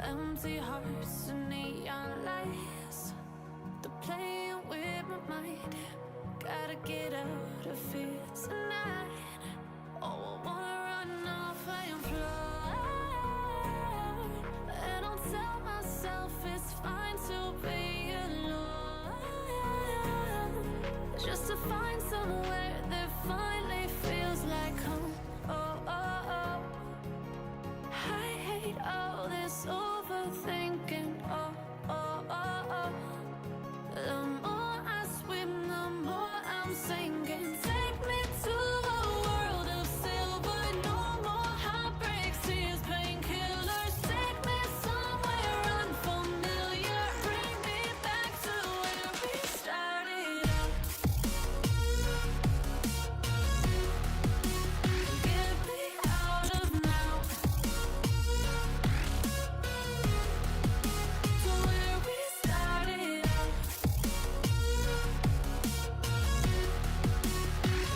empty hearts and neon lights. They're playing with my mind. Gotta get out of here tonight. Oh, I wanna run off and fly. And I'll tell myself it's fine to be alone, just to find somewhere that finally feels like home. Oh, oh, oh. I hate all this overthinking. Oh, oh, oh, oh. The more I swim, the more I'm sinking. Take me to a world of silver. No more heartbreaks, tears, painkillers. Take me somewhere unfamiliar. Bring me back to where we started out. Get me out of now. To where we started out.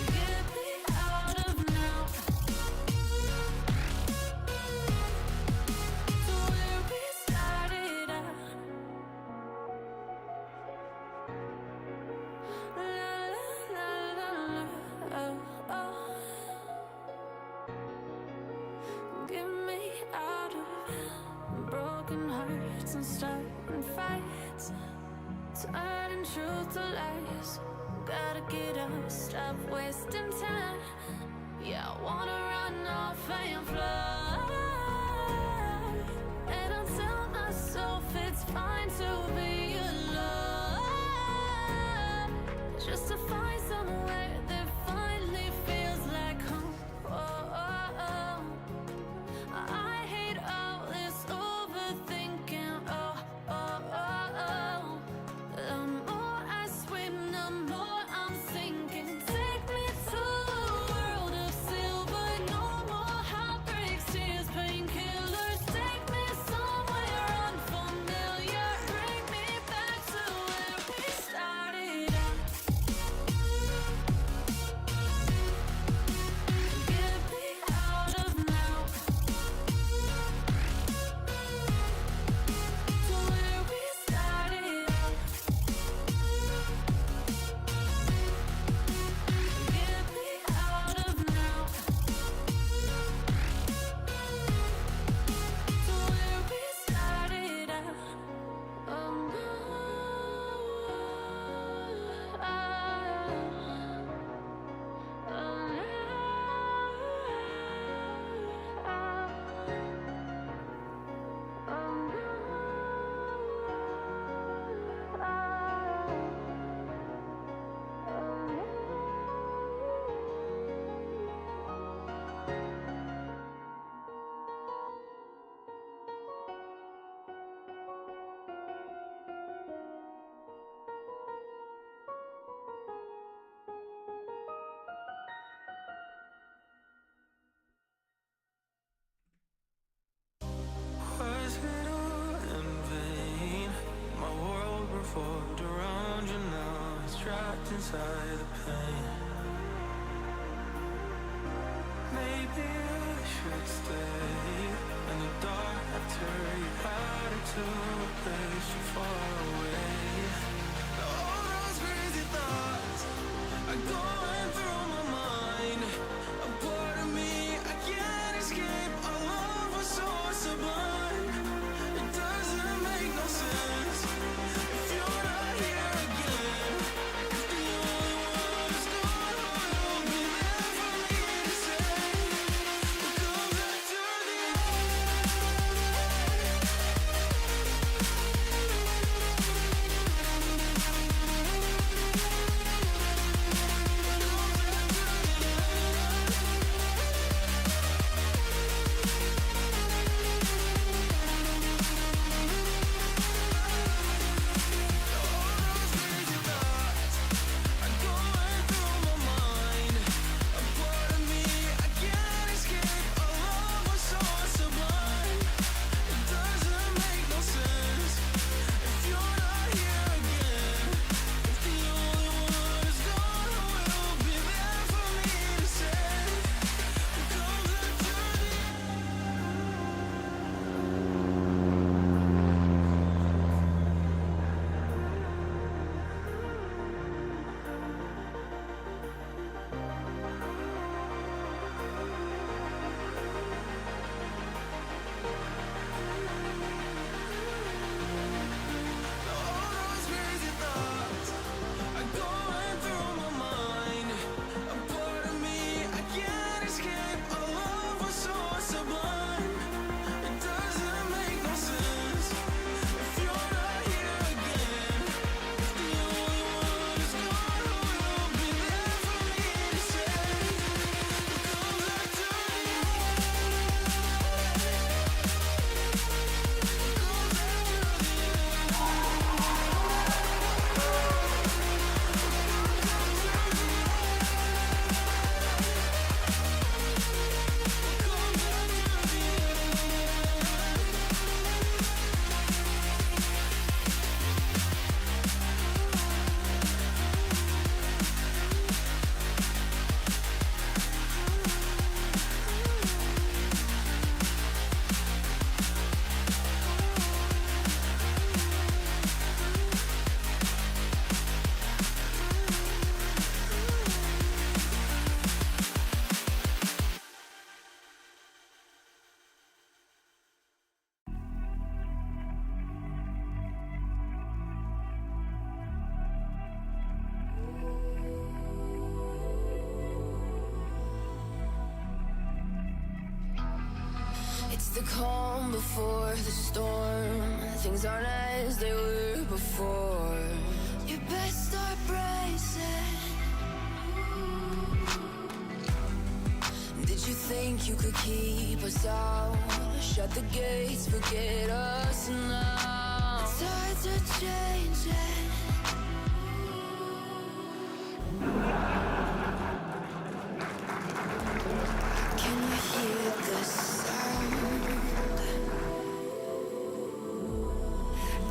Get me out of now. To where we started out. La la la la, oh, oh. Get me out of broken hearts and starting fights, turning truth to lies. Gotta get up, stop wasting time. Yeah, I wanna run off and fly. And I'll tell myself it's fine to be alone, just to find somewhere that finally feels like home. Oh, oh, oh. I hate all this overthinking. Oh, oh, oh, oh. The more I swim, the more I'm sinking. Take me to a world of silver. No more heartbreaks, tears, painkillers. Take me somewhere unfamiliar. Bring me back to where we started out. Get me out of now. To where we started out. Get me out of now. To where we started out. Oh no. Was it all in vain? My world revolved around you, now it's trapped inside the pain. Maybe I should stay in the dark after you had it to a place so far away. All those crazy thoughts are going through my mind. A part of me I can't escape. Our love was so sublime. It doesn't make no sense if you're not here again. If the only one who's gone will be there for me to say, we'll come back to the end. the calm before the storm. Things aren't as they were before. You best start bracing. Did you think you could keep us out? Shut the gates, forget us now. The tides are changing. Can you hear the sound?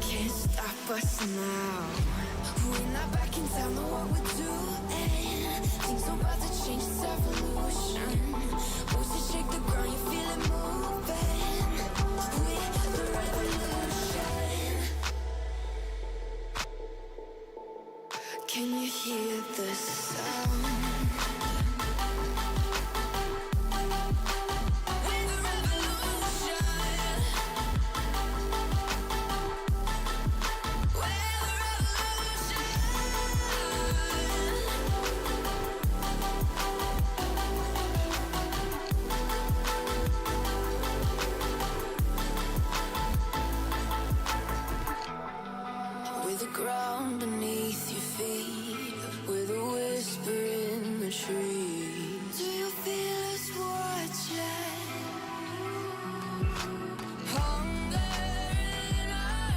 Can't stop us now. We're not back in town, know what we're doing. Things are about to change, it's evolution. Voices shake the ground, you feel it moving. We're the revolution. Can you hear the sound? Ground beneath your feet, with a whisper in the trees. Do you feel us watching? Hunger in our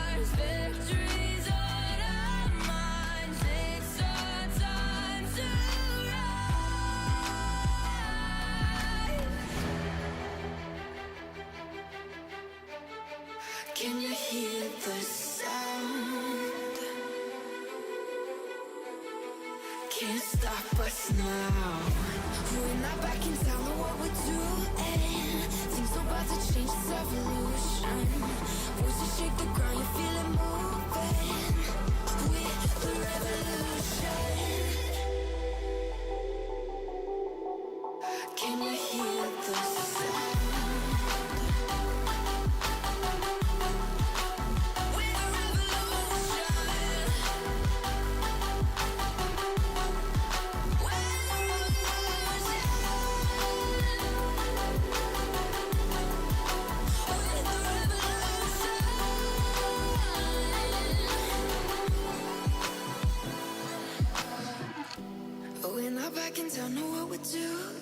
eyes, victories on our minds. It's our time to rise. Can you hear the sound? Can't stop us now. We're not back in town, know what we're doing. Things are about to change, it's evolution. Voices shake the ground, you feel it moving. We're the revolution. Can you hear the sound? Back in town, know what we're doing.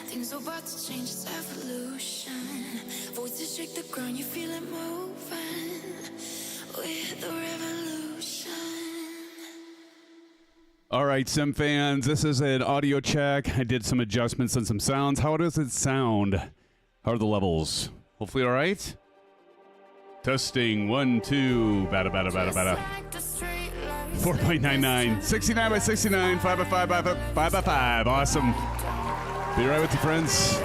Things are about to change, it's evolution. Voices shake the ground, you feel it moving. We're the revolution. All right, Sim fans, this is an audio check. I did some adjustments and some sounds. How does it sound? How are the levels? Hopefully all right? Testing, 1, 2, bada, bada, bada, bada. 4.99, 69 by 69, 5 by 5 by 5 by 5. Awesome. Be right with you, friends.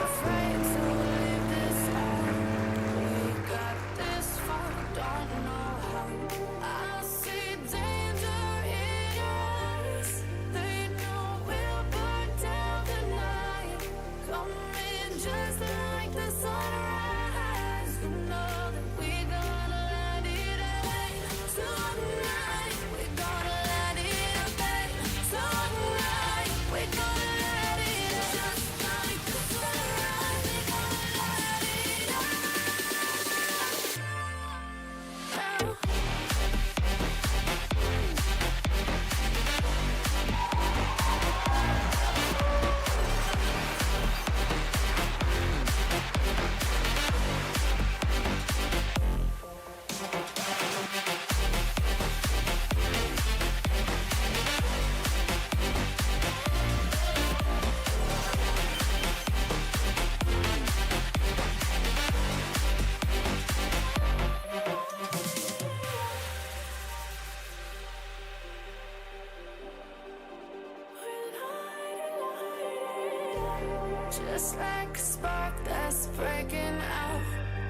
Just like a spark that's breaking out.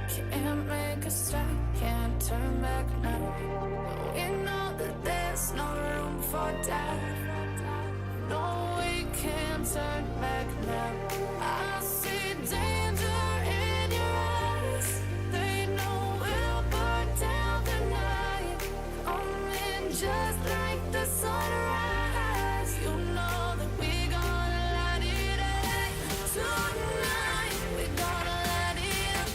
Can't make a stop, can't turn back now. We know that there's no room for doubt. No, we can't turn back now. I see danger in your eyes. They know we'll burn down the night. Coming just like the sunrise. You know that we gonna light it up. Tonight we gonna light it up.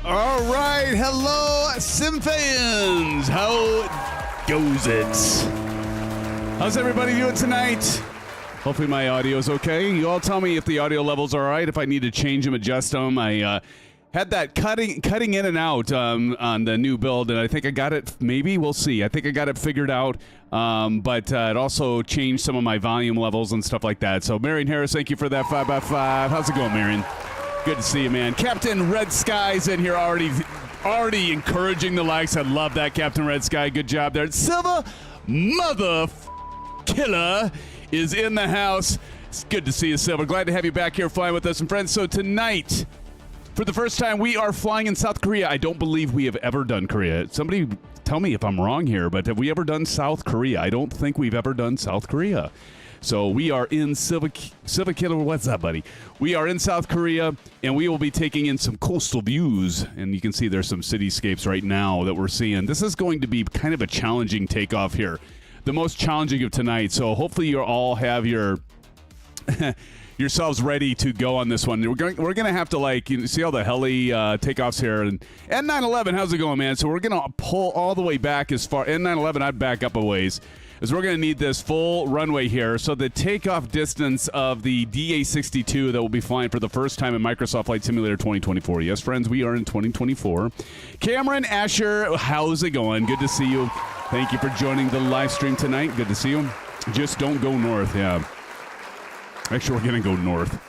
All right, hello, Sim fans. How goes it? How's everybody doing tonight? Hopefully my audio is okay. You all tell me if the audio levels are all right, if I need to change them, adjust them. I had that cutting in and out on the new build, and I think I got it, maybe, we'll see. I think I got it figured out, but it also changed some of my volume levels and stuff like that. So, Marion Harris, thank you for that 5x5. How's it going, Marion? Good to see you, man. Captain Red Sky's in here already encouraging the likes. I love that, Captain Red Sky. Good job there. Silva Killer is in the house. It's good to see you, Silva. Glad to have you back here flying with us. And friends, so tonight, for the first time, we are flying in South Korea. I don't believe we have ever done Korea. Somebody tell me if I'm wrong here, but have we ever done South Korea? I don't think we've ever done South Korea. So we are in Silva Killer. What's up, buddy? We are in South Korea, and we will be taking in some coastal views. And you can see there's some cityscapes right now that we're seeing. This is going to be kind of a challenging takeoff here. The most challenging of tonight. So hopefully you all have your yourselves ready to go on this one. We're going to have to, like, you see all the heli takeoffs here. And N911, how's it going, man? So we're going to pull all the way back as far. N911, I'd back up a ways. Is we're going to need this full runway here. So the takeoff distance of the DA62 that will be flying for the first time in Microsoft Flight Simulator 2024. Yes, friends, we are in 2024. Cameron Asher, how's it going? Good to see you. Thank you for joining the live stream tonight. Good to see you. Just don't go north, yeah. Actually, we're going to go north.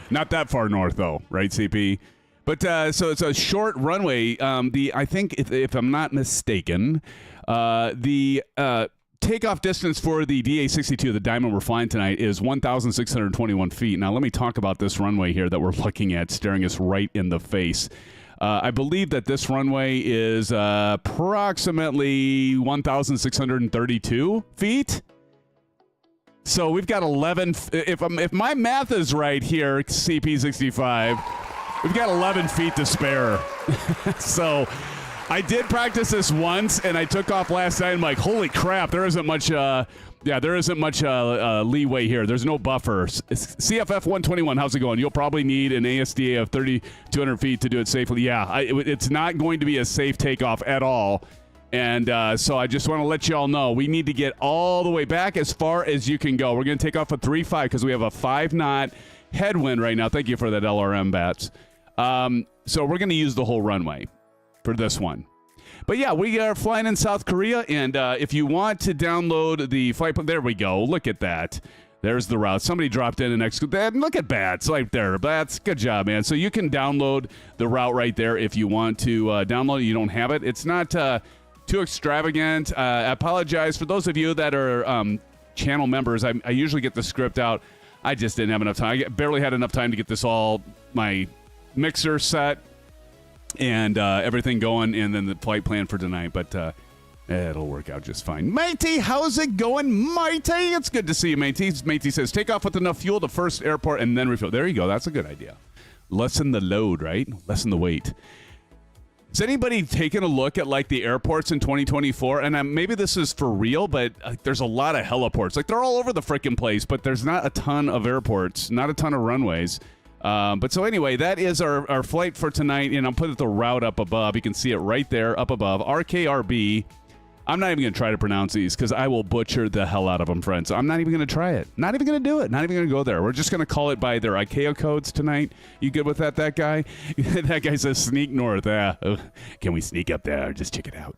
Not that far north, though, right, CP? But so it's a short runway. I think, if I'm not mistaken, the takeoff distance for the DA62, the Diamond we're flying tonight, is 1,621 feet. Now, let me talk about this runway here that we're looking at, staring us right in the face. I believe that this runway is approximately 1,632 feet. So we've got 11. If my math is right here, CP65, we've got 11 feet to spare. So I did practice this once, and I took off last night. I'm like, holy crap, there isn't much. There isn't much leeway here. There's no buffer. CFF 121, how's it going? You'll probably need an ASDA of 3,200 feet to do it safely. Yeah, it's not going to be a safe takeoff at all. And so I just want to let you all know, we need to get all the way back as far as you can go. We're going to take off a 3.5 because we have a 5-knot headwind right now. Thank you for that, LRM bats. So we're going to use the whole runway for this one. But yeah, we are flying in South Korea, and if you want to download the flight plan, there we go. Look at that. There's the route. Somebody dropped in an exclamation. Look at Bats right there. Bats, good job, man. So you can download the route right there if you want to download it. You don't have it. It's not too extravagant. I apologize for those of you that are channel members. I usually get the script out. I just didn't have enough time. I barely had enough time to get this all, my mixer set, and everything going, and then the flight plan for tonight, but it'll work out just fine. Matey, how's it going, Matey? It's good to see you, Matey. Matey says, take off with enough fuel to first airport and then refuel. There you go. That's a good idea. Lessen the load, right? Lessen the weight. Has anybody taken a look at, like, the airports in 2024? And maybe this is for real, but there's a lot of heliports. Like, they're all over the frickin' place, but there's not a ton of airports, not a ton of runways. But so anyway, that is our flight for tonight, and I'll put the route up above. You can see it right there up above. RKRB. I'm not even going to try to pronounce these because I will butcher the hell out of them, friends. So I'm not even going to try it. Not even going to do it. Not even going to go there. We're just going to call it by their ICAO codes tonight. You good with that guy? That guy says sneak north. Can we sneak up there? Just check it out.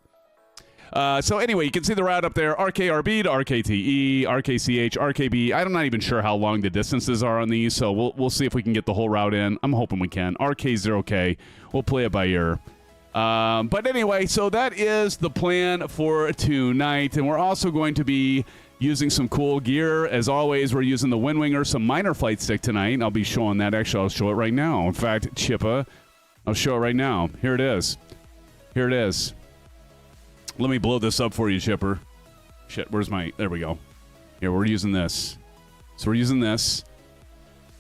So anyway, you can see the route up there, RKRB to RKTE, RKCH, RKB. I'm not even sure how long the distances are on these, so we'll see if we can get the whole route in. I'm hoping we can. RK0K. We'll play it by ear. But anyway, so that is the plan for tonight, and we're also going to be using some cool gear. As always, we're using the Winwing Ursa minor flight stick tonight. I'll be showing that. Actually, I'll show it right now. In fact, Chippa, I'll show it right now. Here it is. Here it is. Let me blow this up for you, Chipper. Shit, where's my... There we go. Here, we're using this. So we're using this.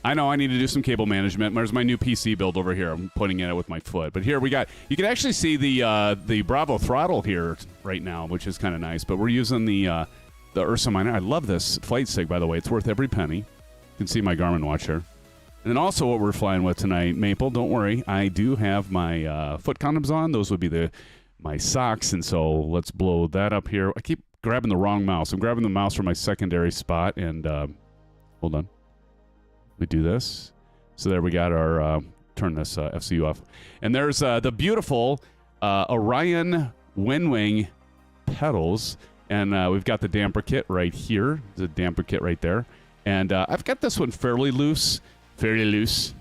I know I need to do some cable management. There's my new PC build over here. I'm pointing at it with my foot. But here we got... You can actually see the Bravo throttle here right now, which is kind of nice. But we're using the Ursa minor. I love this flight stick, by the way. It's worth every penny. You can see my Garmin watch here. And then also what we're flying with tonight, Maple, don't worry. I do have my foot condoms on. Those would be my socks. And so let's blow that up here. I keep grabbing the wrong mouse. I'm grabbing the mouse for my secondary spot. And hold on. We do this. So there we got our, turn this FCU off. And there's the beautiful Orion Winwing pedals. And we've got the damper kit right here. There's a damper kit right there. And I've got this one fairly loose. Fairly loose.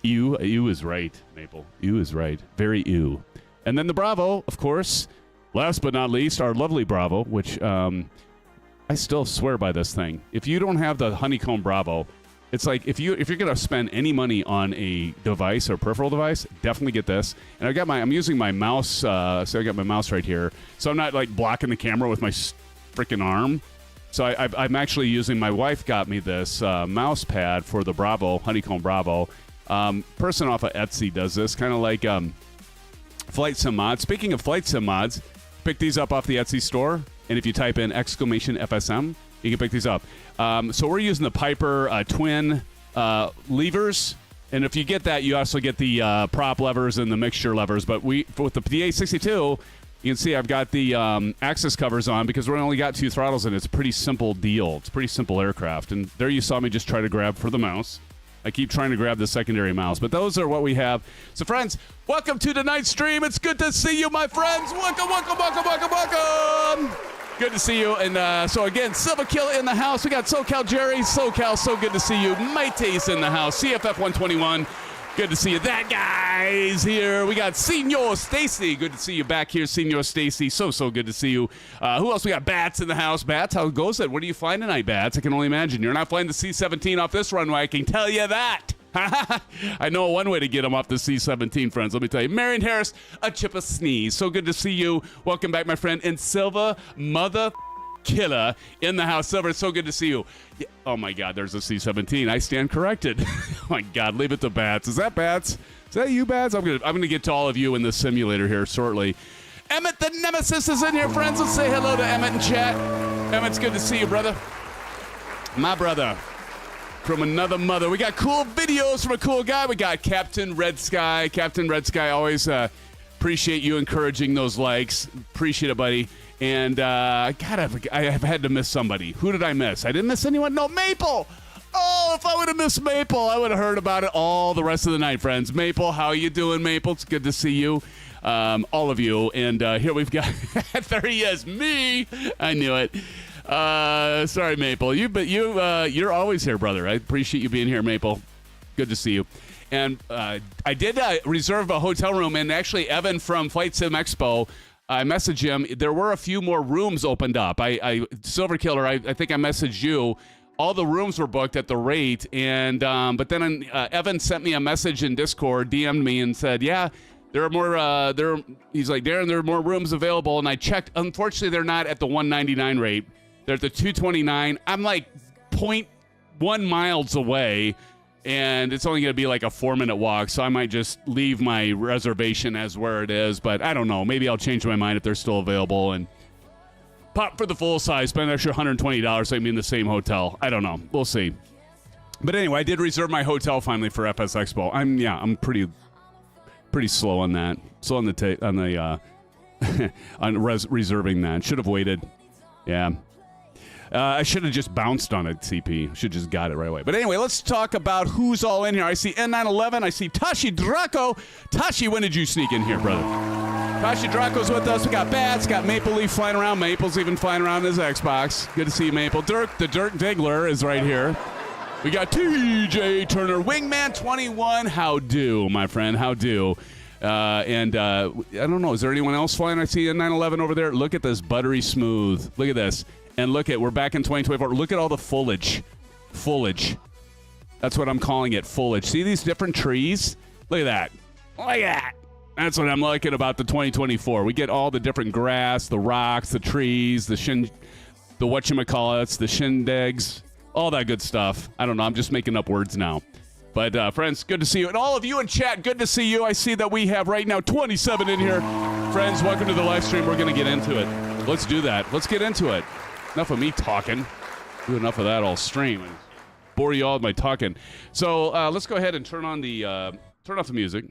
Ew is right, Maple. Ew is right. Very ew. And then the Bravo, of course. Last but not least, our lovely Bravo, which I still swear by this thing. If you don't have the Honeycomb Bravo, it's like if you're gonna spend any money on a device or peripheral device, definitely get this. And I'm using my mouse. So I got my mouse right here, so I'm not like blocking the camera with my freaking arm. So I'm actually using. My wife got me this mouse pad for the Bravo, Honeycomb Bravo. Person off of Etsy does this, kind of like FlightSimMods. Speaking of FlightSimMods, pick these up off the Etsy store, and if you type in !FSM, you can pick these up. So we're using the Piper twin levers, and if you get that, you also get the prop levers and the mixture levers. But with the DA62, you can see I've got the axis covers on because we only got 2 throttles, and it's a pretty simple deal. It's a pretty simple aircraft. And there you saw me just try to grab for the mouse. I keep trying to grab the secondary mouse, but those are what we have. So, friends, welcome to tonight's stream. It's good to see you, my friends. Welcome, welcome, welcome, welcome, welcome. Good to see you. And so, again, Silver Kill in the house. We got SoCal Jerry. SoCal, so good to see you. Mighty's in the house. CFF 121. Good to see you. That guy's here. We got Senor Stacy. Good to see you back here, Senor Stacy. So good to see you. Who else? We got Bats in the house. Bats, how goes it? What are you flying tonight, Bats? I can only imagine. You're not flying the C-17 off this runway. I can tell you that. I know one way to get them off the C-17, friends. Let me tell you. Marion Harris, a chip of sneeze. So good to see you. Welcome back, my friend. And Silva, mother killer in the house. Silver, it's so good to see you. Yeah. Oh my God, there's a C-17. I stand corrected. Oh my God, leave it to Bats. Is that Bats? Is that you, Bats? I'm gonna get to all of you in the simulator here shortly. Emmett the Nemesis is in here, friends. Let's say hello to Emmett in chat. Emmett, it's good to see you, brother. My brother from another mother. We got cool videos from a cool guy. We got Captain Red Sky. Captain Red Sky, always appreciate you encouraging those likes. Appreciate it, buddy. And, God, I have had to miss somebody. Who did I miss? I didn't miss anyone? No, Maple! Oh, if I would have missed Maple, I would have heard about it all the rest of the night, friends. Maple, how you doing, Maple? It's good to see you. All of you. And here we've got... there he is. Me! I knew it. Sorry, Maple. You're always here, brother. I appreciate you being here, Maple. Good to see you. And I did reserve a hotel room, and actually Evan from Flight Sim Expo... I messaged him. There were a few more rooms opened up. Silver Killer, I think I messaged you. All the rooms were booked at the rate, and but then Evan sent me a message in Discord, DM'd me, and said, "Yeah, there are more." He's like, "Darren, there are more rooms available." And I checked. Unfortunately, they're not at the 199 rate. They're at the 229. I'm like 0.1 miles away. And it's only going to be like a 4-minute walk, so I might just leave my reservation as where it is. But I don't know. Maybe I'll change my mind if they're still available and pop for the full size, spend an extra $120 so I can be in the same hotel. I don't know. We'll see. But anyway, I did reserve my hotel finally for FS Expo. I'm pretty slow on that. Slow on the on reserving that. Should have waited. Yeah. I should have just bounced on it, CP. Should have just got it right away. But anyway, let's talk about who's all in here. I see N911. I see Tashi Draco. Tashi, when did you sneak in here, brother? Tashi Draco's with us. We got Bats. Got Maple Leaf flying around. Maple's even flying around in his Xbox. Good to see you, Maple. Dirk, the Dirk Diggler is right here. We got TJ Turner. Wingman 21. How do, my friend? How do? I don't know. Is there anyone else flying? I see N911 over there. Look at this buttery smooth. Look at this. And look at, we're back in 2024. Look at all the foliage. Foliage. That's what I'm calling it, foliage. See these different trees? Look at that. Look at that. That's what I'm liking about the 2024. We get all the different grass, the rocks, the trees, the whatchamacallits, the shindigs, all that good stuff. I don't know. I'm just making up words now. But, friends, good to see you. And all of you in chat, good to see you. I see that we have right now 27 in here. Friends, welcome to the live stream. We're going to get into it. Let's do that. Let's get into it. Enough of me talking. Do enough of that all stream. bore you all with my talking. So let's go ahead and turn off the music.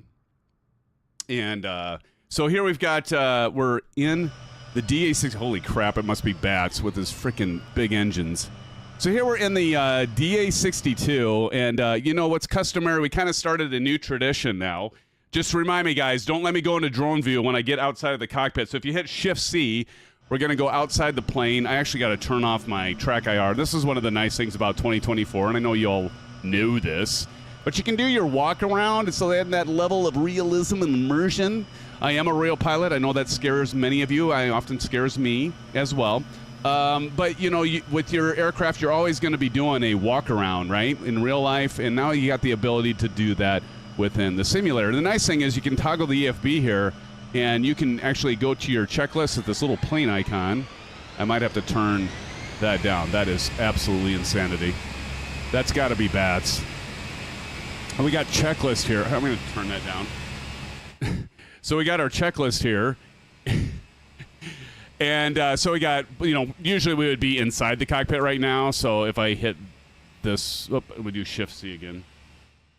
And so here we've got, we're in the DA6. Holy crap, it must be bats with his freaking big engines. So here we're in the DA62, and you know what's customary, we kind of started a new tradition now. Just remind me, guys, don't let me go into drone view when I get outside of the cockpit. So if you hit Shift-C, we're going to go outside the plane. I actually got to turn off my track IR. This is one of the nice things about 2024, and I know you all knew this. But you can do your walk around, so they have that level of realism and immersion. I am a real pilot. I know that scares many of you. It often scares me as well. But, you know, with your aircraft, you're always going to be doing a walk around, right, in real life. And now you got the ability to do that within the simulator. The nice thing is you can toggle the EFB here, and you can actually go to your checklist at this little plane icon. I might have to turn that down. That is absolutely insanity. That's got to be bats. We got checklist here. I'm going to turn that down. So we got our checklist here. And so we got, you know, usually we would be inside the cockpit right now. So if I hit this, we do Shift-C again.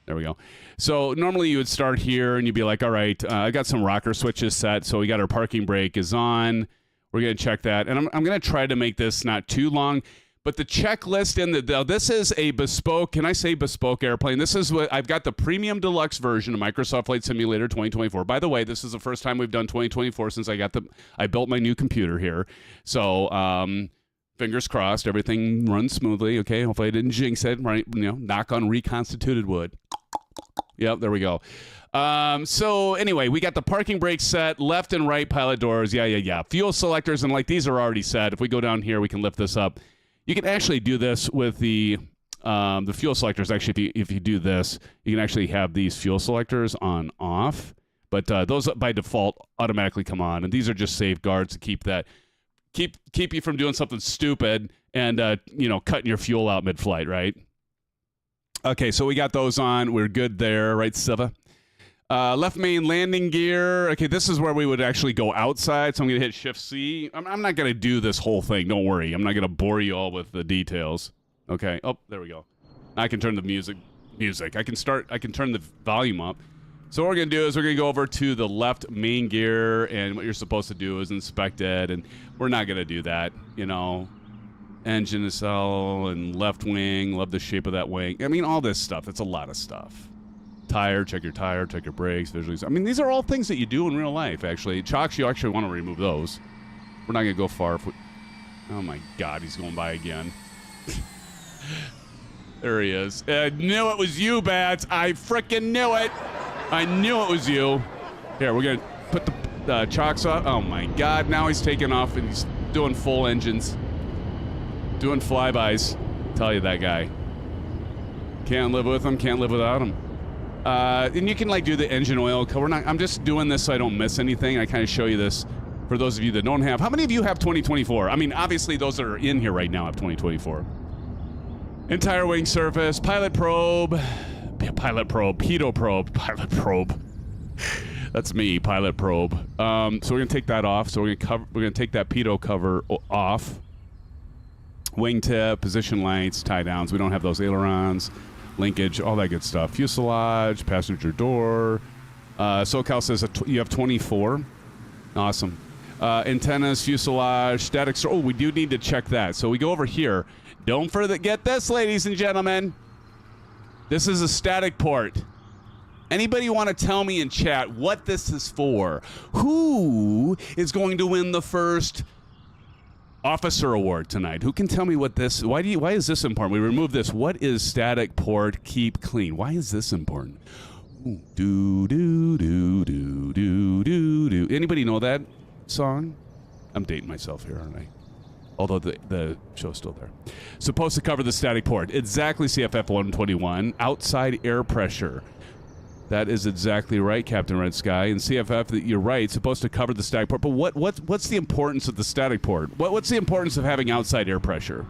There we go. So normally you would start here and you'd be like, all right, I got some rocker switches set. So we got our parking brake is on. We're going to check that. And I'm going to try to make this not too long. But the checklist in this is a bespoke, can I say bespoke airplane? This is what, I've got the premium deluxe version of Microsoft Flight Simulator 2024. By the way, this is the first time we've done 2024 since I built my new computer here. So, fingers crossed, everything runs smoothly, okay? Hopefully I didn't jinx it, right? You know, knock on reconstituted wood. Yep, there we go. So anyway, we got the parking brake set, left and right pilot doors, yeah. Fuel selectors, and like these are already set. If we go down here, we can lift this up. You can actually do this with the fuel selectors. Actually, if you do this, you can actually have these fuel selectors on off. But those by default automatically come on, and these are just safeguards to keep you from doing something stupid and you know, cutting your fuel out mid-flight, right? Okay, so we got those on. We're good there, right, Siva? Left main landing gear. Okay, this is where we would actually go outside, so I'm going to hit Shift-C. I'm not going to do this whole thing. Don't worry. I'm not going to bore you all with the details. Okay. Oh, there we go. I can turn the music. I can turn the volume up. So what we're going to do is we're going to go over to the left main gear, and what you're supposed to do is inspect it, and we're not going to do that, you know. Engine nacelle and left wing. Love the shape of that wing. I mean, all this stuff. It's a lot of stuff. Tire, check your brakes, visually. I mean, these are all things that you do in real life, actually. Chocks, you actually want to remove those. We're not going to go far. If we... Oh, my God, he's going by again. There he is. I knew it was you, Bats. I frickin' knew it. I knew it was you. Here, we're going to put the chocks up. Oh, my God. Now he's taking off, and he's doing full engines. Doing flybys. Tell you that guy. Can't live with him, can't live without him. And you can like do the engine oil. I'm just doing this so I don't miss anything. I kind of show you this for those of you that don't have. How many of you have 2024? I mean, obviously those that are in here right now have 2024. Entire wing surface, pilot probe, pitot probe, pilot probe. That's me, pilot probe. So we're gonna take that off. So we're gonna take that pitot cover off. Wingtip, position lights, tie downs. We don't have those ailerons, linkage, all that good stuff. Fuselage, passenger door. SoCal says you have 24. Awesome. Antennas, fuselage, static. Oh, we do need to check that. So we go over here. Don't forget this, ladies and gentlemen. This is a static port. Anybody want to tell me in chat what this is for? Who is going to win the first officer award tonight? Who can tell me what this, why is this important? We remove this. What is static port keep clean? Why is this important? Ooh, do do do do do do do. Anybody know that song? I'm dating myself here, aren't I? Although the show's still there. Supposed to cover the static port. Exactly, CFF 121. Outside air pressure. That is exactly right, Captain Red Sky. And CFF, you're right, supposed to cover the static port. But what's the importance of the static port? What's the importance of having outside air pressure?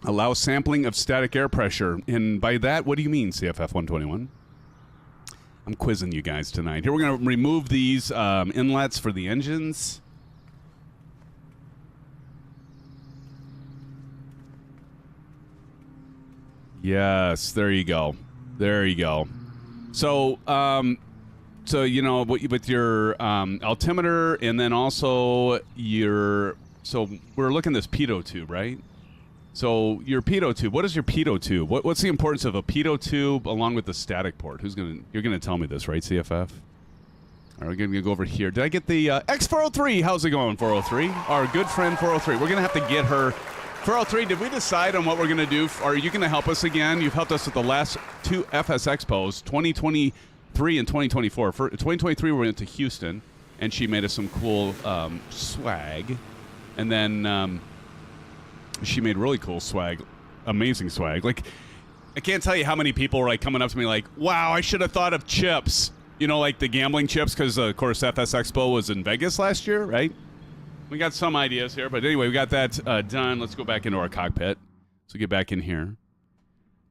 Allow sampling of static air pressure. And by that, what do you mean, CFF 121? I'm quizzing you guys tonight. Here we're going to remove these inlets for the engines. Yes, there you go. There you go. So, so you know, with your altimeter, and then also your, so we're looking at this pitot tube, right? So your pitot tube. What is your pitot tube? What's the importance of a pitot tube along with the static port? You're gonna tell me this, right, CFF? All right, we're gonna go over here. Did I get the X403? How's it going, 403? Our good friend 403. We're gonna have to get her. 403, did we decide on what we're going to do? Are you going to help us again? You've helped us with the last two FS Expos, 2023 and 2024. For 2023, we went to Houston, and she made us some cool swag. And then she made really cool swag, amazing swag. Like, I can't tell you how many people were like coming up to me like, wow, I should have thought of chips. You know, like the gambling chips, because, of course, FS Expo was in Vegas last year, right? We got some ideas here, but anyway, we got that done. Let's go back into our cockpit. So get back in here.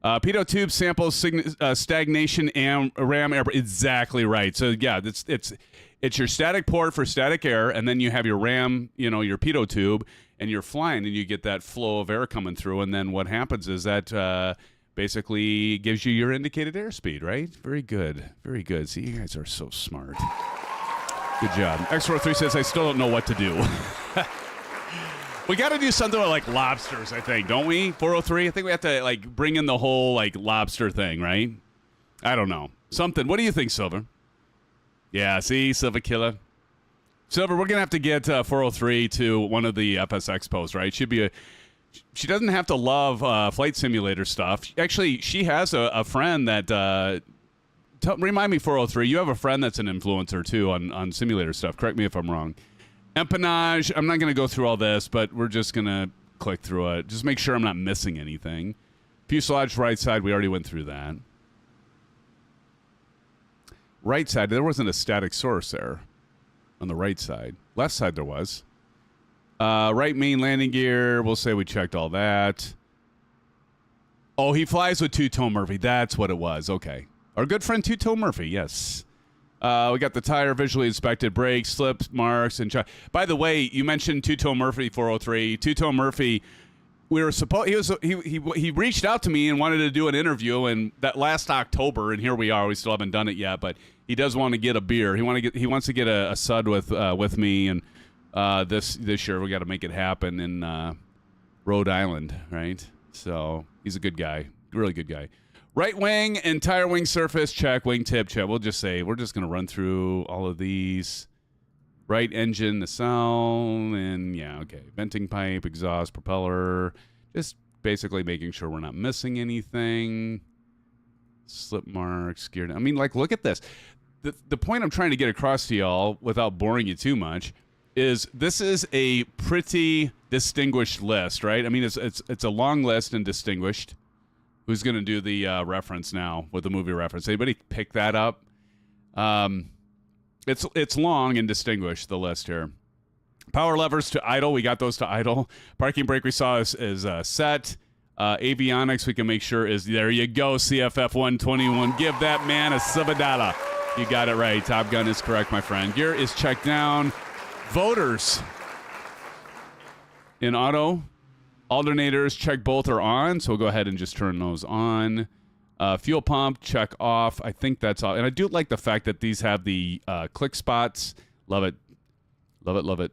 Pitot tube samples stagnation and ram air. Exactly right. So yeah, it's your static port for static air, and then you have your ram, you know, your pitot tube, and you're flying, and you get that flow of air coming through, and then what happens is that basically gives you your indicated airspeed, right? Very good. Very good. See, you guys are so smart. Good job. X43 says, I still don't know what to do. We got to do something with, like, lobsters, I think, don't we? 403? I think we have to, like, bring in the whole, like, lobster thing, right? I don't know. Something. What do you think, Silver? Yeah, see? Silver Killer. Silver, we're going to have to get 403 to one of the FS Expos, right? She doesn't have to love flight simulator stuff. Actually, she has a friend that... remind me, 403, you have a friend that's an influencer, too, on simulator stuff. Correct me if I'm wrong. Empennage, I'm not going to go through all this, but we're just going to click through it. Just make sure I'm not missing anything. Fuselage right side, we already went through that. Right side, there wasn't a static source there on the right side. Left side there was. Right main landing gear, we'll say we checked all that. Oh, he flies with two-tone Murphy. That's what it was. Okay. Our good friend Two-Toe Murphy, yes. We got the tire visually inspected, brakes, slips, marks, and... By the way, you mentioned Two-Toe Murphy, 403. Two-Toe Murphy, we were supposed... He reached out to me and wanted to do an interview, and that last October, and here we are. We still haven't done it yet, but he does want to get a beer. He wants to get a sud with me, and this year we got to make it happen in Rhode Island, right? So he's a good guy, really good guy. Right wing and tire wing surface, check. Wingtip, check. We'll just say, we're just going to run through all of these. Right engine, nacelle, and yeah, okay. Venting pipe, exhaust, propeller. Just basically making sure we're not missing anything. Slip marks, gear. I mean, like, look at this. The point I'm trying to get across to y'all, without boring you too much, is this is a pretty distinguished list, right? I mean, it's a long list and distinguished. Who's going to do the reference now with the movie reference? Anybody pick that up? It's long and distinguished, the list here. Power levers to idle. We got those to idle. Parking brake we saw is set. Avionics we can make sure is... There you go, CFF 121. Give that man a $7. You got it right. Top Gun is correct, my friend. Gear is checked down. Voters. In auto... Alternators, check both are on, so we'll go ahead and just turn those on. Fuel pump, check off. I think that's all. And I do like the fact that these have the click spots. Love it. Love it, love it.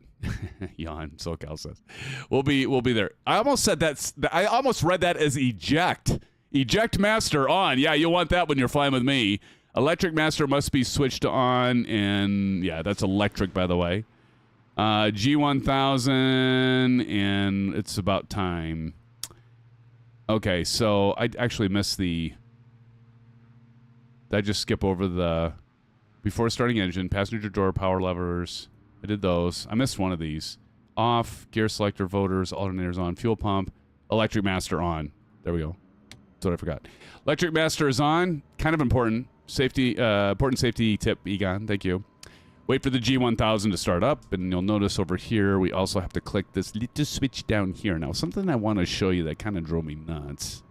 Yawn, SoCal says. We'll be there. I almost said that. I almost read that as eject. Eject master on. Yeah, you'll want that when you're flying with me. Electric master must be switched on, and yeah, that's electric, by the way. G1000, and it's about time. Okay, so I actually missed the... Did I just skip over the... Before starting engine, passenger door, power levers. I did those. I missed one of these. Off, gear selector, voters, alternators on, fuel pump, electric master on. There we go. That's what I forgot. Electric master is on. Kind of important. Safety, important safety tip, Egon. Thank you. Wait for the G1000 to start up, and you'll notice over here we also have to click this little switch down here. Now, something I want to show you that kind of drove me nuts.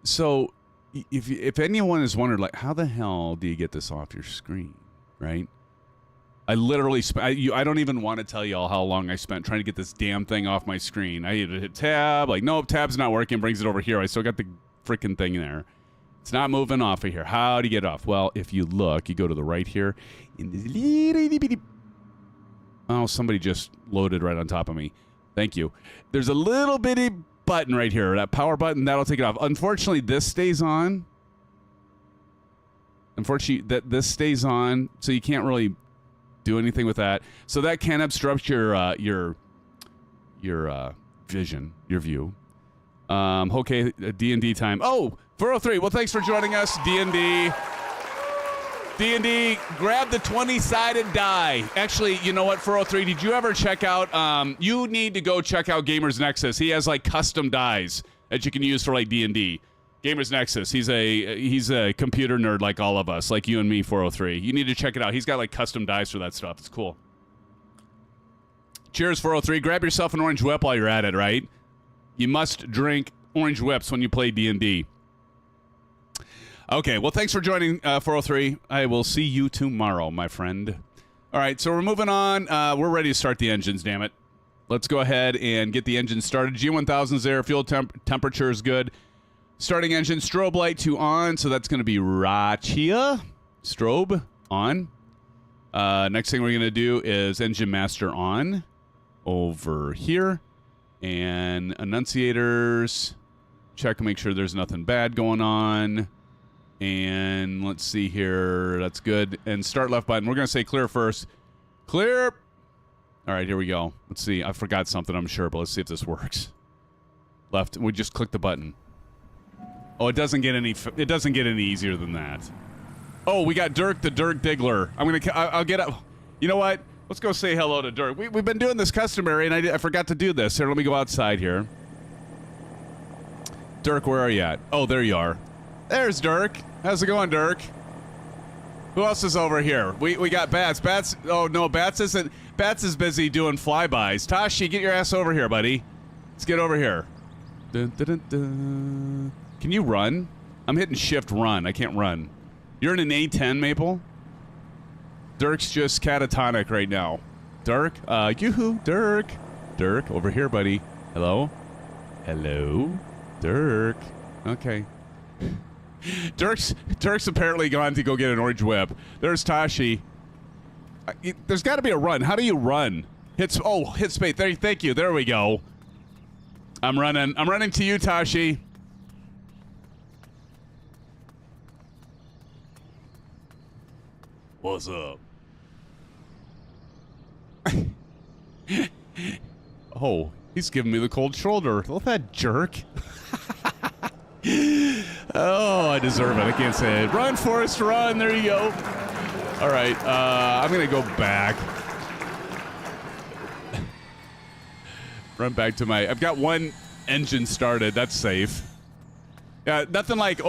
So, if anyone has wondered, like, how the hell do you get this off your screen, right? I literally spent, I don't even want to tell y'all how long I spent trying to get this damn thing off my screen. I had to hit tab, like, nope, tab's not working, brings it over here. I still got the freaking thing there. It's not moving off of here. How do you get off? Well, if you look, you go to the right here. Oh, somebody just loaded right on top of me. Thank you. There's a little bitty button right here, that power button, that'll take it off. Unfortunately, this stays on. Unfortunately, this stays on, so you can't really do anything with that. So that can obstruct your vision, your view. Okay, D&D time. Oh, 403. Well, thanks for joining us, D&D. D&D, grab the 20-sided die. Actually, you know what, 403, did you ever check out, you need to go check out Gamers Nexus. He has, like, custom dies that you can use for, like, D&D. Gamers Nexus, he's a computer nerd like all of us, like you and me, 403. You need to check it out. He's got, like, custom dies for that stuff. It's cool. Cheers, 403. Grab yourself an orange whip while you're at it, right? You must drink orange whips when you play D&D. Okay, well, thanks for joining, 403. I will see you tomorrow, my friend. All right, so we're moving on. We're ready to start the engines, damn it. Let's go ahead and get the engine started. G1000's there. Fuel temperature is good. Starting engine, strobe light to on, so that's going to be Rachia. Strobe on. Next thing we're going to do is engine master on over here. And annunciators, check and make sure there's nothing bad going on. And let's see here. That's good. And start left button. We're going to say clear first. Clear. All right, here we go. Let's see. I forgot something, I'm sure, but let's see if this works. Left. We just click the button. Oh, it doesn't get any easier than that. Oh, we got Dirk, the Dirk Diggler. I'll get up. You know what? Let's go say hello to Dirk. We've been doing this customary, and I forgot to do this. Here, let me go outside here. Dirk, where are you at? Oh, there you are. There's Dirk. How's it going, Dirk? Who else is over here? We got Bats. Bats. Oh no, Bats isn't. Bats is busy doing flybys. Tashi, get your ass over here, buddy. Let's get over here. Dun, dun, dun, dun. Can you run? I'm hitting shift run. I can't run. You're in an A10, Maple? Dirk's just catatonic right now. Dirk? Yoo-hoo, Dirk. Dirk, over here, buddy. Hello? Hello? Dirk. Okay. Dirk's apparently gone to go get an orange whip. There's Tashi. There's got to be a run. How do you run? Hit space. There, thank you. There we go. I'm running. I'm running to you, Tashi. What's up? Oh, he's giving me the cold shoulder. Look at that jerk. Oh, I deserve it. I can't say it. Run, Forrest, run. There you go. All right. I'm going to go back. Run back to my... I've got one engine started. That's safe. Yeah, nothing like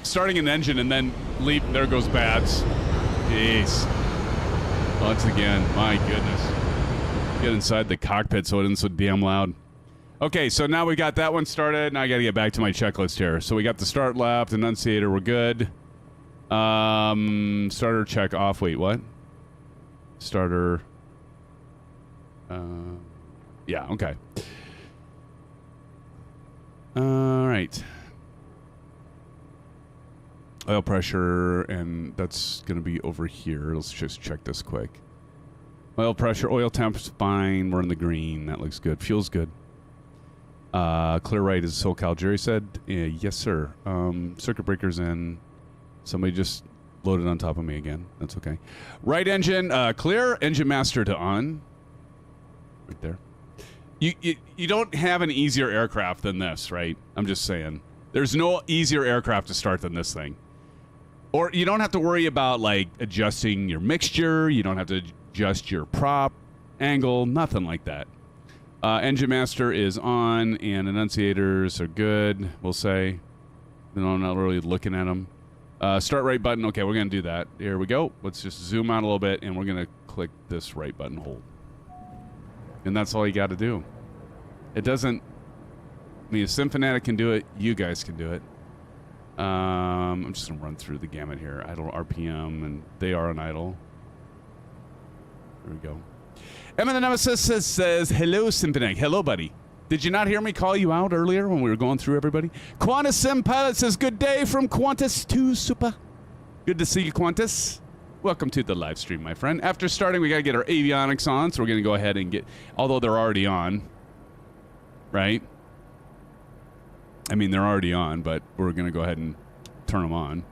starting an engine and then leap. There goes Bats. Jeez. Once again, my goodness. Get inside the cockpit so it isn't so damn loud. Okay, so now we got that one started. Now I got to get back to my checklist here. So we got the start left, annunciator, we're good. Starter check off. Wait, what? Starter. Yeah, okay. All right. Oil pressure, and that's going to be over here. Let's just check this quick. Oil pressure, oil temp's fine. We're in the green. That looks good. Fuel's good. Clear right, as SoCal Jerry said. Yes, sir. Circuit breaker's in. Somebody just loaded on top of me again. That's okay. Right engine, clear. Engine master to on. Right there. You don't have an easier aircraft than this, right? I'm just saying. There's no easier aircraft to start than this thing. Or you don't have to worry about, like, adjusting your mixture. You don't have to adjust your prop angle. Nothing like that. Engine master is on, and annunciators are good, we'll say. I'm not really looking at them. Start right button. Okay, we're going to do that. Here we go. Let's just zoom out a little bit, and we're going to click this right button, hold. And that's all you got to do. It doesn't... I mean, if SimFanatic can do it, you guys can do it. I'm just going to run through the gamut here. Idle RPM, and they are on idle. There we go. Emma the Nemesis says, hello, Symphonic. Hello, buddy. Did you not hear me call you out earlier when we were going through everybody? Qantas Sim Pilot says, good day from Qantas to Super. Good to see you, Qantas. Welcome to the live stream, my friend. After starting, we got to get our avionics on, so we're going to go ahead and get, although they're already on, right? I mean, they're already on, but we're going to go ahead and turn them on.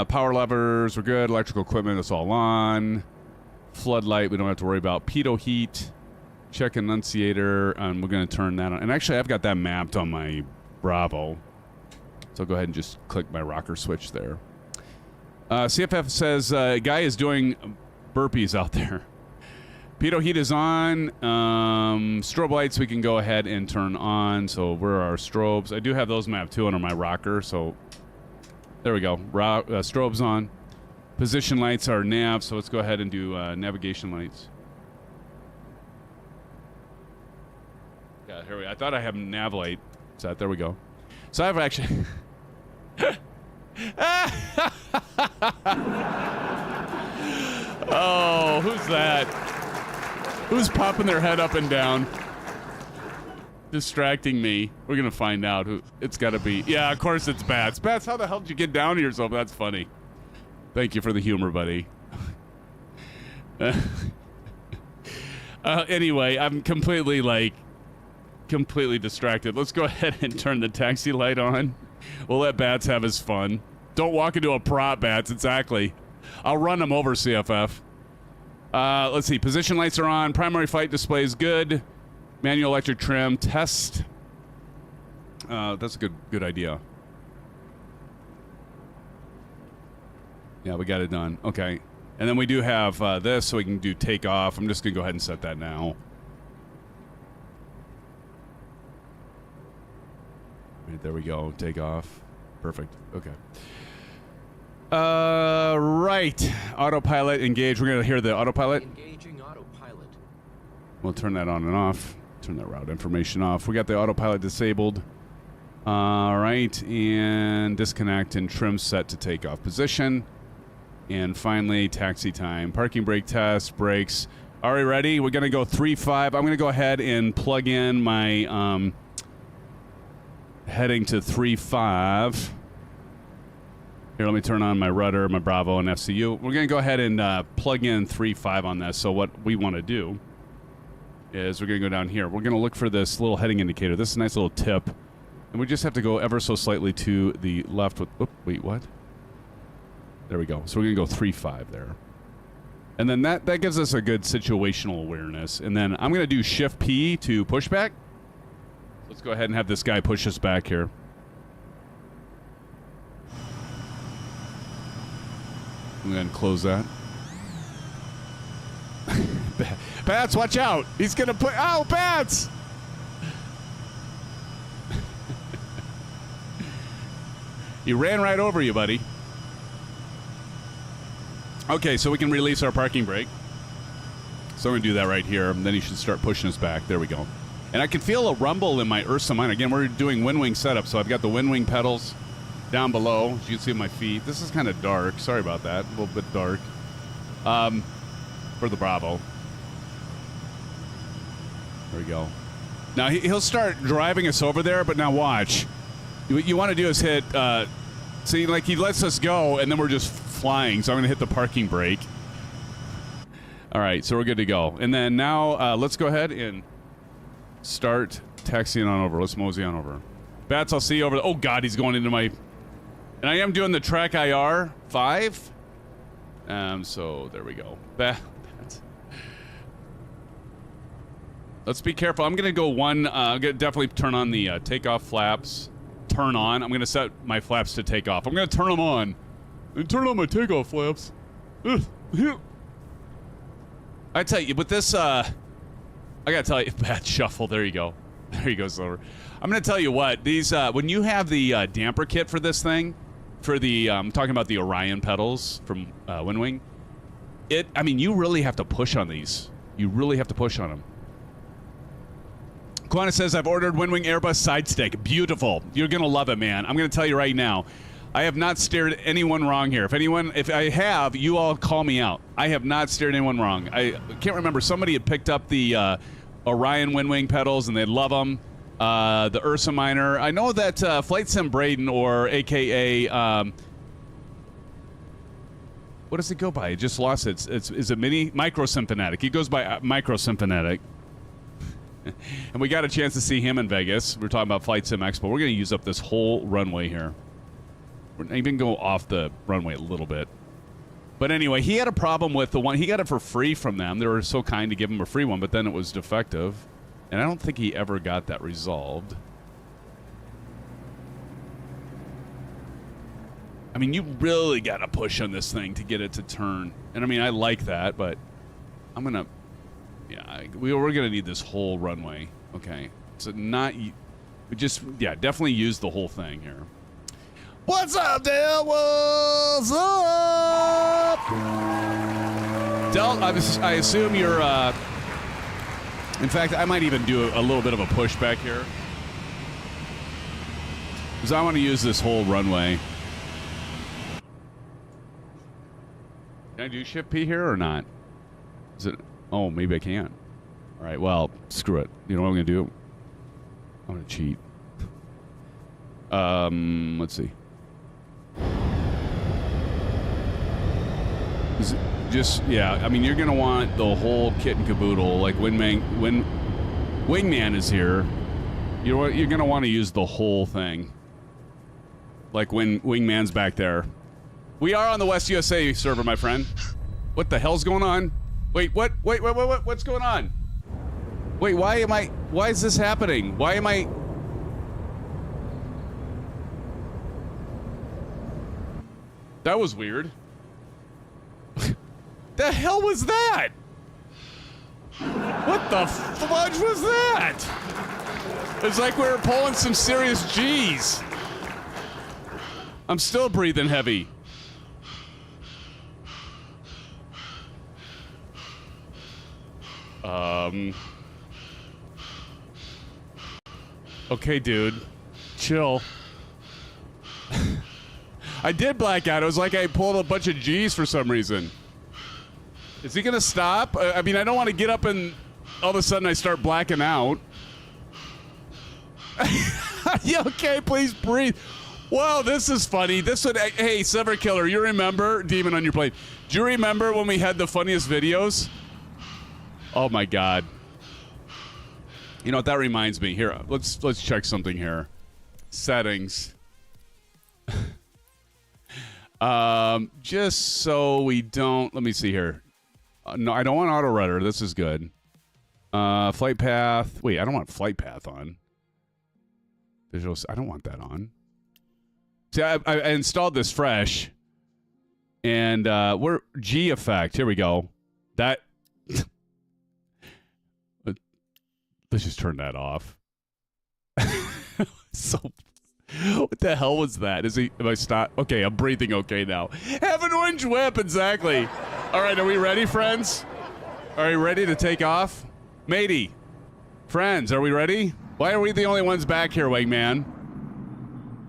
Power levers, we're good. Electrical equipment, it's all on. Floodlight, we don't have to worry about. Pitot heat, check annunciator, and we're going to turn that on. And actually, I've got that mapped on my Bravo. So I'll go ahead and just click my rocker switch there. CFF says, guy is doing burpees out there. Pitot heat is on. Strobe lights we can go ahead and turn on. So where are our strobes? I do have those mapped too under my rocker. So there we go. Strobes on. Position lights are nav. So let's go ahead and do navigation lights. Yeah, here we go. I thought I had nav light set. There we go. So I've actually... Oh, who's that? Who's popping their head up and down? Distracting me. We're gonna find out who it's gotta be. Yeah, of course it's Bats. Bats, how the hell did you get down to yourself? That's funny. Thank you for the humor, buddy. Anyway, I'm completely distracted. Let's go ahead and turn the taxi light on. We'll let Bats have his fun. Don't walk into a prop, Bats. Exactly. I'll run him over, CFF. Let's see. Position lights are on. Primary flight display is good. Manual electric trim. Test. That's a good idea. Yeah, we got it done. Okay. And then we do have this, so we can do takeoff. I'm just going to go ahead and set that now. Right, there we go. Take off. Perfect. Okay. Right. Autopilot engage. We're going to hear the autopilot. Engaging autopilot. We'll turn that on and off. Turn that route information off. We got the autopilot disabled. All right. And disconnect and trim set to takeoff position. And finally, taxi time. Parking brake test. Brakes. Are we ready? We're going to go 3-5. I'm going to go ahead and plug in my... heading to 3-5. Here, let me turn on my rudder, my Bravo, and FCU. We're going to go ahead and plug in 3-5 on this. So what we want to do is we're going to go down here. We're going to look for this little heading indicator. This is a nice little tip. And we just have to go ever so slightly to the left with... Oop, wait, what? There we go. So we're going to go 3-5 there. And then that gives us a good situational awareness. And then I'm going to do Shift P to pushback. Let's go ahead and have this guy push us back here. And then close that. Bats, watch out! He's gonna put... Oh, Bats! He ran right over you, buddy. Okay, so we can release our parking brake. So I'm gonna do that right here, and then he should start pushing us back. There we go. And I can feel a rumble in my Ursa mine. Again, we're doing Winwing setup, so I've got the Winwing pedals down below. As you can see my feet. This is kind of dark. Sorry about that. A little bit dark. For the Bravo. There we go. Now, he'll start driving us over there, but now watch. What you want to do is hit... see, like, he lets us go, and then we're just flying. So I'm going to hit the parking brake. All right, so we're good to go. And then now, let's go ahead and... start taxiing on over. Let's mosey on over. Bats, I'll see you over. Oh, God, he's going into my... And I am doing the Track IR 5. So there we go. Bats. Let's be careful. I'm going to go one... I'm going to definitely turn on the takeoff flaps. Turn on. I'm going to set my flaps to take off. I'm going to turn them on. And turn on my takeoff flaps. I tell you, with this... I gotta tell you, bad shuffle. There you go. There you go, Silver. I'm gonna tell you what, these, when you have the damper kit for this thing, for the, I'm talking about the Orion pedals from Winwing, I mean, you really have to push on these. You really have to push on them. Quantas says, I've ordered Winwing Airbus side stick. Beautiful. You're gonna love it, man. I'm gonna tell you right now. I have not steered anyone wrong here. If I have, you all call me out. I have not steered anyone wrong. I can't remember. Somebody had picked up the Orion Winwing pedals, and they love them. The Ursa minor. I know that Flight Sim Braden, or AKA, what does it go by? It just lost it. Is it Micro Symphonetic? He goes by Micro Symphonetic. And we got a chance to see him in Vegas. We're talking about Flight Sim Expo. We're going to use up this whole runway here. We're even go off the runway a little bit. But anyway, he had a problem with the one. He got it for free from them. They were so kind to give him a free one, but then it was defective. And I don't think he ever got that resolved. I mean, you really got to push on this thing to get it to turn. And I mean, I like that, but I'm going to... Yeah, we're going to need this whole runway. Okay. So not... We just... Yeah, definitely use the whole thing here. What's up, Dale? What's up? Del, I assume you're, in fact, I might even do a little bit of a pushback here. Because I want to use this whole runway. Can I do Shift P here or not? Is it... Oh, maybe I can. All right, well, screw it. You know what I'm going to do? I'm going to cheat. Let's see. Yeah, I mean, you're going to want the whole kit and caboodle. Like, Wingman is here. You're going to want to use the whole thing. Like when Wingman's back there. We are on the West USA server, my friend. What the hell's going on? Wait, what? Wait, what's going on? Wait, why is this happening? Why am I... That was weird. The hell was that? What the fudge was that? It's like we were pulling some serious G's. I'm still breathing heavy. Okay, dude. Chill. I did black out. It was like I pulled a bunch of G's for some reason. Is he gonna stop? I mean, I don't want to get up and all of a sudden I start blacking out. Yeah, okay, please breathe. Wow, this is funny. This would... Hey, Sever Killer, you remember... Demon on your plate. Do you remember when we had the funniest videos? Oh, my God. You know what? That reminds me. Here, let's check something here. Settings. Just so we don't... Let me see here. No, I don't want auto rudder. This is good. Flight path. Wait, I don't want flight path on. Visuals. I don't want that on. See, I installed this fresh. And we're G effect. Here we go. That... Let's just turn that off. So... What the hell was that? Am I stop? Okay, I'm breathing okay now. Have an orange whip, exactly. All right, are we ready, friends? Are we ready to take off? Matey, friends, are we ready? Why are we the only ones back here, Wingman?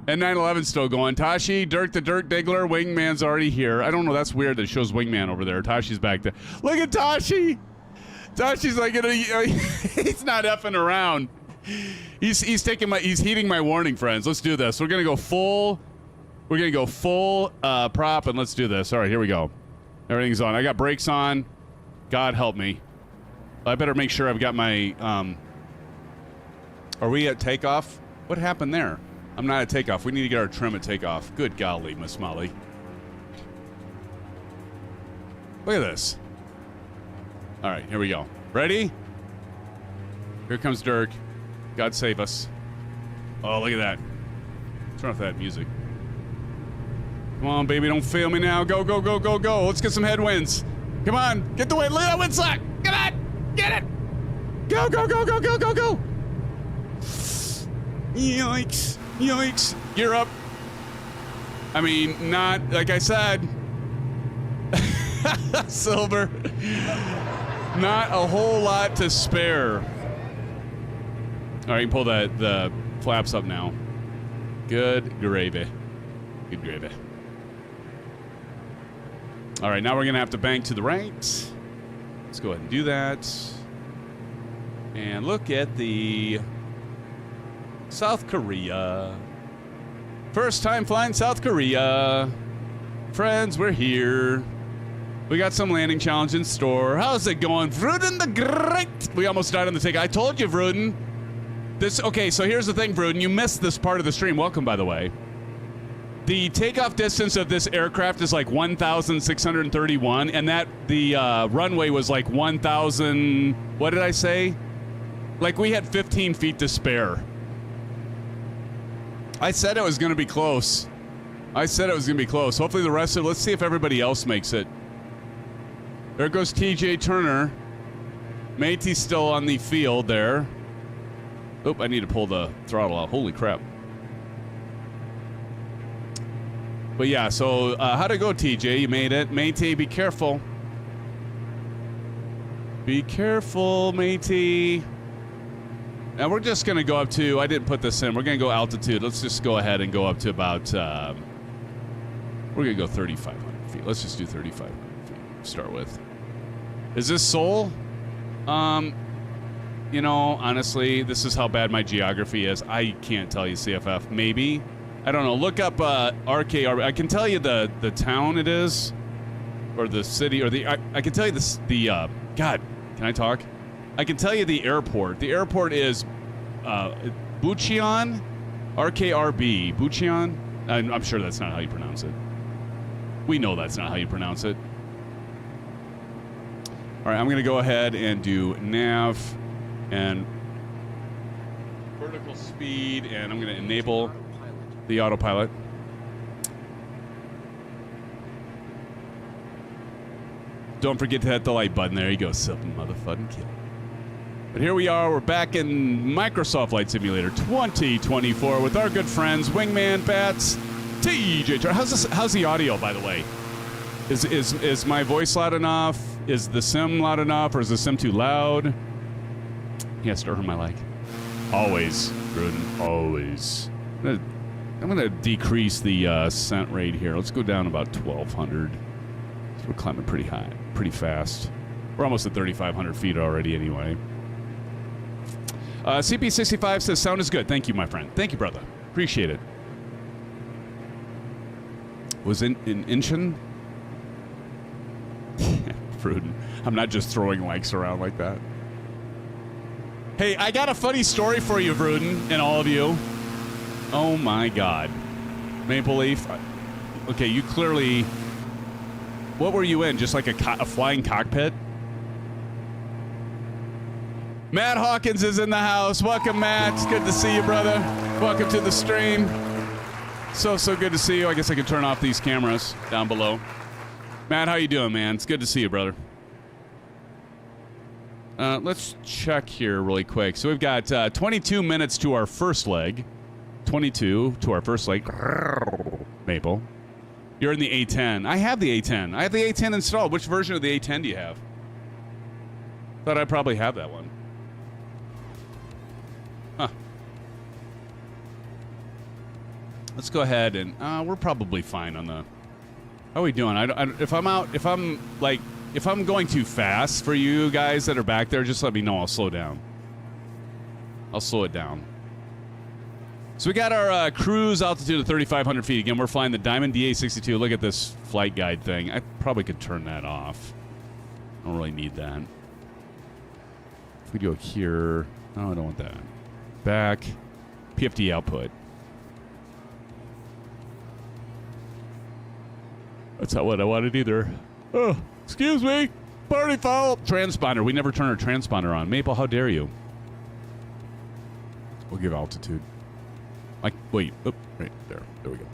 And 911's still going. Tashi, Dirk the Dirk Diggler, Wingman's already here. I don't know, that's weird that it shows Wingman over there. Tashi's back there. Look at Tashi! Tashi's like, he's not effing around. He's heeding my warning, friends. Let's do this. We're gonna go full prop, and let's do this. All right, here we go. Everything's on. I got brakes on. God help me. I better make sure I've got my Are we at takeoff? What happened there? I'm not at takeoff. We need to get our trim at takeoff. Good golly, Miss Molly. Look at this. All right, here we go. Ready? Here comes Dirk. God save us. Oh, look at that. Turn off that music. Come on, baby, don't fail me now. Go, go, go, go, go. Let's get some headwinds. Come on, get the wind. Look at that windsock. Come on, get it. Go, go, go, go, go, go, go. Yikes, yikes. Gear up. I mean, not, like I said. Silver. Not a whole lot to spare. All right, you can pull the flaps up now. Good gravy. Good gravy. All right, now we're going to have to bank to the right. Let's go ahead and do that. And look at the South Korea. First time flying South Korea. Friends, we're here. We got some landing challenge in store. How's it going? Vruden the Great. We almost died on the take. I told you, Vruden. Okay, so here's the thing, Vruden. You missed this part of the stream. Welcome, by the way. The takeoff distance of this aircraft is like 1,631, and the runway was like 1,000. What did I say? Like we had 15 feet to spare. I said it was going to be close. Hopefully the rest of it. Let's see if everybody else makes it. There goes TJ Turner. Matey's still on the field there. Oop, I need to pull the throttle out. Holy crap. But yeah, so how'd it go, TJ? You made it. Matey, be careful. Be careful, Matey. Now we're just going to go up to, I didn't put this in, we're going to go altitude. Let's just go ahead and go up to about, we're going to go 3,500 feet. Let's just do 3,500 feet to start with. Is this Seoul? You know, honestly, this is how bad my geography is. I can't tell you CFF. Maybe. I don't know. Look up RKRB. I can tell you the town it is, or the city, or I can tell you God, can I talk? I can tell you the airport. The airport is Bucheon, RKRB. Bucheon? I'm sure that's not how you pronounce it. We know that's not how you pronounce it. All right, I'm going to go ahead and do nav and vertical speed, and I'm going to enable the autopilot. Don't forget to hit the like button. There you go, something motherfucking kill. But here we are. We're back in Microsoft Flight Simulator 2024 with our good friends Wingman, Bats, TJ. How's the audio, by the way? Is my voice loud enough? Is the sim loud enough, or is the sim too loud? He has to earn my like. Always, Gruden. Always. I'm gonna decrease the scent rate here. Let's go down about 1,200. So we're climbing pretty high, pretty fast. We're almost at 3,500 feet already anyway. CP65 says, sound is good. Thank you, my friend. Thank you, brother. Appreciate it. Was in Incheon? Prudent. I'm not just throwing likes around like that. Hey, I got a funny story for you, Vruden, and all of you. Oh my God. Maple Leaf. Okay, you clearly... What were you in? Just like a flying cockpit? Matt Hawkins is in the house. Welcome, Matt. It's good to see you, brother. Welcome to the stream. So good to see you. I guess I can turn off these cameras down below. Matt, how you doing, man? It's good to see you, brother. Let's check here really quick. So we've got 22 minutes to our first leg. 22 to our first leg. Maple. You're in the A10. I have the A10. I have the A10 installed. Which version of the A10 do you have? Thought I probably have that one. Huh. Let's go ahead and we're probably fine on the... How are we doing? If I'm going too fast for you guys that are back there, just let me know. I'll slow down. I'll slow it down. So we got our cruise altitude of 3,500 feet. Again, we're flying the Diamond DA62. Look at this flight guide thing. I probably could turn that off. I don't really need that. If we go here... No, I don't want that. Back. PFD output. That's not what I wanted either. Oh, excuse me. Party foul. Transponder. We never turn our transponder on. Maple, how dare you? We'll give altitude. Like, wait. Oh, right there. There we go.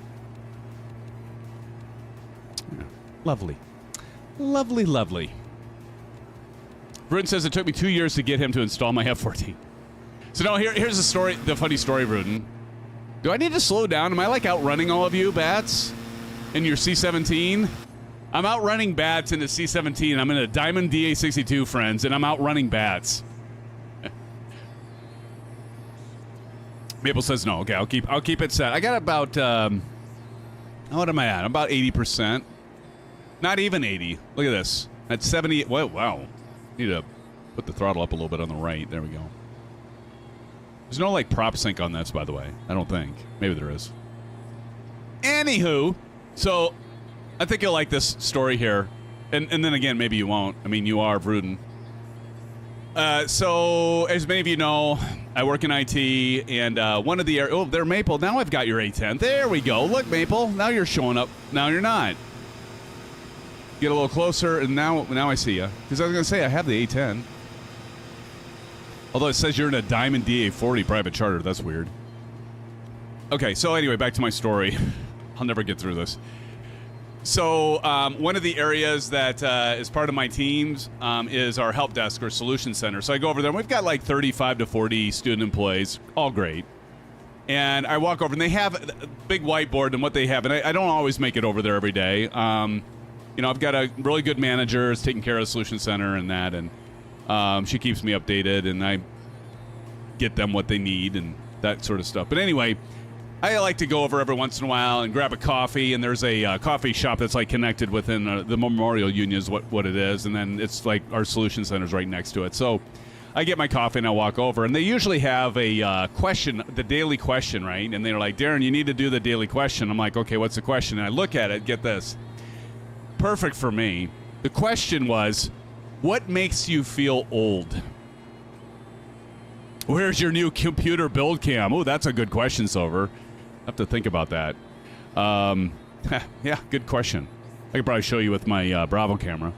Yeah. Lovely. Lovely, lovely. Bruden says it took me 2 years to get him to install my F-14. So now here's the story, the funny story, Bruden. Do I need to slow down? Am I like outrunning all of you, Bats? In your C-17? I'm outrunning Bats in the C-17. I'm in a Diamond DA62, friends, and I'm outrunning Bats. Maple says no. Okay, I'll keep it set. I got about What am I at? I'm about 80%. Not even 80. Look at this. At 70. Whoa, wow. Need to put the throttle up a little bit on the right. There we go. There's no like prop sync on this, by the way. I don't think. Maybe there is. Anywho, so I think you'll like this story here. And then again, maybe you won't. I mean, you are Vruden. So, as many of you know, I work in IT, and one of the... Oh, there, Maple. Now I've got your A10. There we go. Look, Maple. Now you're showing up. Now you're not. Get a little closer, and now I see you. Because I was going to say, I have the A10. Although it says you're in a Diamond DA40 private charter. That's weird. Okay, so anyway, back to my story. I'll never get through this. So one of the areas that is part of my teams is our help desk or solution center. So I go over there, and we've got like 35 to 40 student employees, all great. And I walk over, and they have a big whiteboard and what they have. And I don't always make it over there every day. You know, I've got a really good manager who's taking care of the solution center and that. And she keeps me updated, and I get them what they need and that sort of stuff. But anyway, I like to go over every once in a while and grab a coffee, and there's a coffee shop that's like connected within the Memorial Union is what it is, and then it's like our solution center's right next to it. So I get my coffee and I walk over, and they usually have a question, the daily question, right? And they're like, Darren, you need to do the daily question. I'm like, okay, what's the question? And I look at it, get this. Perfect for me. The question was, what makes you feel old? Where's your new computer build cam? Oh, that's a good question, Silver. I have to think about that. Yeah, good question. I could probably show you with my Bravo camera.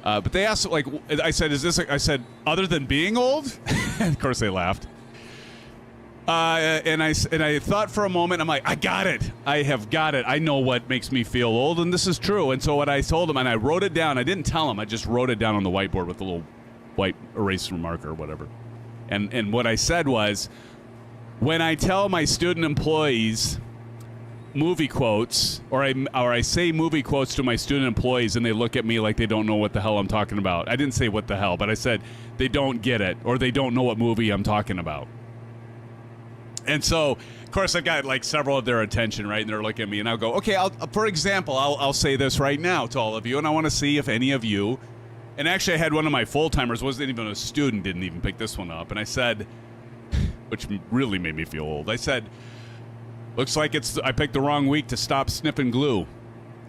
But they asked, like, I said, is this? I said, other than being old? And of course, they laughed. And I thought for a moment. I'm like, I got it. I have got it. I know what makes me feel old, and this is true. And so what I told them, and I wrote it down. I didn't tell them. I just wrote it down on the whiteboard with a little white eraser marker or whatever. And what I said was, when I tell my student employees movie quotes, or I say movie quotes to my student employees, and they look at me like they don't know what the hell I'm talking about. I didn't say what the hell, but I said they don't get it, or they don't know what movie I'm talking about. And so, of course, I've got like several of their attention, right? And they're looking at me, and I'll go, okay, for example, I'll say this right now to all of you, and I want to see if any of you, and actually I had one of my full-timers, wasn't even a student, didn't even pick this one up, and I said, which really made me feel old. I said, looks like I picked the wrong week to stop sniffing glue.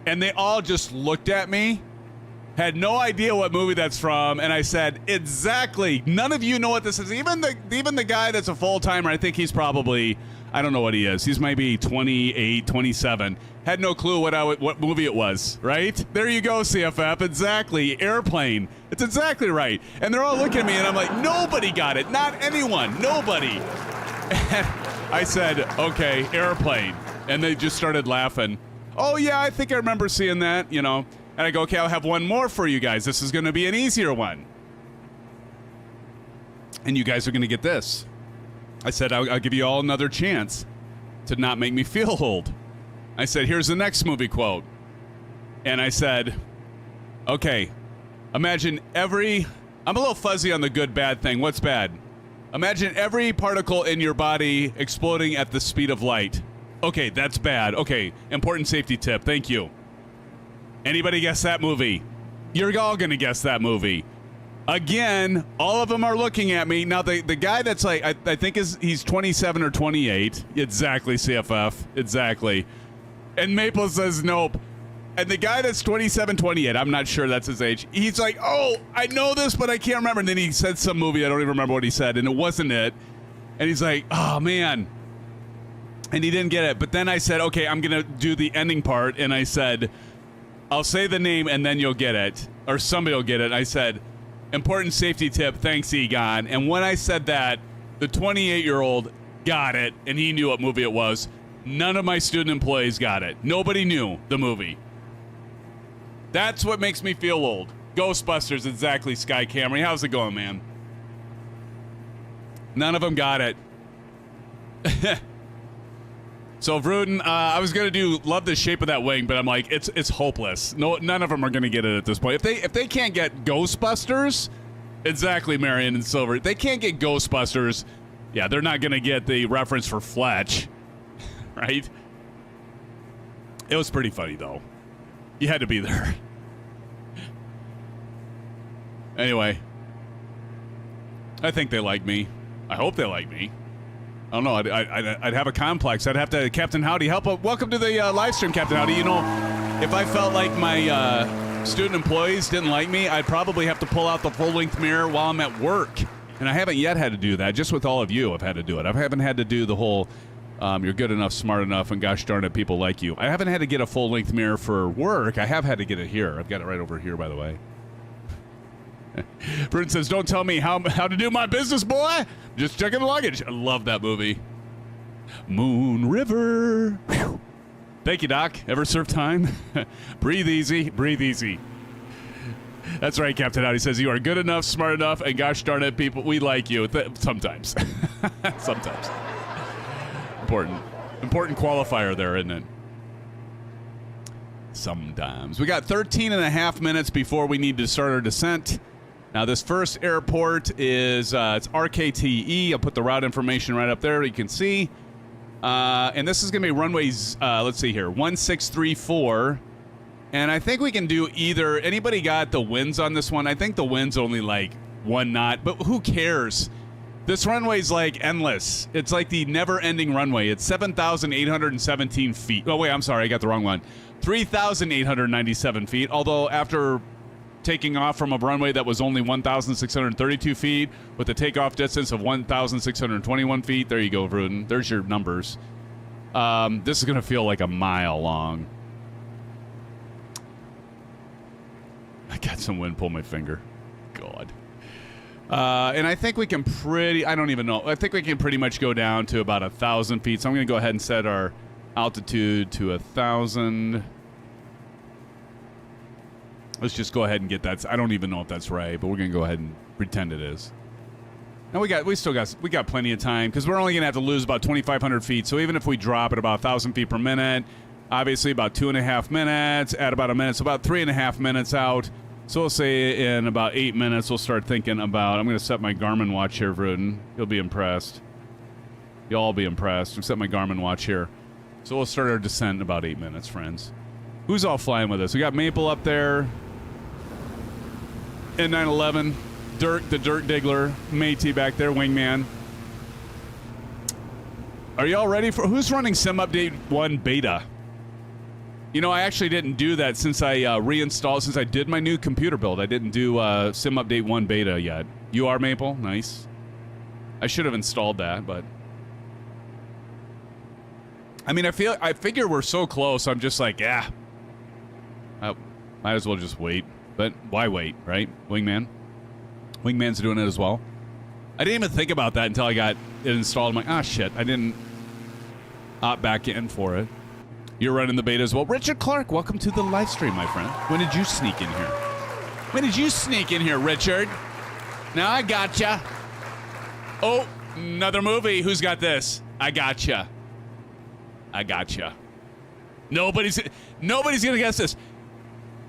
And they all just looked at me, had no idea what movie that's from, and I said, exactly. None of you know what this is. Even the guy that's a full-timer, I think he's probably, I don't know what he is. He's maybe 28, 27. Had no clue what movie it was, right? There you go, CFF. Exactly. Airplane. It's exactly right. And they're all looking at me, and I'm like, nobody got it. Not anyone. Nobody. And I said, okay, Airplane. And they just started laughing. Oh, yeah, I think I remember seeing that, you know. And I go, okay, I'll have one more for you guys. This is going to be an easier one. And you guys are going to get this. I said, I'll give you all another chance to not make me feel old. I said, here's the next movie quote. And I said, okay, imagine I'm a little fuzzy on the good, bad thing. What's bad? Imagine every particle in your body exploding at the speed of light. Okay, that's bad. Okay, important safety tip. Thank you. Anybody guess that movie? You're all going to guess that movie. Again, all of them are looking at me. Now, the guy that's like, I think he's 27 or 28. Exactly, CFF. Exactly. And Maple says nope. And the guy that's 27, 28, I'm not sure that's his age. He's like, oh, I know this, but I can't remember. And then he said some movie. I don't even remember what he said. And it wasn't it. And he's like, oh, man. And he didn't get it. But then I said, okay, I'm going to do the ending part. And I said, I'll say the name and then you'll get it. Or somebody will get it. I said, important safety tip. Thanks, Egon. And when I said that, the 28-year-old got it. And he knew what movie it was. None of my student employees got it. Nobody knew the movie. That's what makes me feel old. Ghostbusters, exactly, Sky Camry. How's it going, man? None of them got it. So, Vruden, I was gonna love the shape of that wing, but I'm like, it's hopeless. No, none of them are gonna get it at this point. If they can't get Ghostbusters, exactly, Marion and Silver. If they can't get Ghostbusters, yeah, they're not gonna get the reference for Fletch, right? It was pretty funny, though. You had to be there. Anyway. I think they like me. I hope they like me. I don't know. I'd have a complex. I'd have to... Captain Howdy, help. Welcome to the live stream, Captain Howdy. You know, if I felt like my student employees didn't like me, I'd probably have to pull out the full-length mirror while I'm at work. And I haven't yet had to do that. Just with all of you, I've had to do it. I haven't had to do the whole... you're good enough, smart enough, and gosh darn it, people like you. I haven't had to get a full-length mirror for work. I have had to get it here. I've got it right over here, by the way. Bruin says, don't tell me how to do my business, boy. Just checking the luggage. I love that movie. Moon River. Whew. Thank you, Doc. Ever serve time? Breathe easy. Breathe easy. That's right, Captain Howdy says, you are good enough, smart enough, and gosh darn it, people, we like you. Sometimes. Sometimes. Important qualifier there, isn't it? Sometimes. We got 13 and a half minutes before we need to start our descent. Now, this first airport is it's RKTE. I'll put the route information right up there. You can see. And this is going to be runways, let's see here, 1634. And I think we can do either. Anybody got the winds on this one? I think the wind's only like 1 knot, but who cares? This runway's like endless. It's like the never-ending runway. It's 7,817 feet. Oh, wait, I'm sorry. I got the wrong one. 3,897 feet. Although after taking off from a runway that was only 1,632 feet with a takeoff distance of 1,621 feet. There you go, Vruden. There's your numbers. This is going to feel like a mile long. I got some wind. Pull my finger. God. And I think we can I don't even know. I think we can pretty much go down to about 1,000 feet. So I'm going to go ahead and set our altitude to 1,000. Let's just go ahead and get that. I don't even know if that's right, but we're going to go ahead and pretend it is. Now we got plenty of time because we're only going to have to lose about 2,500 feet. So even if we drop at about 1,000 feet per minute, obviously about 2.5 minutes, add about a minute, so about 3.5 minutes out. So we'll say in about 8 minutes, we'll start thinking about, I'm going to set my Garmin watch here, Vruden. You'll be impressed. You'll all be impressed. I've set my Garmin watch here. So we'll start our descent in about 8 minutes, friends. Who's all flying with us? We got Maple up there. N911. Dirk, the Dirt Diggler. Matey back there, Wingman. Are y'all ready for... Who's running Sim Update 1 Beta? You know, I actually didn't do that since I reinstalled, since I did my new computer build. I didn't do Sim Update 1 Beta yet. You are, Maple? Nice. I should have installed that, but... I mean, I figure we're so close, I'm just like, yeah. Might as well just wait. But why wait, right? Wingman? Wingman's doing it as well. I didn't even think about that until I got it installed. I'm like, ah, shit. I didn't opt back in for it. You're running the beta as well. Richard Clark, welcome to the live stream, my friend. When did you sneak in here? When did you sneak in here, Richard? Now I gotcha. Oh, another movie. Who's got this? I gotcha. I gotcha. Nobody's gonna guess this.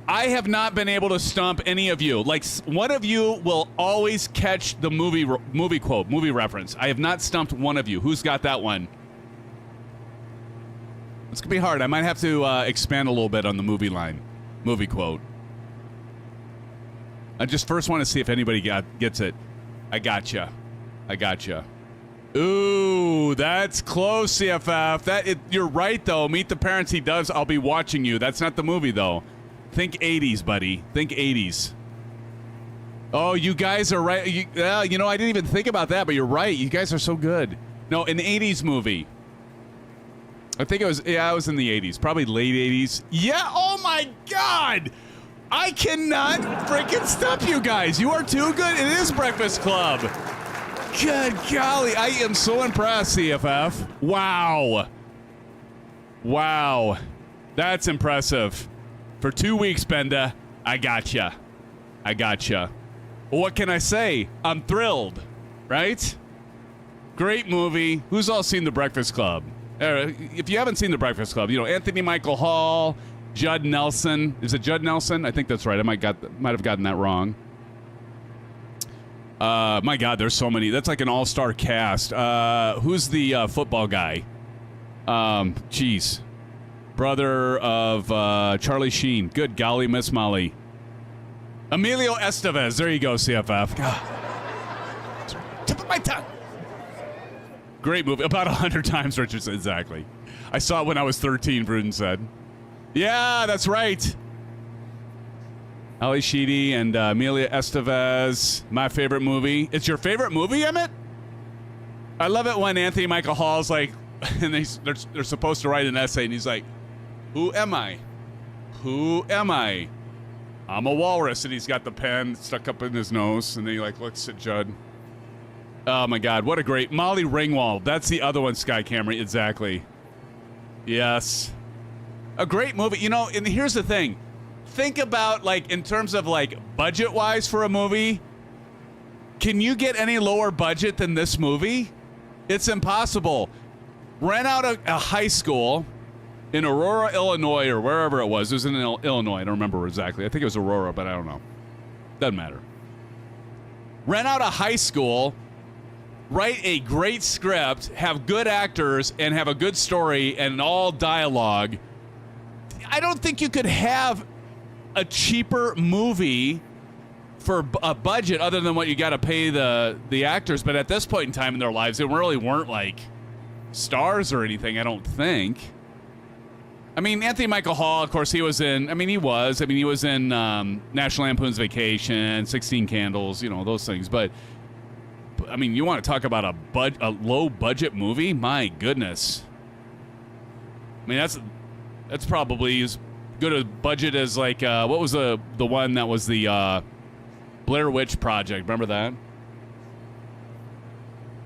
I have not been able to stump any of you. Like, one of you will always catch the movie quote, movie reference. I have not stumped one of you. Who's got that one? It's gonna be hard. I might have to expand a little bit on the movie line, movie quote. I just first want to see if anybody gets it. I gotcha. I gotcha. Ooh, that's close, CFF. You're right, though. Meet the Parents. He does. I'll be watching you. That's not the movie, though. Think 80s, buddy. Think 80s. Oh, you guys are right. You know, I didn't even think about that, but you're right. You guys are so good. No, an 80s movie. I think it was in the 80s. Probably late 80s. Yeah, oh my God! I cannot freaking stop you guys. You are too good. It is Breakfast Club. Good golly. I am so impressed, CFF. Wow. Wow. That's impressive. For 2 weeks, Benda, I gotcha. I gotcha. Well, what can I say? I'm thrilled, right? Great movie. Who's all seen The Breakfast Club? If you haven't seen The Breakfast Club, you know, Anthony Michael Hall, Judd Nelson. Is it Judd Nelson? I think that's right. I might have gotten that wrong. My God, there's so many. That's like an all-star cast. Who's the football guy? Jeez. Brother of Charlie Sheen. Good golly, Miss Molly. Emilio Estevez. There you go, CFF. God. Tip of my tongue. Great movie. About 100 times, Richardson. Exactly. I saw it when I was 13, Bruden said. Yeah, that's right. Ali Sheedy and Amelia Estevez. My favorite movie. It's your favorite movie, Emmett? I love it when Anthony Michael Hall's like, and they're supposed to write an essay, and he's like, who am I? Who am I? I'm a walrus, and he's got the pen stuck up in his nose, and then he like looks at Judd. Oh my God, what a great Molly Ringwald. That's the other one, Sky Camry. Exactly. Yes. A great movie. You know, and here's the thing. Think about, like, in terms of, like, budget-wise for a movie. Can you get any lower budget than this movie? It's impossible. Rent out a high school in Aurora, Illinois, or wherever it was. It was in Illinois. I don't remember exactly. I think it was Aurora, but I don't know. Doesn't matter. Rent out a high school, write a great script, have good actors, and have a good story and all dialogue. I don't think you could have a cheaper movie for a budget other than what you got to pay the actors. But at this point in time in their lives, they really weren't like stars or anything, I don't think. I mean, Anthony Michael Hall, of course, he was in National Lampoon's Vacation, 16 Candles, you know, those things. But I mean, you want to talk about a low budget movie? My goodness. I mean, that's probably as good a budget as like what was the one that was the Blair Witch Project? Remember that?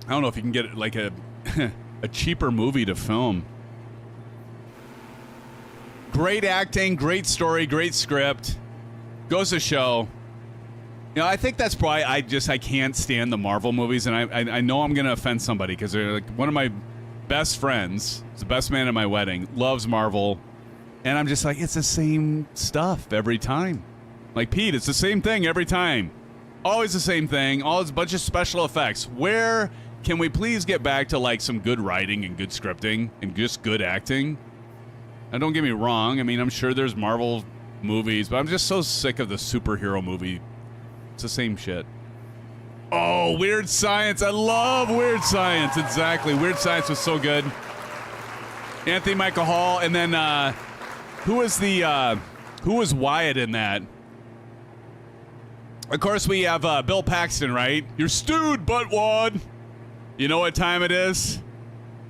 I don't know if you can get like a a cheaper movie to film. Great acting, great story, great script. Goes to show. You know, I think that's why I can't stand the Marvel movies, and I know I'm gonna offend somebody because they're like one of my best friends, is the best man at my wedding, loves Marvel, and I'm just like, it's the same stuff every time. Like, Pete, it's the same thing every time. Always the same thing. Always a bunch of special effects. Where can we please get back to like some good writing and good scripting and just good acting? And don't get me wrong. I mean, I'm sure there's Marvel movies, but I'm just so sick of the superhero movie. It's the same shit. Oh, Weird Science. I love Weird Science. Exactly. Weird Science was so good. Anthony Michael Hall. And then who was Wyatt in that? Of course, we have Bill Paxton, right? You're stewed, buttwad. You know what time it is?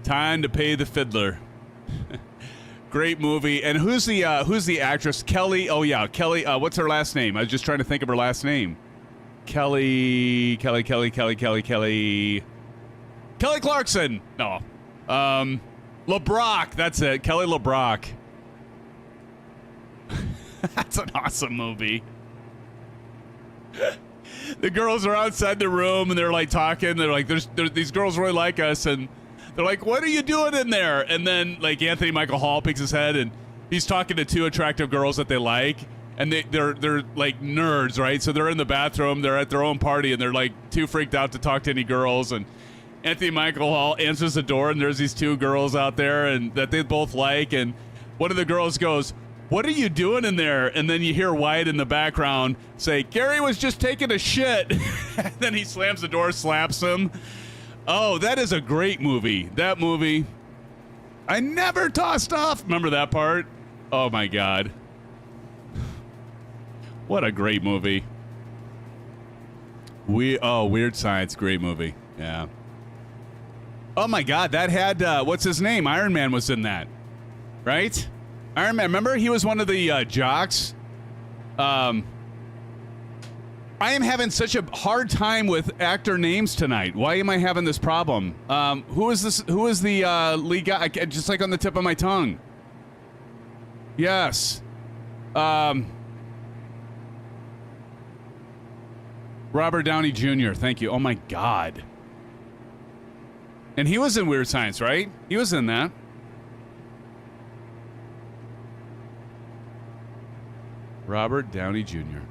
Time to pay the fiddler. Great movie. And who's the actress? Kelly. Oh yeah, Kelly. What's her last name? I was just trying to think of her last name. Kelly Clarkson. No. LeBrock. That's it. Kelly LeBrock. That's an awesome movie. The girls are outside the room and they're like talking. They're like, these girls really like us, and they're like, what are you doing in there? And then like Anthony Michael Hall picks his head and he's talking to two attractive girls that they like, and they're like nerds, right? So they're in the bathroom, they're at their own party, and they're like too freaked out to talk to any girls. And Anthony Michael Hall answers the door, and there's these two girls out there and that they both like, and one of the girls goes, what are you doing in there? And then you hear Wyatt in the background say, Gary was just taking a shit. And then he slams the door, slaps him. Oh, that is a great movie. That movie. I never tossed off. Remember that part? Oh, my God. What a great movie. Weird Science. Great movie. Yeah. Oh, my God. That had, what's his name? Iron Man was in that. Right? Iron Man, remember? He was one of the jocks. I am having such a hard time with actor names tonight. Why am I having this problem? Who is this? Who is the lead guy? Just like on the tip of my tongue. Yes. Robert Downey Jr. Thank you. Oh my God. And he was in Weird Science, right? He was in that. Robert Downey Jr.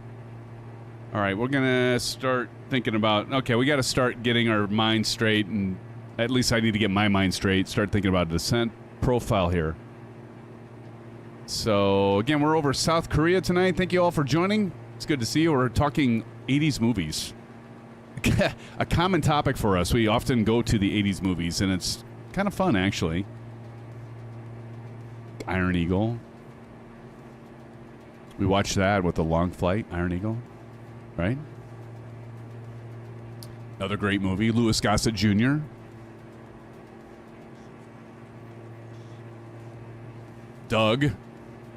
All right, we're going to start thinking about, okay, we got to start getting our mind straight, and at least I need to get my mind straight, start thinking about a descent profile here. So, again, we're over South Korea tonight. Thank you all for joining. It's good to see you. We're talking 80s movies. A common topic for us. We often go to the 80s movies, and it's kind of fun, actually. Iron Eagle. We watched that with the long flight, Iron Eagle, right? Another great movie, Louis Gossett Jr. Doug.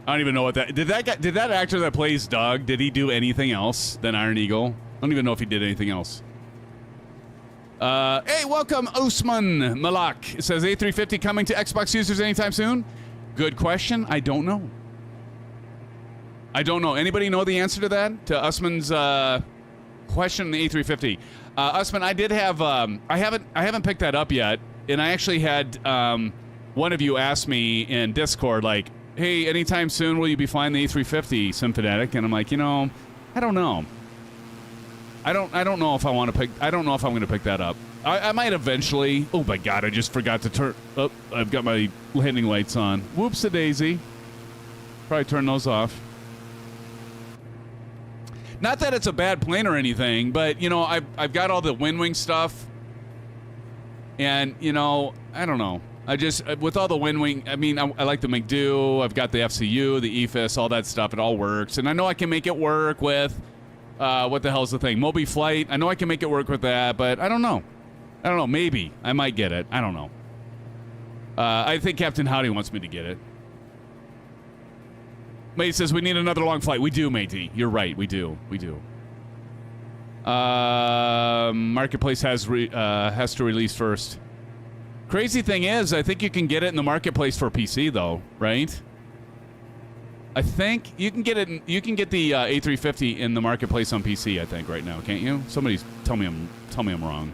I don't even know what that... Did that actor that plays Doug, did he do anything else than Iron Eagle? I don't even know if he did anything else. Hey, welcome, Usman Malak. It says, A350 coming to Xbox users anytime soon? Good question. I don't know. I don't know. Anybody know the answer to that? To Usman's question on the A350. Usman, I did have... I haven't picked that up yet. And I actually had one of you ask me in Discord, like, hey, anytime soon will you be flying the A350, Symphonic? And I'm like, you know, I don't know. I don't know if I want to pick... I don't know if I'm going to pick that up. I might eventually... Oh, my God, I just forgot to turn... Oh, I've got my landing lights on. Whoops-a-daisy. Probably turn those off. Not that it's a bad plane or anything, but, you know, I've got all the Winwing stuff. And, you know, I don't know. I just... With all the Winwing... I mean, I like the McDo. I've got the FCU, the EFIS, all that stuff. It all works. And I know I can make it work with... what the hell's the thing? Moby Flight. I know I can make it work with that, but I don't know. I don't know. Maybe. I might get it. I don't know. I think Captain Howdy wants me to get it. Matey says, we need another long flight. We do, Matey. You're right. We do. We do. Marketplace has to release first. Crazy thing is, I think you can get it in the Marketplace for PC, though, right? I think you can get it. You can get the A350 in the Marketplace on PC. I think right now, can't you? Somebody tell me I'm wrong.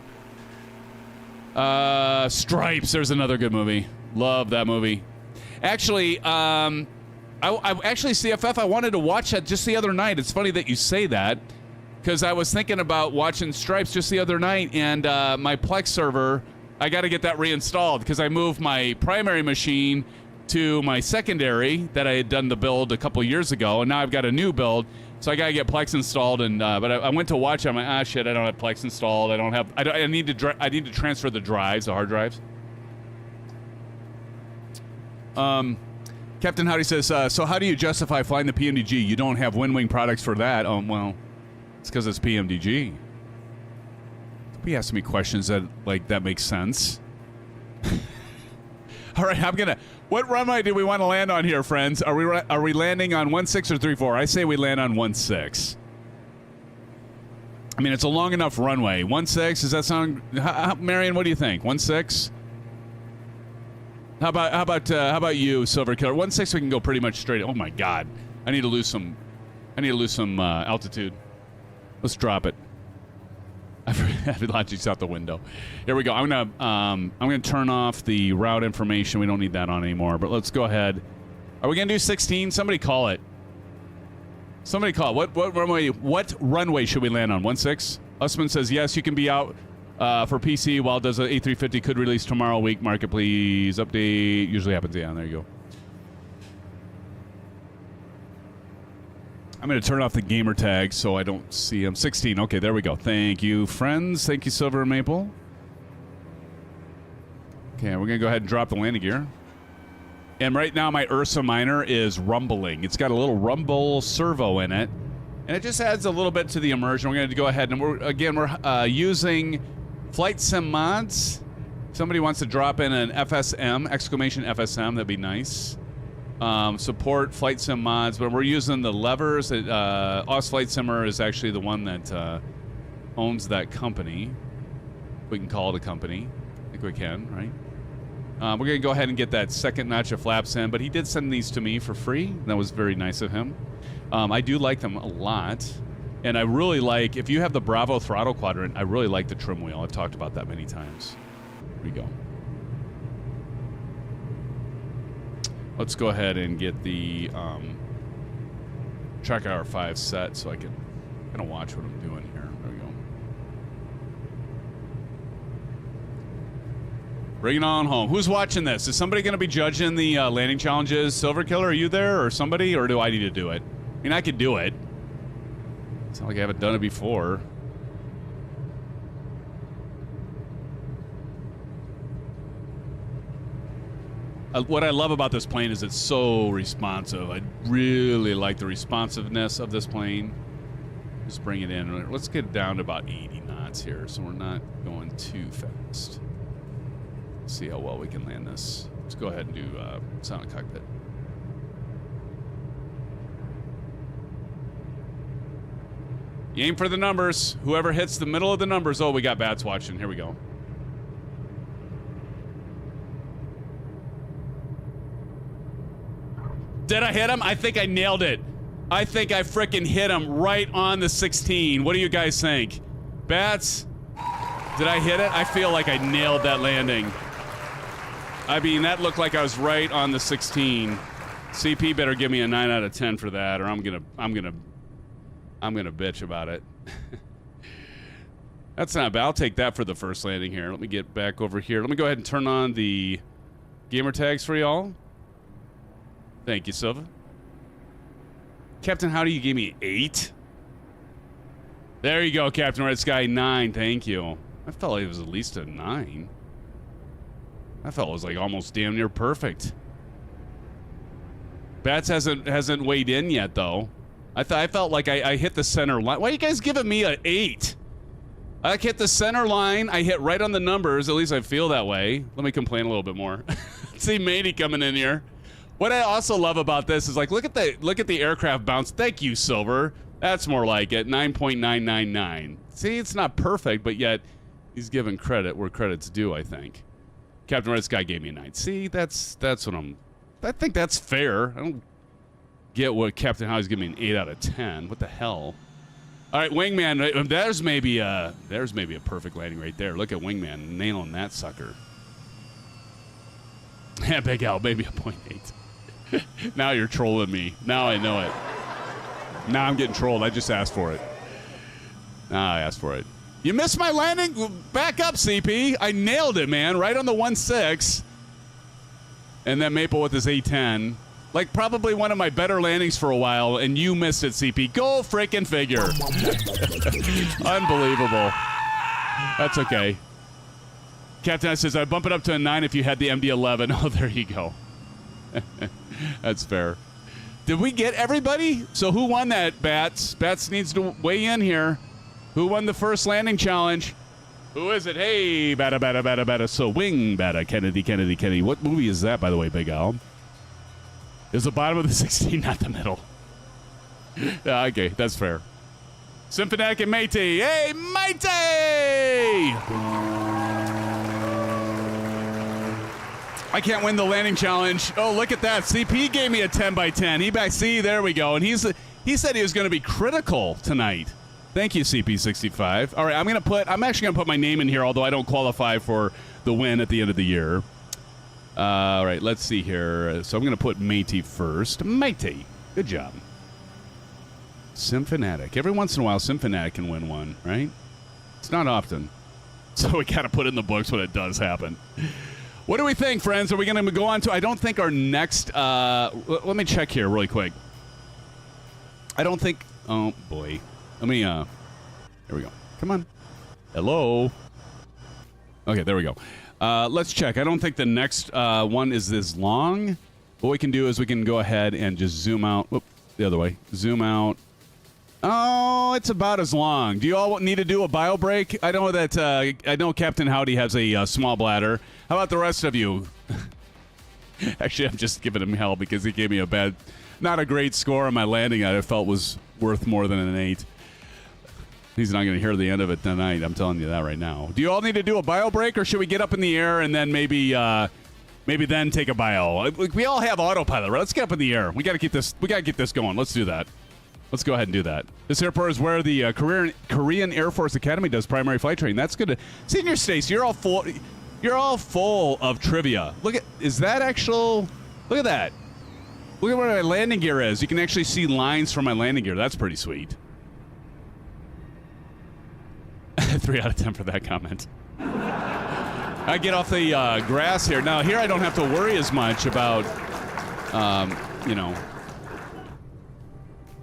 Stripes. There's another good movie. Love that movie. Actually, I actually CFF. I wanted to watch that just the other night. It's funny that you say that because I was thinking about watching Stripes just the other night, and my Plex server. I got to get that reinstalled because I moved my primary machine to my secondary that I had done the build a couple years ago, and now I've got a new build, so I gotta get Plex installed. And but I went to watch it. I'm like, shit, I don't have Plex installed. I need to transfer the drives, the hard drives. Captain Howdy says, so how do you justify flying the PMDG? You don't have Winwing products for that. Well, it's because it's PMDG. Don't be asking me questions that makes sense. All right, what runway do we want to land on here, friends? Are we landing on 16 or 34? I say we land on 16. I mean, it's a long enough runway. 16, does that sound... Marion, what do you think? 16? How about you, Silver Killer? 16 we can go pretty much straight. Oh my God, I need to lose some altitude. Let's drop it. I've launched out the window. Here we go. I'm gonna turn off the route information. We don't need that on anymore. But let's go ahead. Are we gonna do 16? Somebody call it. Somebody call it. What runway should we land on? 16? Usman says yes. You can be out for PC while does an A350 could release tomorrow week. Market please update. Usually happens. Yeah, there you go. I'm going to turn off the gamer tag so I don't see him. 16. Okay, there we go. Thank you, friends. Thank you, Silver Maple. Okay, we're going to go ahead and drop the landing gear. And right now, my Ursa miner is rumbling. It's got a little rumble servo in it. And it just adds a little bit to the immersion. We're going to go ahead and we're using FlightSimMods. Somebody wants to drop in an FSM, exclamation FSM. That'd be nice. Support FlightSimMods, but we're using the levers. Oz Flight Simmer is actually the one that owns that company. We can call it a company. I think we can, right? We're going to go ahead and get that second notch of flaps in, but he did send these to me for free. That was very nice of him. I do like them a lot. And I really like, if you have the Bravo throttle quadrant, I really like the trim wheel. I've talked about that many times. Here we go. Let's go ahead and get the track hour 5 set so I can kind of watch what I'm doing here. There we go. Bring it on home. Who's watching this? Is somebody going to be judging the landing challenges? Silver Killer, are you there or somebody? Or do I need to do it? I mean, I could do it. It's not like I haven't done it before. What I love about this plane is it's so responsive. I really like the responsiveness of this plane. Just bring it in. Let's get it down to about 80 knots here so we're not going too fast. See how well we can land this. Let's go ahead and do silent cockpit. You aim for the numbers. Whoever hits the middle of the numbers. Oh, we got bats watching. Here we go. Did I hit him? I think I nailed it. I think I frickin' hit him right on the 16. What do you guys think? Bats? Did I hit it? I feel like I nailed that landing. I mean, that looked like I was right on the 16. CP better give me a 9 out of 10 for that, or I'm gonna bitch about it. That's not bad. I'll take that for the first landing here. Let me get back over here. Let me go ahead and turn on the gamer tags for y'all. Thank you, Silva. Captain, how do you give me 8? There you go, Captain Red Sky 9. Thank you. I felt like it was at least a 9. I felt it was like almost damn near perfect. Bats hasn't weighed in yet though. I felt like I hit the center line. Why are you guys giving me an 8? I hit the center line. I hit right on the numbers. At least I feel that way. Let me complain a little bit more. See Matey coming in here. What I also love about this is like look at the aircraft bounce. Thank you, Silver. That's more like it. 9.999. See, it's not perfect, but yet he's giving credit where credit's due, I think. Captain Red Sky gave me a 9. See, that's what I think that's fair. I don't get what Captain Howie's giving me an 8 out of 10. What the hell? All right, Wingman, there's maybe a perfect landing right there. Look at Wingman nailing that sucker. Yeah, Big Al, maybe a 0.8. Now you're trolling me. Now I know it. Now I'm getting trolled. I just asked for it. I asked for it. You missed my landing? Back up, CP. I nailed it, man. Right on the 1.6. And then Maple with his A10. Like, probably one of my better landings for a while, and you missed it, CP. Go frickin' figure. Unbelievable. That's okay. Captain says, I'd bump it up to a 9 if you had the MD-11. Oh, there you go. That's fair. Did we get everybody? So who won that, Bats? Bats needs to weigh in here. Who won the first landing challenge? Who is it? Hey, bada, bada, bada, bada. So wing, bada, Kennedy, Kennedy, Kennedy. What movie is that, by the way, Big Al? Is the bottom of the 16, not the middle. Yeah, okay, that's fair. Symphonic and Matey. Hey, Matey! I can't win the landing challenge. Oh, look at that. CP gave me a 10 by 10. He back. See, there we go. And he said he was going to be critical tonight. Thank you, CP65. All right, I'm actually gonna put my name in here, although I don't qualify for the win at the end of the year. All right, let's see here. So I'm gonna put Matey first. Matey, good job. Symphonic. Every once in a while, Symphonic can win one, right? It's not often. So we gotta put it in the books when it does happen. What do we think, friends? Are we gonna go on to? I don't think our next. Let me check here really quick. I don't think. Oh boy. Let me, here we go. Come on. Hello. Okay, there we go. Let's check. I don't think the next one is this long. What we can do is we can go ahead and just zoom out. Whoop, the other way. Zoom out. Oh, it's about as long. Do you all need to do a bio break? I know that, I know Captain Howdy has a small bladder. How about the rest of you? Actually, I'm just giving him hell because he gave me not a great score on my landing that I felt was worth more than an 8. He's not going to hear the end of it tonight. I'm telling you that right now. Do you all need to do a bio break, or should we get up in the air and then maybe then take a bio? We all have autopilot, right? Let's get up in the air. We got to keep this. We got to get this going. Let's do that. Let's go ahead and do that. This airport is where the Korean Air Force Academy does primary flight training. That's good. Senior Stacy, you're all full. You're all full of trivia. Is that actual? Look at that. Look at where my landing gear is. You can actually see lines from my landing gear. That's pretty sweet. 3 out of 10 for that comment. I get off the grass here. Now, here I don't have to worry as much about, you know,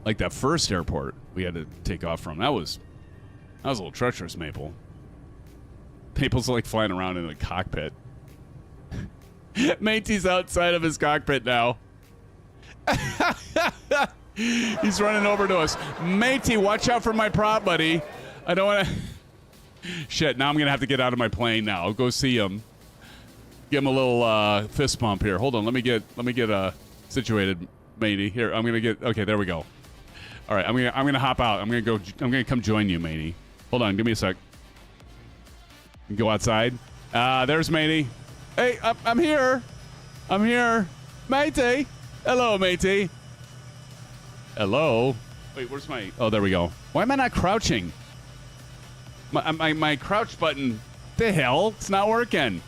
like that first airport we had to take off from. That was a little treacherous, Maple. Maple's like flying around in the cockpit. Matey's outside of his cockpit now. He's running over to us. Matey, watch out for my prop, buddy. I don't want to... Shit, now I'm going to have to get out of my plane now. I'll go see him. Give him a little fist bump here. Hold on, let me get situated, matey. Here, I'm going to get... Okay, there we go. All right, I'm going to hop out. I'm going to come join you, matey. Hold on, give me a sec. Go outside. There's matey. Hey, I'm here. I'm here. Matey. Hello, matey. Hello. Wait, where's my... Oh, there we go. Why am I not crouching? My crouch button, the hell? It's not working.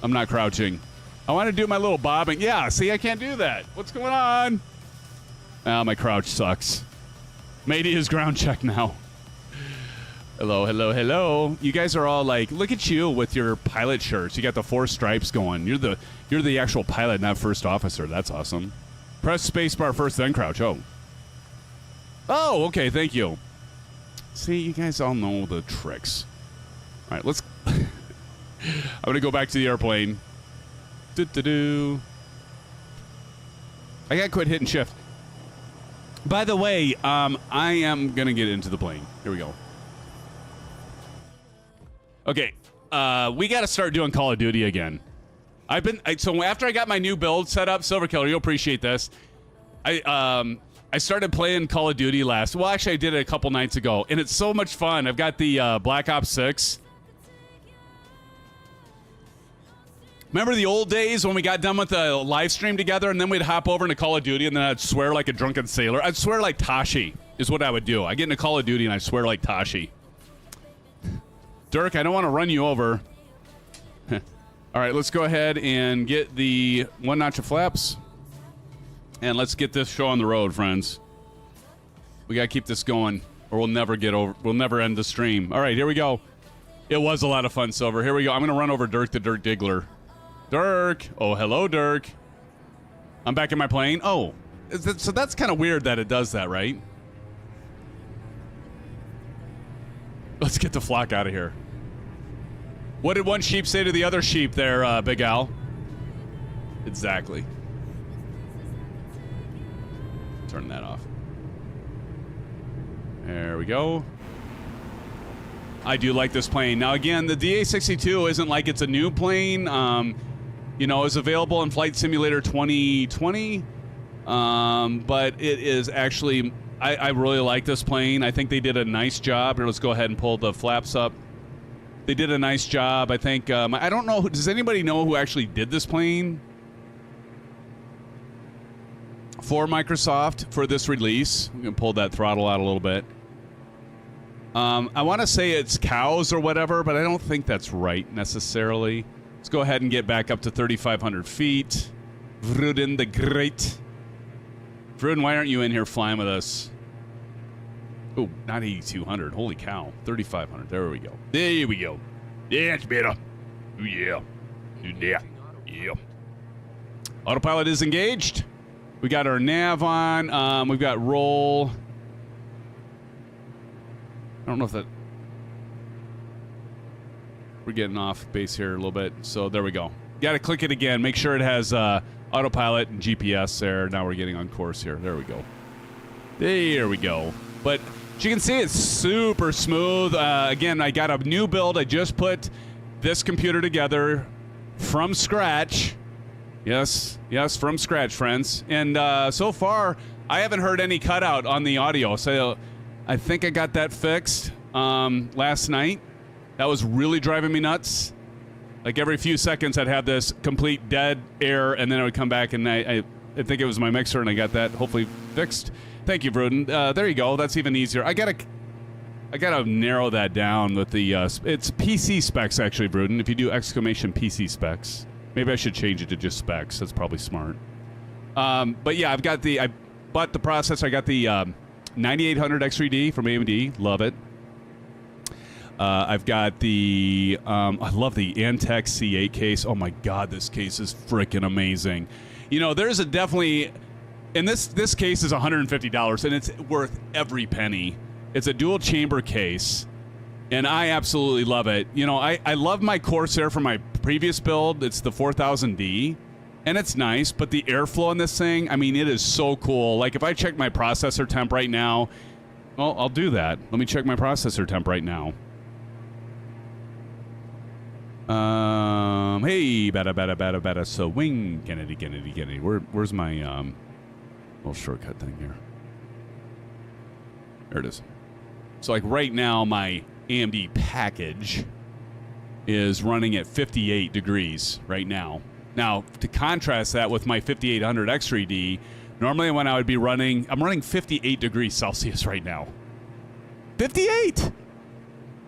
I'm not crouching. I want to do my little bobbing. Yeah, see, I can't do that. What's going on? Oh, my crouch sucks. Matey is ground check now. Hello, hello, hello. You guys are all like, look at you with your pilot shirts. You got the 4 stripes going. You're the actual pilot, not first officer. That's awesome. Press spacebar first, then crouch. Oh. Oh, okay, thank you. See, you guys all know the tricks. All right, let's... I'm going to go back to the airplane. Do-do-do. I got to quit hitting shift. By the way, I am going to get into the plane. Here we go. Okay, we got to start doing Call of Duty again. So after I got my new build set up, Silver Killer, you'll appreciate this. I started playing Call of Duty last. Well, actually, I did it a couple nights ago, and it's so much fun. I've got the Black Ops 6. Remember the old days when we got done with the live stream together, and then we'd hop over into Call of Duty, and then I'd swear like a drunken sailor. I'd swear like Tashi is what I would do. I get into Call of Duty, and I swear like Tashi. Dirk, I don't want to run you over. All right, let's go ahead and get the 1 notch of flaps. And let's get this show on the road, friends. We gotta keep this going, or we'll never end the stream. All right, here we go. It was a lot of fun, Silver. Here we go. I'm gonna run over Dirk the Dirt Diggler. Dirk! Oh, hello, Dirk. I'm back in my plane. Oh, so that's kind of weird that it does that, right? Let's get the flock out of here. What did one sheep say to the other sheep there, Big Al? Exactly. Turn that off. There we go. I do like this plane. Now, again, the DA62 isn't like it's a new plane. You know, it's available in Flight Simulator 2020. But it is actually... I really like this plane. I think they did a nice job. Here, let's go ahead and pull the flaps up. They did a nice job. I think... I don't know... Does anybody know who actually did this plane? For Microsoft for this release. I'm going to pull that throttle out a little bit. I want to say it's cows or whatever, but I don't think that's right necessarily. Let's go ahead and get back up to 3,500 feet. Vruden the Great. Vruden, why aren't you in here flying with us? Oh, not 8,200. Holy cow. 3,500. There we go. There we go. Yeah, it's better. Oh, yeah. Yeah. Yeah. Autopilot is engaged. We got our nav on. We've got roll. I don't know if that... We're getting off base here a little bit. So there we go. Got to click it again. Make sure it has autopilot and GPS there. Now we're getting on course here. There we go. There we go. But as you can see, it's super smooth. Again, I got a new build. I just put this computer together from scratch. Yes, from scratch, friends. And so far, I haven't heard any cutout on the audio. So I think I got that fixed last night. That was really driving me nuts. Like every few seconds, I'd have this complete dead air, and then I would come back, and I think it was my mixer, and I got that hopefully fixed. Thank you, Vruden. There you go. That's even easier. I gotta narrow that down with the it's PC specs actually, Vruden. If you do exclamation PC specs. Maybe I should change it to just specs. That's probably smart. But yeah, I bought the processor. I got the 9800 X3D from AMD. Love it. I've got the, I love the Antec C8 case. Oh my God, this case is freaking amazing. You know, there's a definitely, and this case is $150 and it's worth every penny. It's a dual chamber case and I absolutely love it. You know, I love my Corsair from my previous build. It's the 4000D and it's nice, but the airflow in this thing, I mean, it is so cool. Like if I check my processor temp right now, well, I'll do that. Let me check my processor temp right now. Hey, bada. So wing, Kennedy. Where's my little shortcut thing here? There it is. So like right now, my AMD package is running at 58 degrees right now. Now to contrast that with my 5800 X3D, normally when I would be running, I'm running 58 degrees Celsius right now. 58.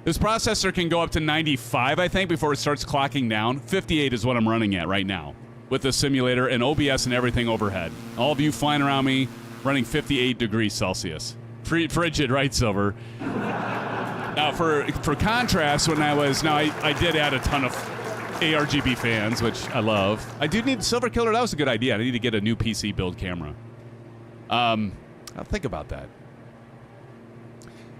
This processor can go up to 95, I think, before it starts clocking down. 58 is what I'm running at right now with the simulator and OBS and everything overhead. All of you flying around me running 58 degrees Celsius. Frigid, right, Silver? Now, for contrast, when I did add a ton of ARGB fans, which I love. I do need Silver Killer. That was a good idea. I need to get a new PC build camera. I'll think about that.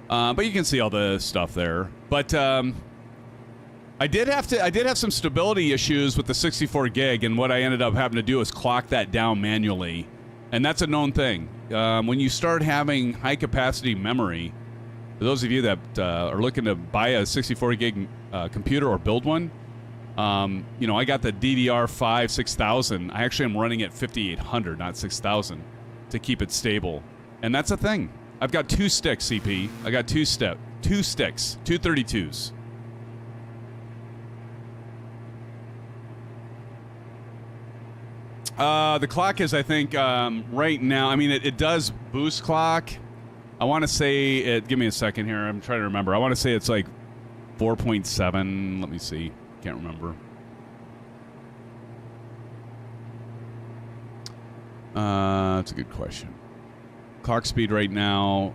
But you can see all the stuff there. But I did have some stability issues with the 64 gig, and what I ended up having to do is clock that down manually, and that's a known thing. When you start having high capacity memory, for those of you that are looking to buy a 64 gig computer or build one, you know, I got the DDR5 6000. I actually am running at 5800, not 6000, to keep it stable, and that's a thing. I've got 2 sticks, CP. I got 2 sticks, 232s. The clock is, I think, right now, I mean, it does boost clock. I want to say it, give me a second here. I'm trying to remember. I want to say it's like 4.7. Let me see. Can't remember. That's a good question. Clock speed right now.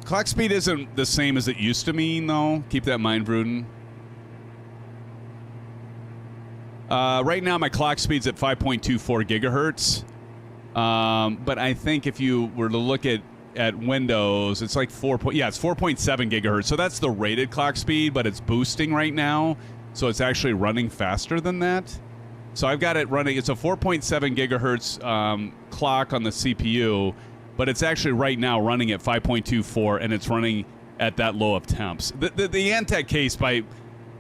Clock speed isn't the same as it used to mean, though. Keep that in mind, Bruden. Right now, my clock speed's at 5.24 gigahertz. But I think if you were to look at Windows, it's like it's 4.7 gigahertz. So that's the rated clock speed, but it's boosting right now. So it's actually running faster than that. So I've got it running. It's a 4.7 gigahertz clock on the CPU, but it's actually right now running at 5.24, and it's running at that low of temps. The Antec case,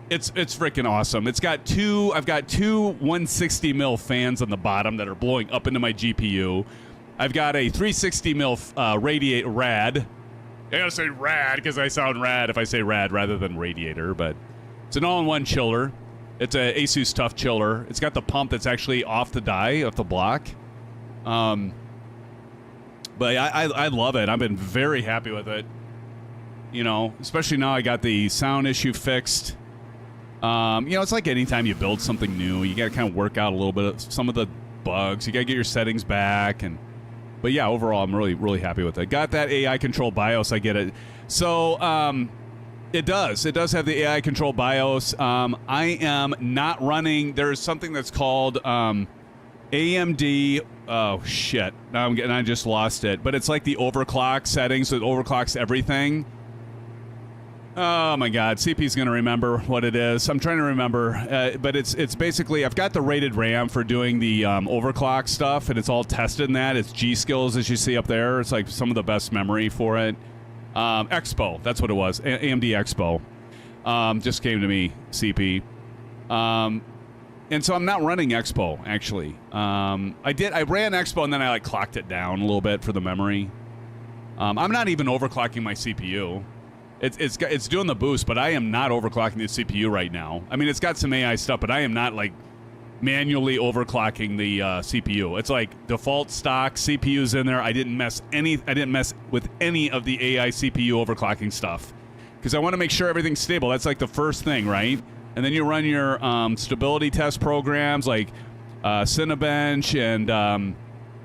it's freaking awesome. I've got two 160 mil fans on the bottom that are blowing up into my GPU. I've got a 360 mil rad. I gotta say rad because I sound rad if I say rad rather than radiator, but it's an all-in-one chiller. It's a Asus Tough chiller. It's got the pump that's actually off the die, off the block. But I love it. I've been very happy with it. You know, especially now I got the sound issue fixed. You know, it's like anytime you build something new, you got to kind of work out a little bit of some of the bugs. You got to get your settings back. But yeah, overall, I'm really, really happy with it. Got that AI control BIOS. I get it. So, it does have the AI control BIOS. I am not running. There's something that's called AMD. Oh shit! I just lost it. But it's like the overclock settings. So it overclocks everything. Oh my God, CP's gonna remember what it is. I'm trying to remember, but it's basically I've got the rated RAM for doing the overclock stuff, and it's all tested in that. It's G-Skills, as you see up there. It's like some of the best memory for it. Expo, that's what it was. AMD Expo just came to me, CP. And so I'm not running Expo actually. I ran Expo and then I like clocked it down a little bit for the memory. I'm not even overclocking my CPU. It's doing the boost, but I am not overclocking the CPU right now. I mean, it's got some AI stuff, but I am not like manually overclocking the CPU. It's like default stock CPU's in there. I didn't mess with any of the AI CPU overclocking stuff because I want to make sure everything's stable. That's like the first thing, right? And then you run your stability test programs like Cinebench and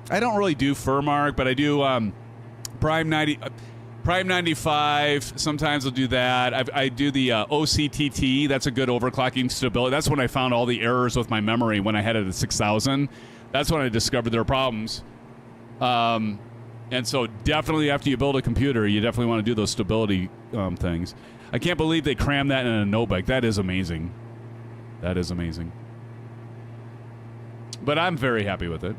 I don't really do Furmark, but I do Prime 90. Prime 95, sometimes I'll do that. I do the OCTT. That's a good overclocking stability. That's when I found all the errors with my memory when I had it at 6,000. That's when I discovered there were problems. And so definitely after you build a computer, you definitely want to do those stability things. I can't believe they crammed that in a notebook. That is amazing. That is amazing. But I'm very happy with it.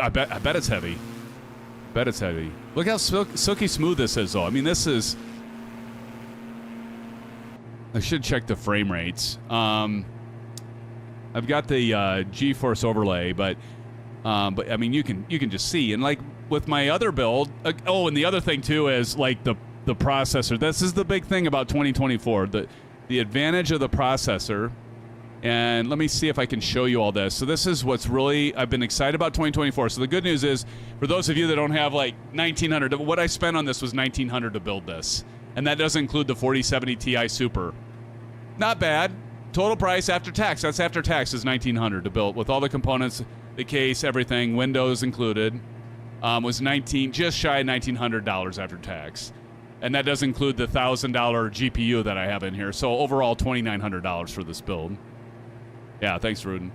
I bet it's heavy. Bet it's heavy. Look how silky smooth this is, though. I mean, this is... I should check the frame rates. I've got the G-force overlay, but I mean, you can just see. And like with my other build, oh, and the other thing too is like the processor. This is the big thing about 2024. The advantage of the processor. And let me see if I can show you all this. So this is what's really, I've been excited about 2024. So the good news is, for those of you that don't have like $1,900, what I spent on this was $1,900 to build this. And that doesn't include the 4070 Ti Super. Not bad. Total price after tax, that's after tax, is $1,900 to build with all the components, the case, everything, Windows included. Was just shy of $1,900 after tax. And that does include the $1,000 GPU that I have in here. So overall, $2,900 for this build. Yeah, thanks, Rudder.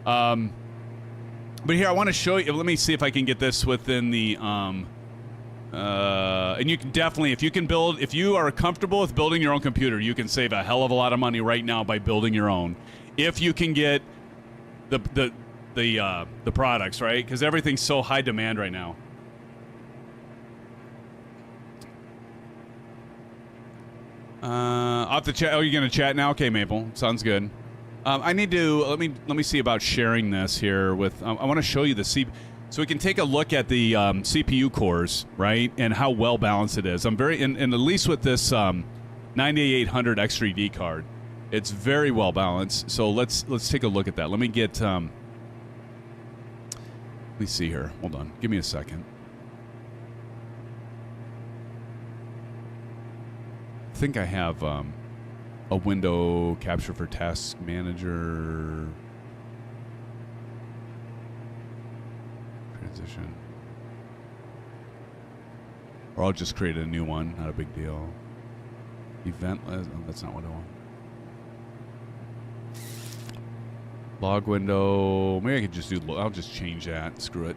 But here, I want to show you. Let me see if I can get this within the... and you can definitely, if you are comfortable with building your own computer, you can save a hell of a lot of money right now by building your own. If you can get the products, right? Because everything's so high demand right now. Off the chat. Oh, you're gonna chat now? Okay, Maple. Sounds good. I need to let me see about sharing this here with. I want to show you the CPU, so we can take a look at the CPU cores, right, and how well balanced it is. I'm very, and at least with this 9800 X3D card, it's very well balanced. So let's take a look at that. Let me get. Let me see here. Hold on. Give me a second. I think I have. A window capture for task manager. Transition. Or I'll just create a new one. Not a big deal. Event. Oh, that's not what I want. Log window. Maybe I could just do. I'll just change that. Screw it.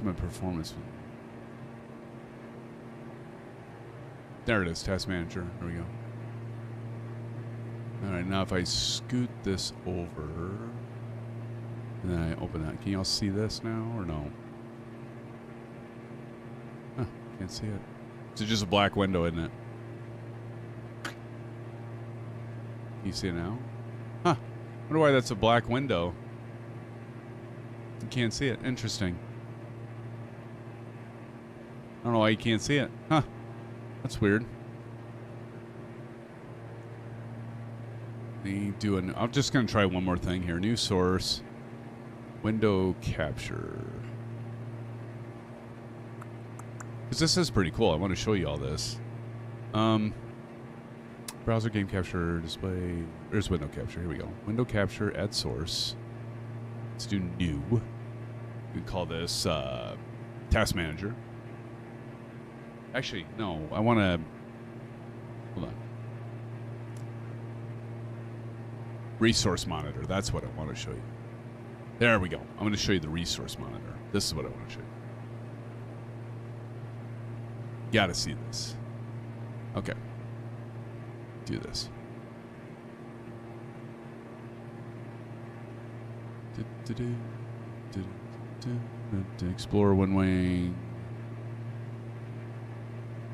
My performance. There it is, task manager. There we go. All right, now if I scoot this over and then I open that, can y'all see this now or no? Huh, can't see it. It's just a black window, isn't it? Can you see it now? Huh. I wonder why that's a black window. You can't see it. Interesting. I don't know why you can't see it. Huh. That's weird. I'm just going to try one more thing here. New source. Window capture. Because this is pretty cool. I want to show you all this. Browser game capture display. There's window capture. Here we go. Window capture, add source. Let's do new. We call this task manager. Actually, no. I want to... Hold on. Resource monitor. That's what I want to show you. There we go. I'm going to show you the resource monitor. This is what I want to show you. Got to see this. Okay. Do this. Explore Winwing.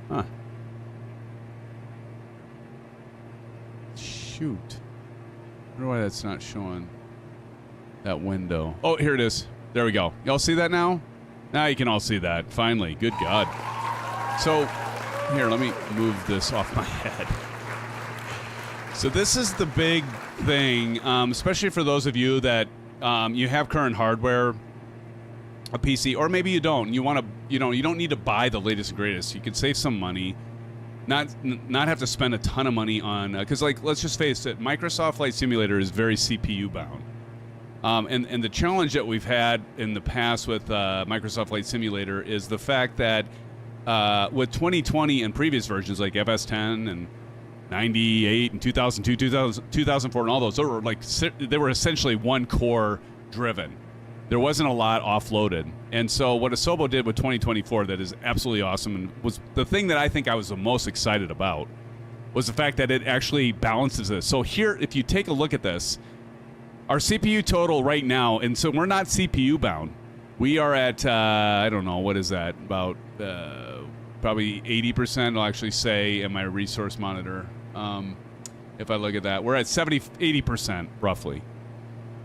Huh. Shoot. I wonder why that's not showing that window. Oh, here it is. There we go. Y'all see that now? Now you can all see that. Finally. Good God. So, here, let me move this off my head. So this is the big thing, especially for those of you that you have current hardware a PC, or maybe you don't. You want to, you don't need to buy the latest and greatest. You can save some money, not have to spend a ton of money on, because like, let's just face it, Microsoft Flight Simulator is very CPU bound. And the challenge that we've had in the past with Microsoft Flight Simulator is the fact that with 2020 and previous versions like FS10 and 98 and 2002, 2004 and all those, they were essentially one core driven. There wasn't a lot offloaded. And so what Asobo did with 2024 that is absolutely awesome, and was the thing that I think I was the most excited about, was the fact that it actually balances this. So here, if you take a look at this, our CPU total right now, and so we're not CPU bound. We are at, I don't know, what is that? About probably 80%, I'll actually say, in my resource monitor. If I look at that, we're at 80% roughly.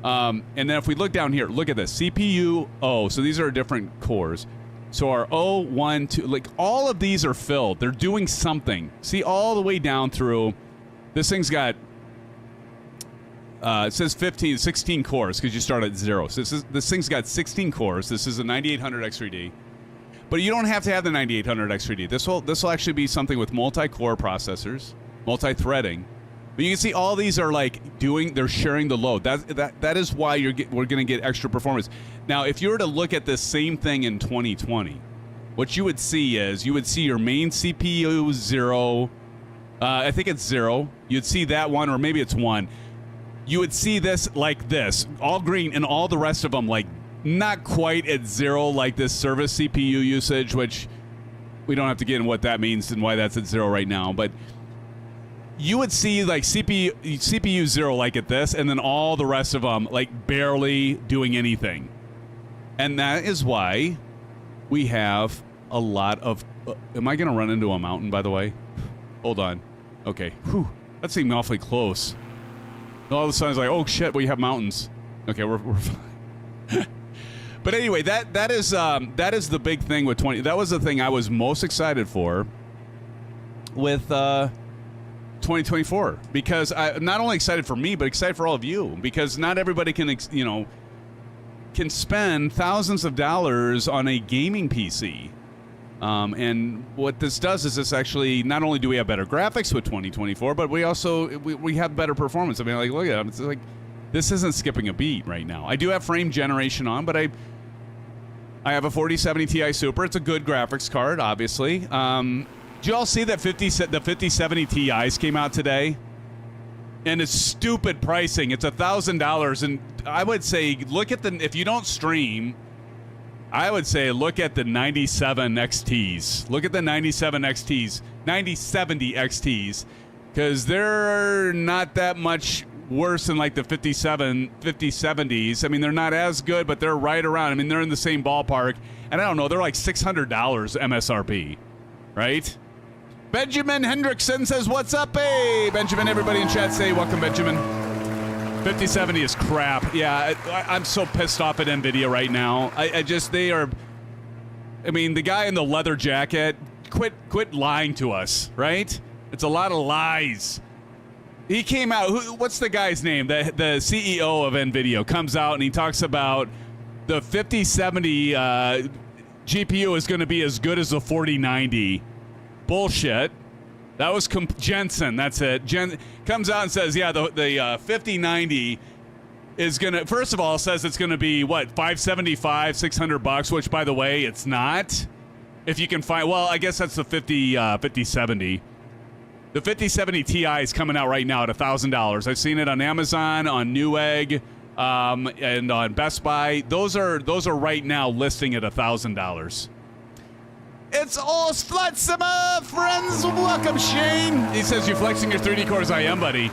And then if we look down here, look at this. CPU O, so these are different cores. So our O, 1, 2, like all of these are filled. They're doing something. See, all the way down through, this thing's got, it says 16 cores because you start at 0. So this thing's got 16 cores. This is a 9800 X3D. But you don't have to have the 9800 X3D. This will actually be something with multi-core processors, multi-threading. But you can see all these are like they're sharing the load. That is why we're going to get extra performance. Now, if you were to look at this same thing in 2020, what you would see is your main CPU 0. I think it's 0. You'd see that one, or maybe it's 1. You would see this like this, all green, and all the rest of them like not quite at 0, like this service CPU usage, which we don't have to get in what that means and why that's at 0 right now, but you would see like CPU 0 like at this, and then all the rest of them like barely doing anything. And that is why we have a lot of... am I going to run into a mountain, by the way? Hold on. Okay. Whew. That seemed awfully close. All of a sudden it's like, oh shit, we have mountains. Okay, we're fine. But anyway, that is the big thing with 20... That was the thing I was most excited for with... 2024, because I'm not only excited for me, but excited for all of you, because not everybody can spend thousands of dollars on a gaming PC. And what this does is this actually, not only do we have better graphics with 2024, but we also we have better performance. I mean, like, look at it. It's like this isn't skipping a beat right now. I do have frame generation on, but I have a 4070 Ti Super. It's a good graphics card, obviously. Did you all see that the 5070 Ti's came out today? And it's stupid pricing. It's $1,000. And I would say, look at if you don't stream, I would say look at the 97 XTs. Look at the 97 XTs, 9070 XTs, because they're not that much worse than like the 5070s. I mean, they're not as good, but they're right around. I mean, they're in the same ballpark. And I don't know, they're like $600 MSRP, right? Benjamin Hendrickson says, what's up? Hey, Benjamin, everybody in chat say, welcome, Benjamin. 5070 is crap. Yeah, I'm so pissed off at NVIDIA right now. They are, I mean, the guy in the leather jacket, quit lying to us, right? It's a lot of lies. He came out, what's the guy's name? The CEO of NVIDIA comes out and he talks about the 5070 GPU is going to be as good as the 4090. Bullshit. That was Jensen. That's it. Comes out and says, yeah, the 5090 is going to, first of all, says it's going to be, what, $575, $600, which, by the way, it's not. If you can find, well, I guess that's the 5070. The 5070 Ti is coming out right now at $1,000. I've seen it on Amazon, on Newegg, and on Best Buy. Those are right now listing at $1,000. It's all FlightSimMods, friends. Welcome, Shane. He says, you flexing your 3D cores? I am, buddy.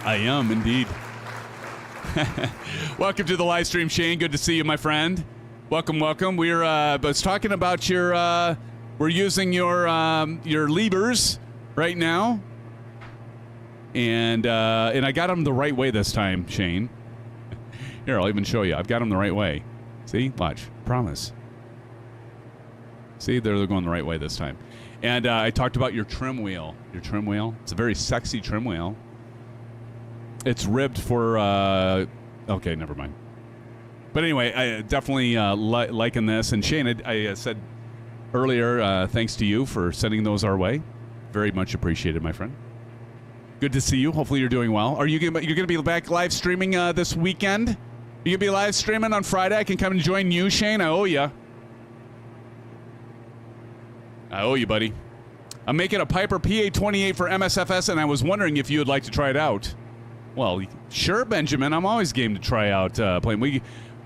I am, indeed. Welcome to the live stream, Shane. Good to see you, my friend. Welcome, welcome. We're was talking about your, we're using your levers right now. And I got them the right way this time, Shane. Here, I'll even show you. I've got them the right way. See? Watch. Promise. See, they're going the right way this time. And I talked about your trim wheel. Your trim wheel. It's a very sexy trim wheel. It's ribbed for... okay, never mind. But anyway, I definitely liking this. And Shane, I said earlier, thanks to you for sending those our way. Very much appreciated, my friend. Good to see you. Hopefully you're doing well. Are you're going to be back live streaming this weekend? You going to be live streaming on Friday? I can come and join you, Shane. I owe you. I owe you, buddy. I'm making a Piper PA-28 for MSFS, and I was wondering if you would like to try it out. Well, sure, Benjamin. I'm always game to try out playing. We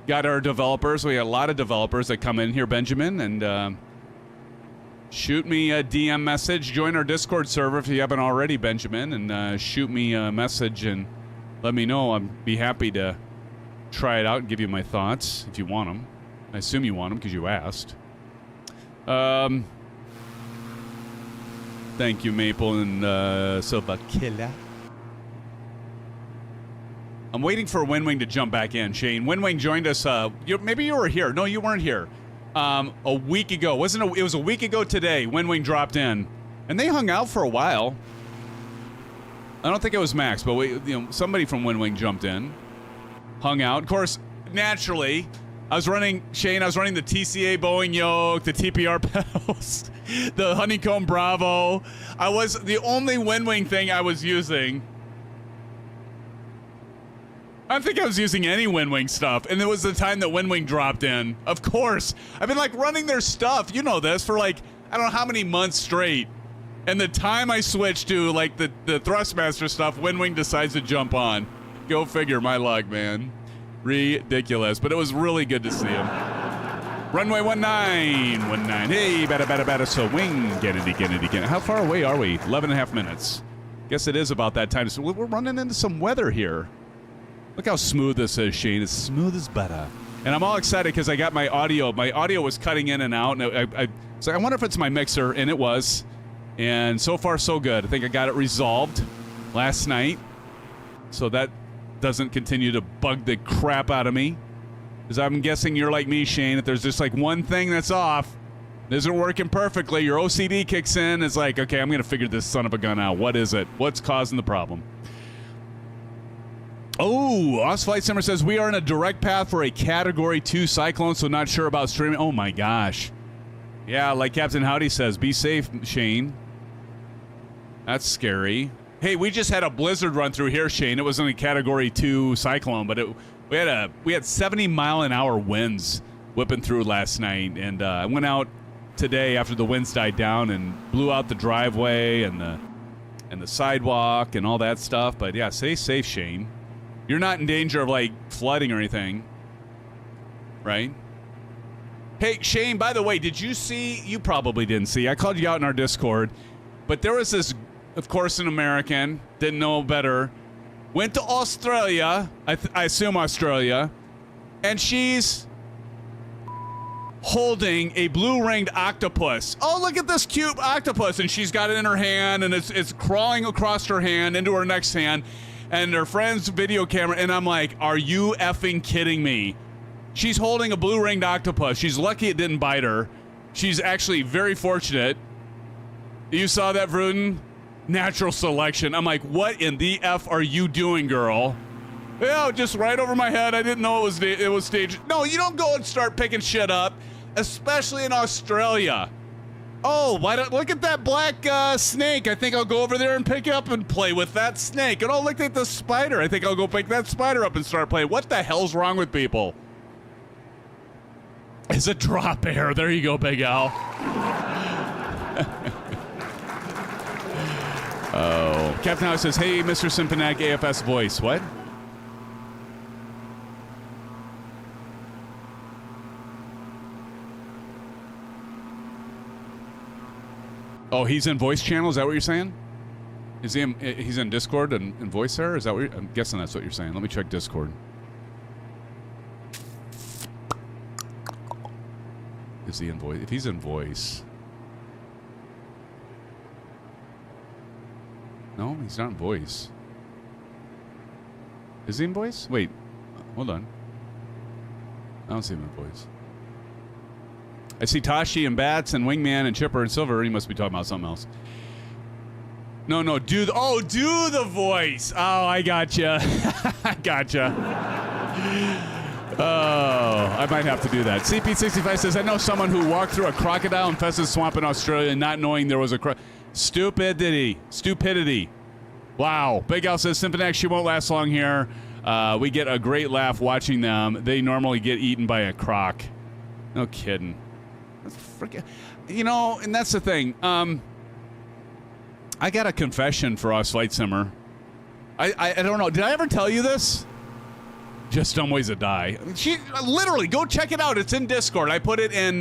got our developers. We got a lot of developers that come in here, Benjamin, and shoot me a DM message. Join our Discord server if you haven't already, Benjamin, and shoot me a message and let me know. I'd be happy to try it out and give you my thoughts if you want them. I assume you want them because you asked. Thank you, Maple and Silva Killer. I'm waiting for Winwing to jump back in, Shane. Winwing joined us, maybe you were here. No, you weren't here. A week ago. It was a week ago today. Winwing dropped in. And they hung out for a while. I don't think it was Max, but somebody from Winwing jumped in. Hung out. Of course, naturally, I was running the TCA Boeing yoke, the TPR pedals, the Honeycomb Bravo. I was the only Winwing thing I was using. I don't think I was using any Winwing stuff, and it was the time that Winwing dropped in. Of course. I've been, running their stuff, you know this, for, I don't know how many months straight. And the time I switched to, the Thrustmaster stuff, Winwing decides to jump on. Go figure, my luck, man. Ridiculous. But it was really good to see him. Runway 19. Hey, better. So, wing, get it. How far away are we? 11 and a half minutes. Guess it is about that time. So we're running into some weather here. Look how smooth this is, Shane. It's smooth as butter. And I'm all excited because I got my audio. My audio was cutting in and out. And I was like, I wonder if it's my mixer. And it was. And so far, so good. I think I got it resolved last night. So that doesn't continue to bug the crap out of me. Because I'm guessing you're like me, Shane. If there's just one thing that's off, it isn't working perfectly, your OCD kicks in. It's like, okay, I'm going to figure this son of a gun out. What is it? What's causing the problem? Oh, Oz Flight Simmer says, we are in a direct path for a Category 2 cyclone, so not sure about streaming. Oh, my gosh. Yeah, like Captain Howdy says, be safe, Shane. That's scary. Hey, we just had a blizzard run through here, Shane. It wasn't a Category 2 cyclone, but we had 70-mile-an-hour winds whipping through last night, and I went out today after the winds died down and blew out the driveway and the sidewalk and all that stuff. But yeah, stay safe, Shane. You're not in danger of flooding or anything, right? Hey, Shane, by the way, did you see? You probably didn't see. I called you out in our Discord, but there was this, of course, an American, didn't know better, went to Australia, I assume Australia, and she's holding a blue-ringed octopus. Oh, look at this cute octopus, and she's got it in her hand, and it's crawling across her hand into her next hand, and her friend's video camera, and I'm like, are you effing kidding me? She's holding a blue-ringed octopus. She's lucky it didn't bite her. She's actually very fortunate. You saw that, Vruden? Natural selection. I'm like, what in the F are you doing, girl? Yeah, just right over my head. I didn't know it was staged. No, you don't go and start picking shit up, especially in Australia. Oh, look at that black snake. I think I'll go over there and pick up and play with that snake. And oh, look at the spider. I think I'll go pick that spider up and start playing. What the hell's wrong with people? It's a drop air. There you go, Big Al. Oh. Captain House says, hey, Mr. Symphonetic AFS voice. What? Oh, he's in voice channel? Is that what you're saying? Is he he's in Discord and voice there? Is that what I'm guessing that's what you're saying. Let me check Discord. Is he in voice? If he's in voice. No, he's not in voice. Is he in voice? Wait, hold on. I don't see him in voice. I see Tashi and Bats and Wingman and Chipper and Silver. He must be talking about something else. No, do the voice. Oh, I gotcha. I gotcha. Oh, I might have to do that. CP65 says, I know someone who walked through a crocodile-infested swamp in Australia not knowing there was a stupidity. Wow. Big Al says, Symphony X, she won't last long here. We get a great laugh watching them. They normally get eaten by a croc. No kidding. That's freaking... You know, and that's the thing. I got a confession for us, Flight Simmer. I don't know. Did I ever tell you this? Just Dumb Ways to Die. Literally, go check it out. It's in Discord. I put it in...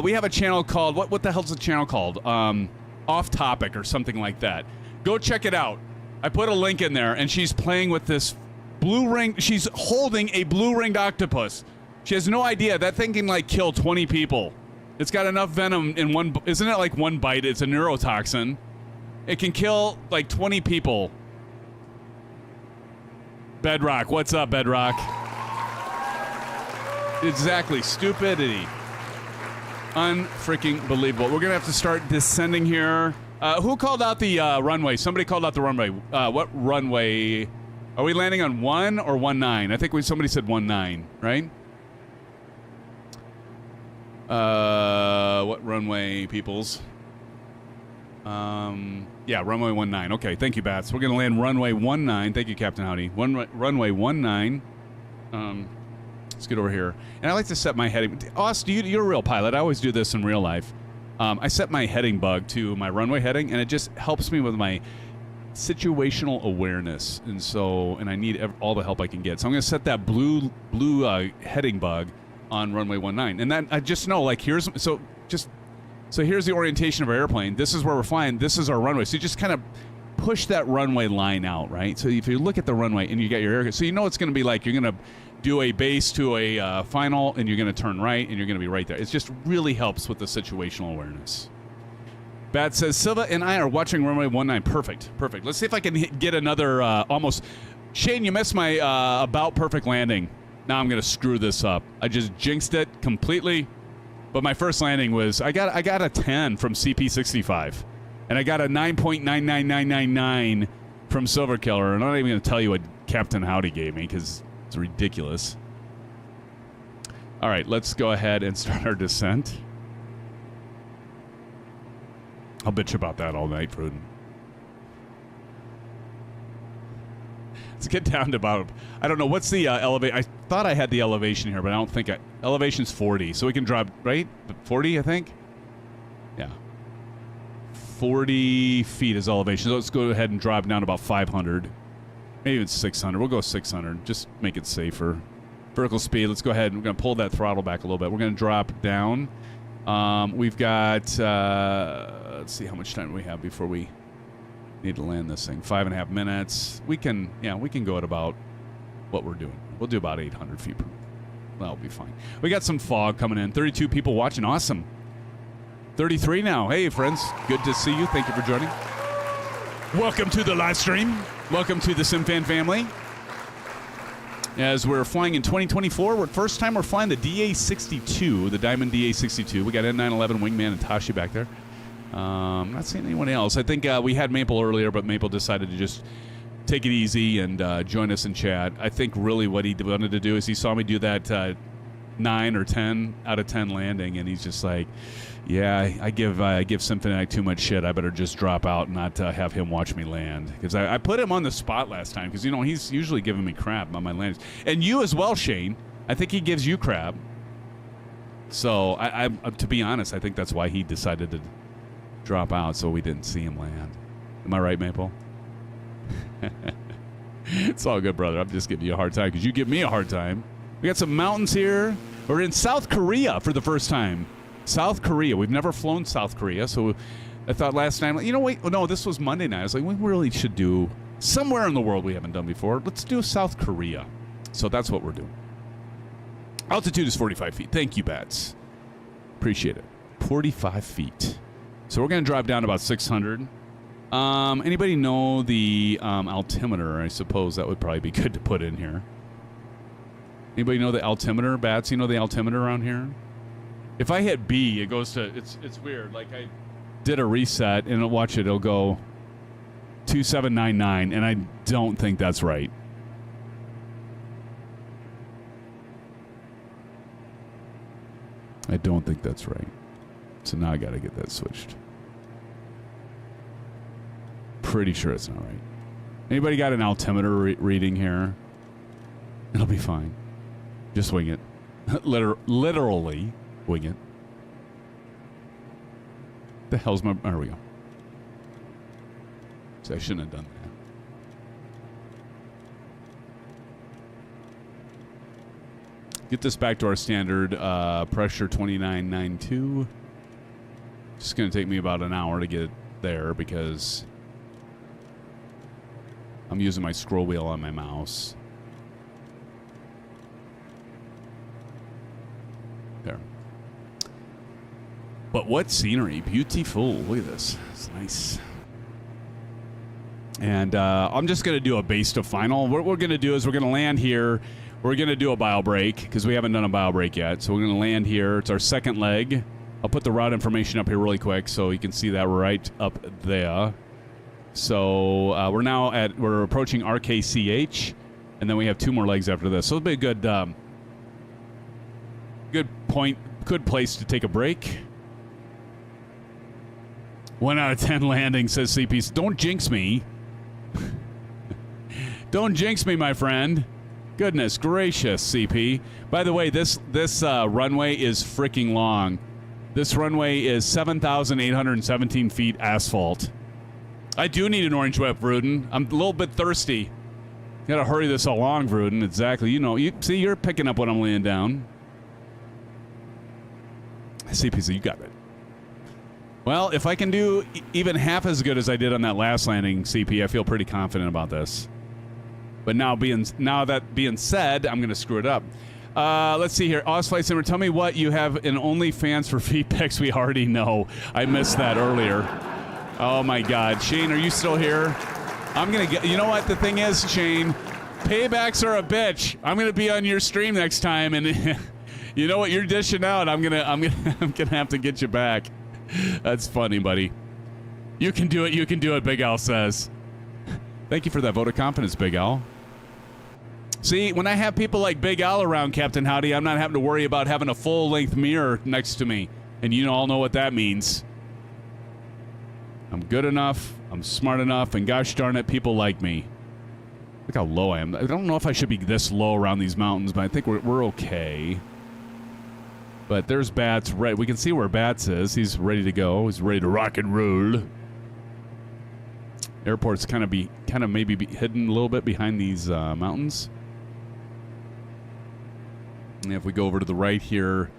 we have a channel called... What the hell's the channel called? Off Topic or something like that. Go check it out. I put a link in there, and she's playing with this blue ring. She's holding a blue-ringed octopus. She has no idea. That thing can, like, kill 20 people. It's got enough venom in one... Isn't it like one bite? It's a neurotoxin. It can kill, like, 20 people. Bedrock. What's up, Bedrock? Exactly. Stupidity. Unfreaking believable. We're going to have to start descending here. Who called out the runway? Somebody called out the runway. What runway? Are we landing on 1 or 19? I think somebody said 19, right? What runway, peoples? Yeah, runway 19. Okay, thank you, Bats. We're going to land runway 19. Thank you, Captain Howdy. Runway 19. Let's get over here. And I like to set my heading. Austin, you're a real pilot. I always do this in real life. I set my heading bug to my runway heading, and it just helps me with my situational awareness. And I need all the help I can get. So I'm going to set that blue heading bug on runway 19. And then I just know, like, here's the orientation of our airplane. This is where we're flying. This is our runway. So you just kind of push that runway line out, right? So if you look at the runway and you got your air, so you know it's going to be like you're going to do a base to a final, and you're going to turn right, and you're going to be right there. It just really helps with the situational awareness. Bat says, Silva and I are watching runway 19. Perfect. Let's see if I can get another almost... Shane, you missed my about perfect landing. Now I'm going to screw this up. I just jinxed it completely. But my first landing was... I got a 10 from CP65. And I got a 9.99999 from Silver Killer. And I'm not even going to tell you what Captain Howdy gave me, because... it's ridiculous. All right, let's go ahead and start our descent. I'll bitch about that all night, Pruden. Let's get down to about... I don't know, what's the elevation? I thought I had the elevation here, but I don't think elevation's 40, so we can drop, right? 40, I think? Yeah. 40 feet is elevation. So let's go ahead and drop down to about 500. Maybe it's 600. We'll go 600. Just make it safer. Vertical speed. Let's go ahead. We're going to pull that throttle back a little bit. We're going to drop down. We've got... let's see how much time we have before we need to land this thing. 5.5 minutes. We can go at about what we're doing. We'll do about 800 feet per minute. That'll be fine. We got some fog coming in. 32 people watching. Awesome. 33 now. Hey, friends. Good to see you. Thank you for joining. Welcome to the live stream. Welcome to the SimFan family. As we're flying in 2024, first time we're flying the DA62, the Diamond DA62. We got N911 Wingman and Tashi back there. Not seeing anyone else. I think we had Maple earlier, but Maple decided to just take it easy and join us in chat. I think really what he wanted to do is he saw me do that 9 or 10 out of 10 landing, and he's just like, yeah, I give Symphony too much shit. I better just drop out and not have him watch me land. Because I put him on the spot last time because, you know, he's usually giving me crap on my landings. And you as well, Shane. I think he gives you crap. So, I to be honest, I think that's why he decided to drop out so we didn't see him land. Am I right, Maple? It's all good, brother. I'm just giving you a hard time because you give me a hard time. We got some mountains here. We're in South Korea for the first time. South Korea. We've never flown South Korea, so I thought last night, you know, wait, no, this was Monday night. I was like, we really should do somewhere in the world we haven't done before. Let's do South Korea. So that's what we're doing. Altitude is 45 feet. Thank you, Bats. Appreciate it. 45 feet. So we're going to drop down to about 600. Anybody know the altimeter? I suppose that would probably be good to put in here. Anybody know the altimeter, Bats? You know the altimeter around here? If I hit B, it goes to, it's weird. Like I did a reset, and it'll go 2799, and I don't think that's right. I don't think that's right. So now I got to get that switched. Pretty sure it's not right. Anybody got an altimeter reading here? It'll be fine. Just wing it. Literally wing it. The hell's my... There we go. So I shouldn't have done that. Get this back to our standard pressure 2992. Just going to take me about an hour to get it there because I'm using my scroll wheel on my mouse. There. But what scenery. Beautiful. Look at this. It's nice. And I'm just going to do a base to final. What we're going to do is we're going to land here. We're going to do a bio break because we haven't done a bio break yet. So we're going to land here. It's our second leg. I'll put the route information up here really quick so you can see that right up there. So we're approaching RKCH, and then we have 2 more legs after this. So it'll be a good good place to take a break. 1 out of 10 landing, says CP. Don't jinx me. Don't jinx me, my friend. Goodness gracious, CP. By the way, this runway is freaking long. This runway is 7,817 feet asphalt. I do need an orange whip, Vruden. I'm a little bit thirsty. Gotta hurry this along, Vruden. Exactly. You know, see, you're picking up what I'm laying down. CP, you got it. Well, if I can do even half as good as I did on that last landing, CP, I feel pretty confident about this. But now that being said, I'm going to screw it up. Let's see here. FlightSimmer, tell me what you have in OnlyFans for feedbacks we already know. I missed that earlier. Oh, my God. Shane, are you still here? I'm going to get... You know what the thing is, Shane? Paybacks are a bitch. I'm going to be on your stream next time, and you know what? You're dishing out. I'm gonna have to get you back. That's funny, buddy. You can do it. You can do it, Big Al says. Thank you for that vote of confidence, Big Al. See, when I have people like Big Al around, Captain Howdy, I'm not having to worry about having a full-length mirror next to me. And you all know what that means. I'm good enough, I'm smart enough, and gosh darn it, people like me. Look how low I am. I don't know if I should be this low around these mountains, but I think we're okay. But there's Bats. Right, we can see where Bats is. He's ready to go. He's ready to rock and roll. Airport's kind of maybe hidden a little bit behind these mountains. And if we go over to the right here,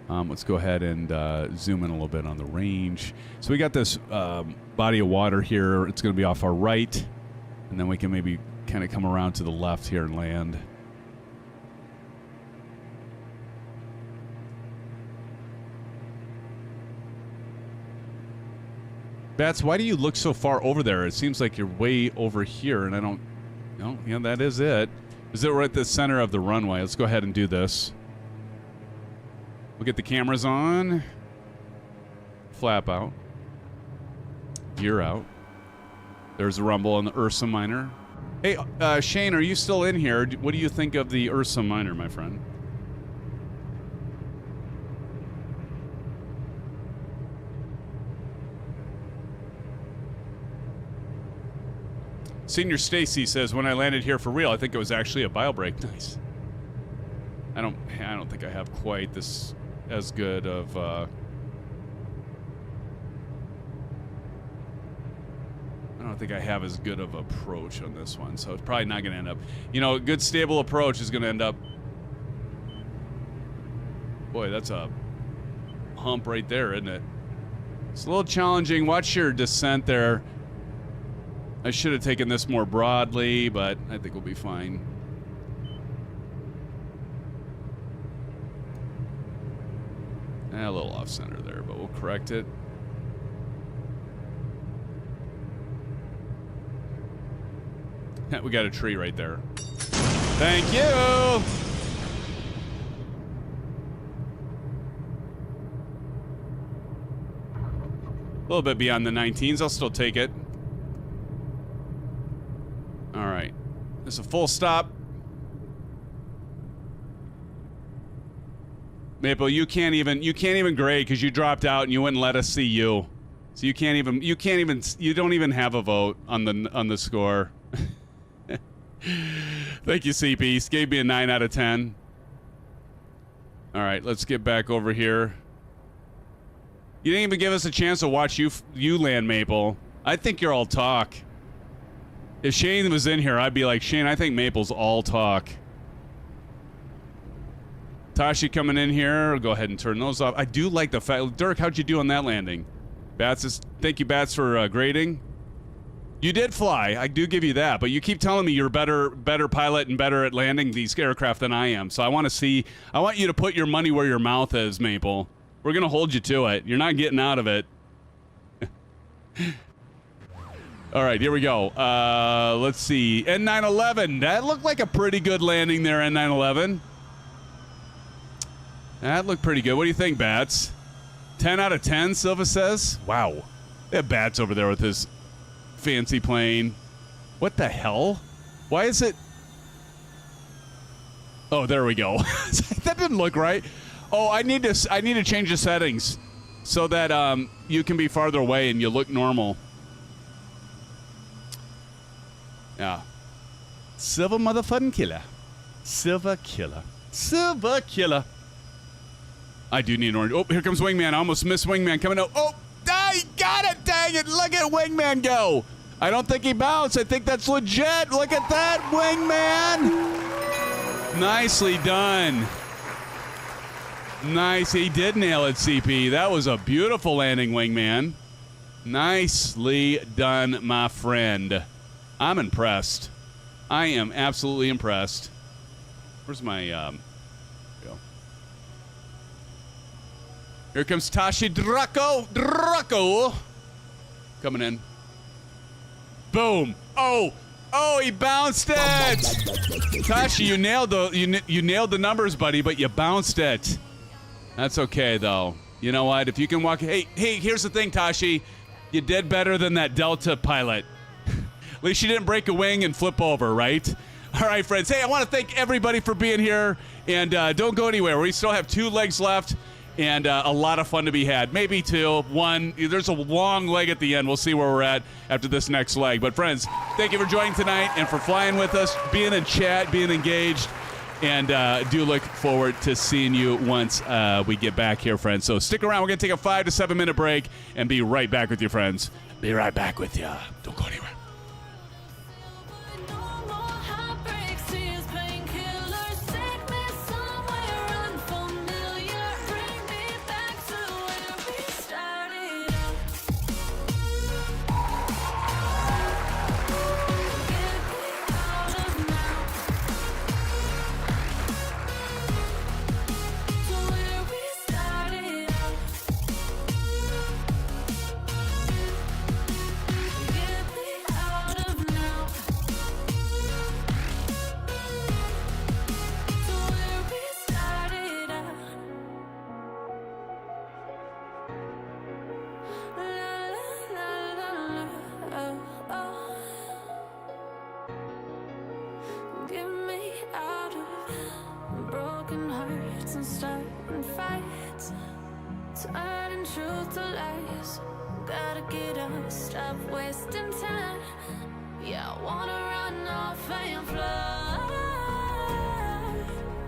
let's go ahead and zoom in a little bit on the range. So we got this body of water here. It's going to be off our right, and then we can maybe kind of come around to the left here and land. Bats, why do you look so far over there? It seems like you're way over here, and I don't... No, yeah, that is it. Is it right at the center of the runway? Let's go ahead and do this. We'll get the cameras on. Flap out. Gear out. There's a rumble on the Ursa miner. Hey, Shane, are you still in here? What do you think of the Ursa miner, my friend? Senior Stacy says, when I landed here for real, I think it was actually a bio break. Nice. I don't think I have quite this as good of I don't think I have as good of approach on this one, so it's probably not going to end up. You know, a good stable approach is going to end up. Boy, that's a hump right there, isn't it? It's a little challenging. Watch your descent there. I should have taken this more broadly, but I think we'll be fine. A little off center there, but we'll correct it. We got a tree right there. Thank you! A little bit beyond the 19s. I'll still take it. All right. This is a full stop. Maple, you can't even grade because you dropped out and you wouldn't let us see you. So you don't even have a vote on the score. Thank you, CP. Gave me a 9 out of 10. All right, let's get back over here. You didn't even give us a chance to watch you land, Maple. I think you're all talk. If Shane was in here, I'd be like, Shane, I think Maple's all talk. Tashi coming in here. I'll go ahead and turn those off. I do like the fact... Dirk, how'd you do on that landing? Thank you, Bats, for grading. You did fly. I do give you that. But you keep telling me you're better pilot and better at landing these aircraft than I am. So I want you to put your money where your mouth is, Maple. We're going to hold you to it. You're not getting out of it. All right, here we go. Let's see. N911. That looked like a pretty good landing there, N911. That looked pretty good. What do you think, Bats? 10 out of 10, Silva says. Wow. They have Bats over there with his fancy plane. What the hell? Why is it... Oh, there we go. That didn't look right. Oh, I need to change the settings so that you can be farther away and you look normal. Yeah. Silver motherfucking killer. Silver killer. Silver killer. I do need an orange. Oh, here comes Wingman. I almost missed Wingman coming out. Oh, he got it. Dang it. Look at Wingman go. I don't think he bounced. I think that's legit. Look at that, Wingman. Nicely done. Nice. He did nail it, CP. That was a beautiful landing, Wingman. Nicely done, my friend. I'm impressed. I am absolutely impressed. Where's my, go. Here comes Tashi Draco. Coming in. Boom. Oh, he bounced it. Tashi, you nailed the numbers, buddy, but you bounced it. That's okay, though. You know what? If you can walk... Hey, here's the thing, Tashi. You did better than that Delta pilot. At least you didn't break a wing and flip over, right? All right, friends. Hey, I want to thank everybody for being here. And don't go anywhere. We still have 2 legs left and a lot of fun to be had. Maybe 2. 1. There's a long leg at the end. We'll see where we're at after this next leg. But, friends, thank you for joining tonight and for flying with us, being in chat, being engaged. And do look forward to seeing you once we get back here, friends. So stick around. We're going to take a 5 to 7 minute break and be right back with you, friends. Be right back with you. Don't go anywhere. Stop wasting time. Yeah, I wanna run off and fly.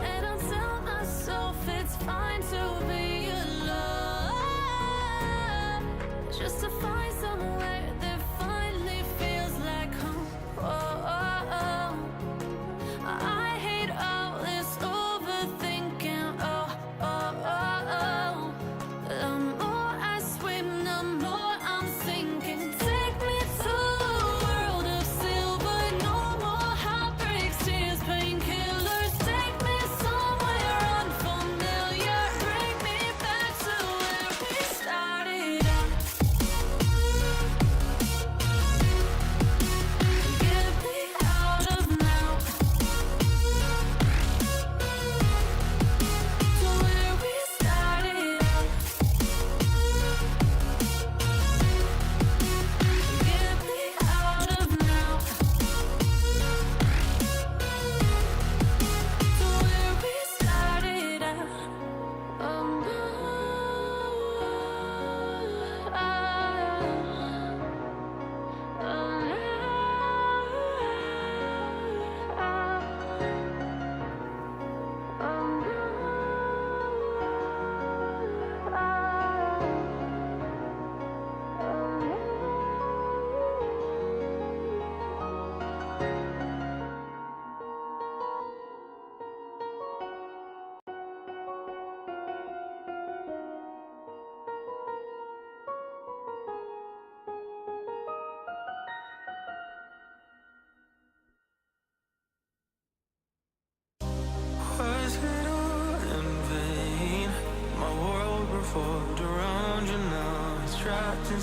And I'll tell myself it's fine to be alone. Just to find somewhere that finally feels like home. I hate all this overthinking. The more I swim, the more I'm sinking. Take me to a world of silver. No more heartbreaks, tears.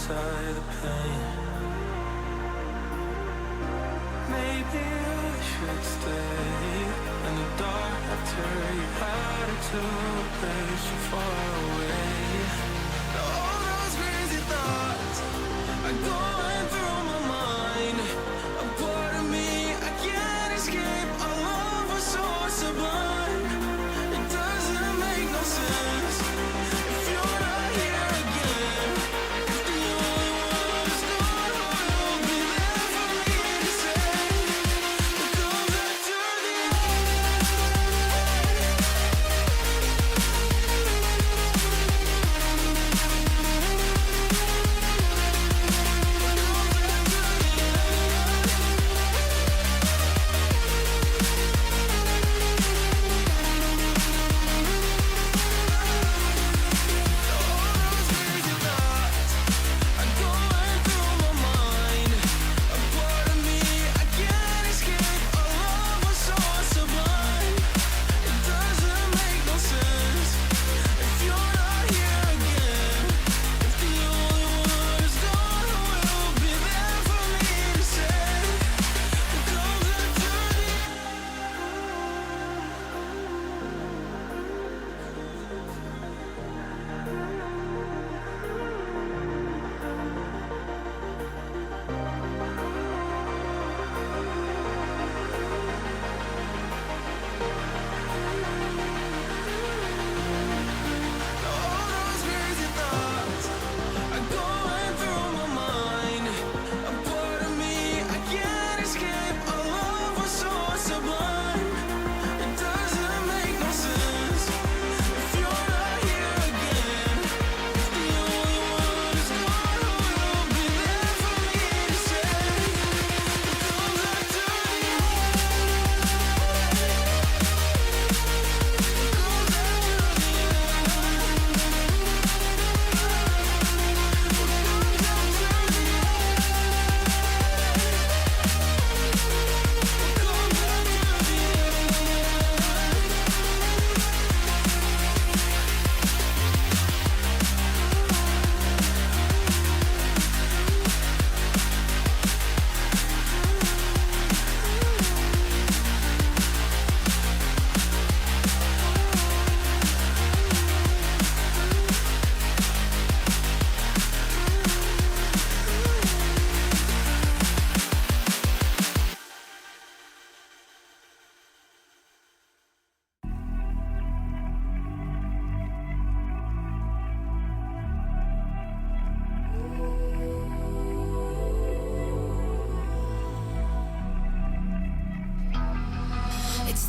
inside the pain. Maybe I should stay in the dark after you had it to a place so far away. All those crazy thoughts are going through my mind. A part of me I can't escape. Our love was so sublime. It doesn't make no sense if you're not here again. If the only one who's gone will be there for me to say. What comes after the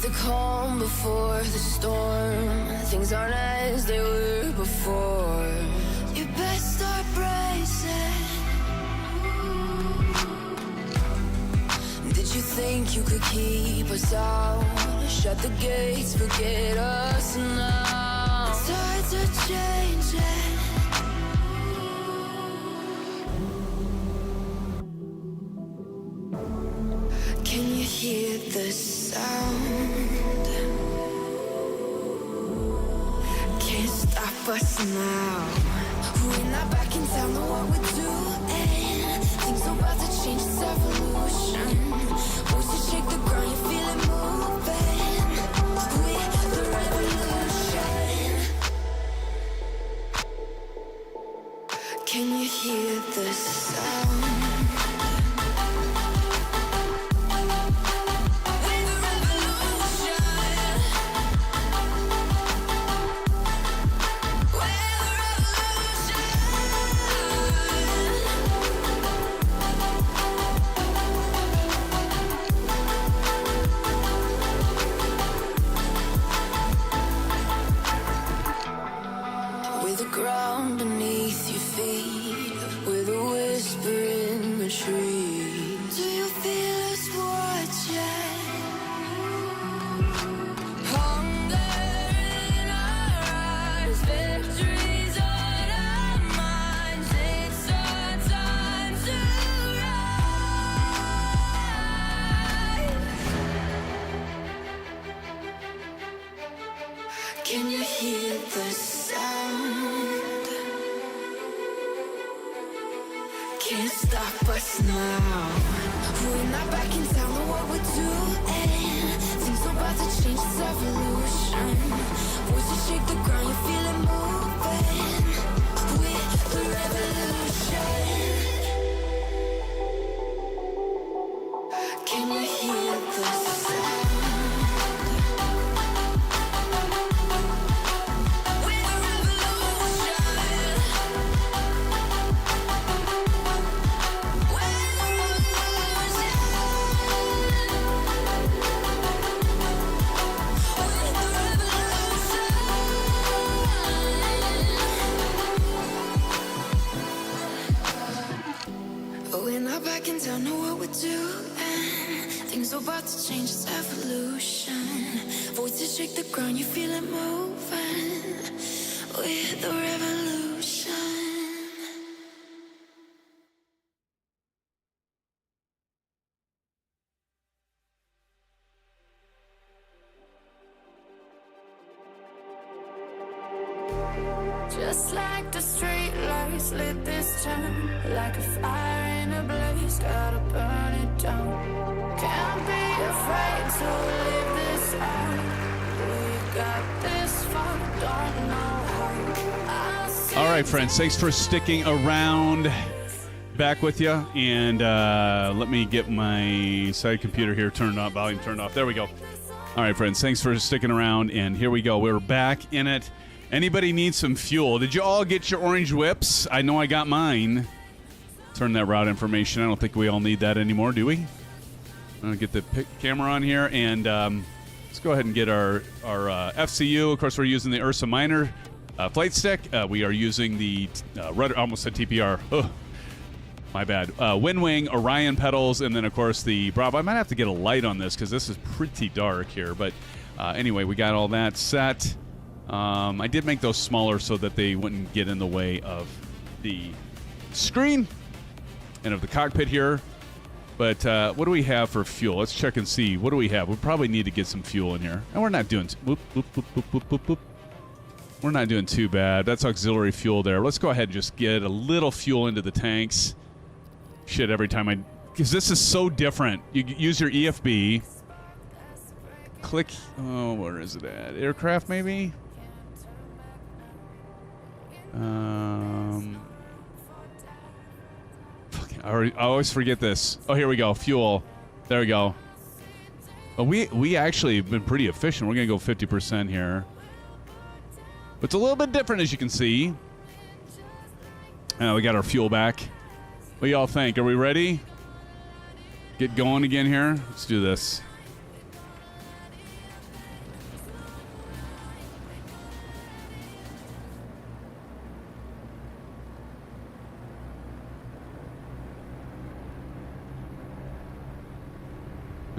The calm before the storm. Things aren't as they were before. You best start bracing. Did you think you could keep us out? Shut the gates, forget us now. Tides are changing. Can you hear the sound? Can't stop us now. We're not back in town, know what we're doing. Things are about to change, it's evolution. Voices shake the ground, you feel it moving. We're the revolution. Can you hear the sound? stop us now. We're not back in town, know what we're doing. Things are about to change, it's evolution. Voices shake the ground, you feel it moving. We're the revolution. Can you hear the sound? Back in town, know what we're doing. Things are about to change, it's evolution. Voices shake the ground, you feel it moving. We're the revolution. Just like the street lights lit this town, like a fire in a blaze, gotta burn it down. Can't be afraid to live this out. We got this far, don't know how. All right, friends, thanks for sticking around. Back with you, and let me get my side computer here turned off, volume turned off. There we go. All right, friends, thanks for sticking around, and here we go. We're back in it. Anybody need some fuel? Did you all get your orange whips? I know I got mine. Turn that route information. I don't think we all need that anymore, do we? I'm going to get the camera on here, and let's go ahead and get our FCU. Of course, we're using the Ursa minor flight stick. We are using the Rudder, almost said TPR. Ugh, my bad. Winwing, Orion pedals, and then, of course, the Bravo. I might have to get a light on this because this is pretty dark here. But anyway, we got all that set. I did make those smaller so that they wouldn't get in the way of the screen and of the cockpit here. But what do we have for fuel? Let's check and see. What do we have? We probably need to get some fuel in here. And we're not doing... Whoop, whoop, whoop, whoop, whoop, whoop, whoop. We're not doing too bad. That's auxiliary fuel there. Let's go ahead and just get a little fuel into the tanks. Shit, every time I... Because this is so different. You use your EFB. Click... Oh, where is it at? Aircraft, maybe? I always forget this. Oh, here we go. Fuel. There we go. Well, we actually have been pretty efficient. We're going to go 50% here. But it's a little bit different, as you can see. We got our fuel back. What do y'all think? Are we ready? Get going again here? Let's do this.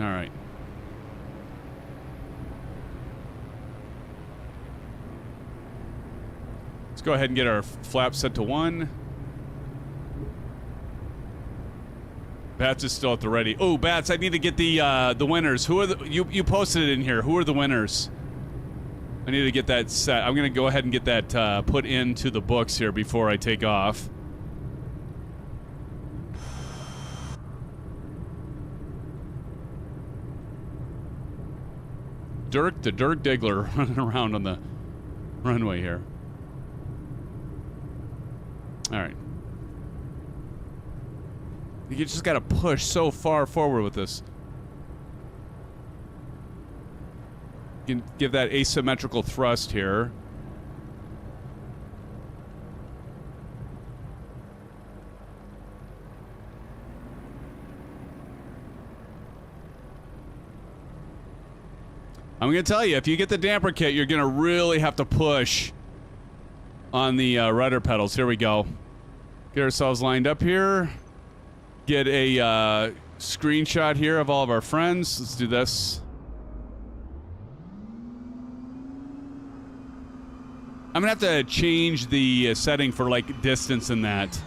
All right. Let's go ahead and get our flaps set to 1. Bats is still at the ready. Oh, Bats, I need to get the winners. Who are the you posted it in here. Who are the winners? I need to get that set. I'm going to go ahead and get that put into the books here before I take off. The Dirk Diggler running around on the runway here. All right. You just got to push so far forward with this. You can give that asymmetrical thrust here. I'm going to tell you, if you get the damper kit, you're going to really have to push on the rudder pedals. Here we go. Get ourselves lined up here. Get a screenshot here of all of our friends. Let's do this. I'm going to have to change the setting for, like, distance and that.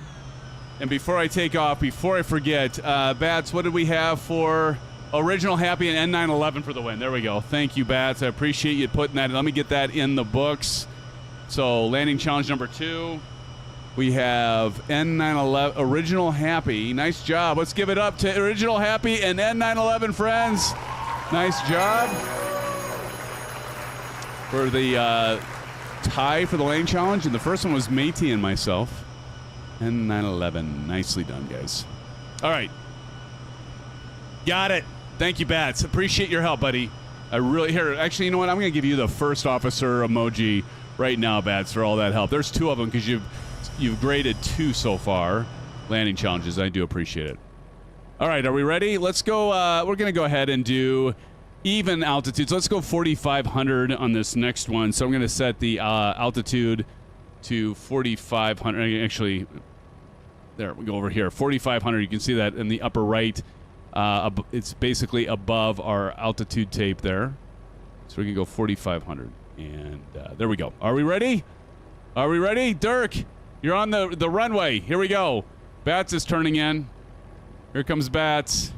And before I take off, before I forget, Bats, what did we have for... Original Happy and N911 for the win. There we go. Thank you, Bats. I appreciate you putting that in. Let me get that in the books. So, landing challenge number 2. We have N911, Original Happy. Nice job. Let's give it up to Original Happy and N911 friends. Nice job. For the tie for the lane challenge, and the first one was Matey and myself. N911. Nicely done, guys. All right. Got it. Thank you, Bats. Appreciate your help, buddy. I really here. Actually, you know what? I'm going to give you the first officer emoji right now, Bats, for all that help. There's 2 of them because you've graded 2 so far. Landing challenges. I do appreciate it. All right, are we ready? Let's go. We're going to go ahead and do even altitudes. Let's go 4,500 on this next one. So I'm going to set the altitude to 4,500. Actually, there we go over here. 4,500. You can see that in the upper right. It's basically above our altitude tape there. So we can go 4,500. And there we go. Are we ready? Are we ready? Dirk, you're on the runway. Here we go. Bats is turning in. Here comes Bats.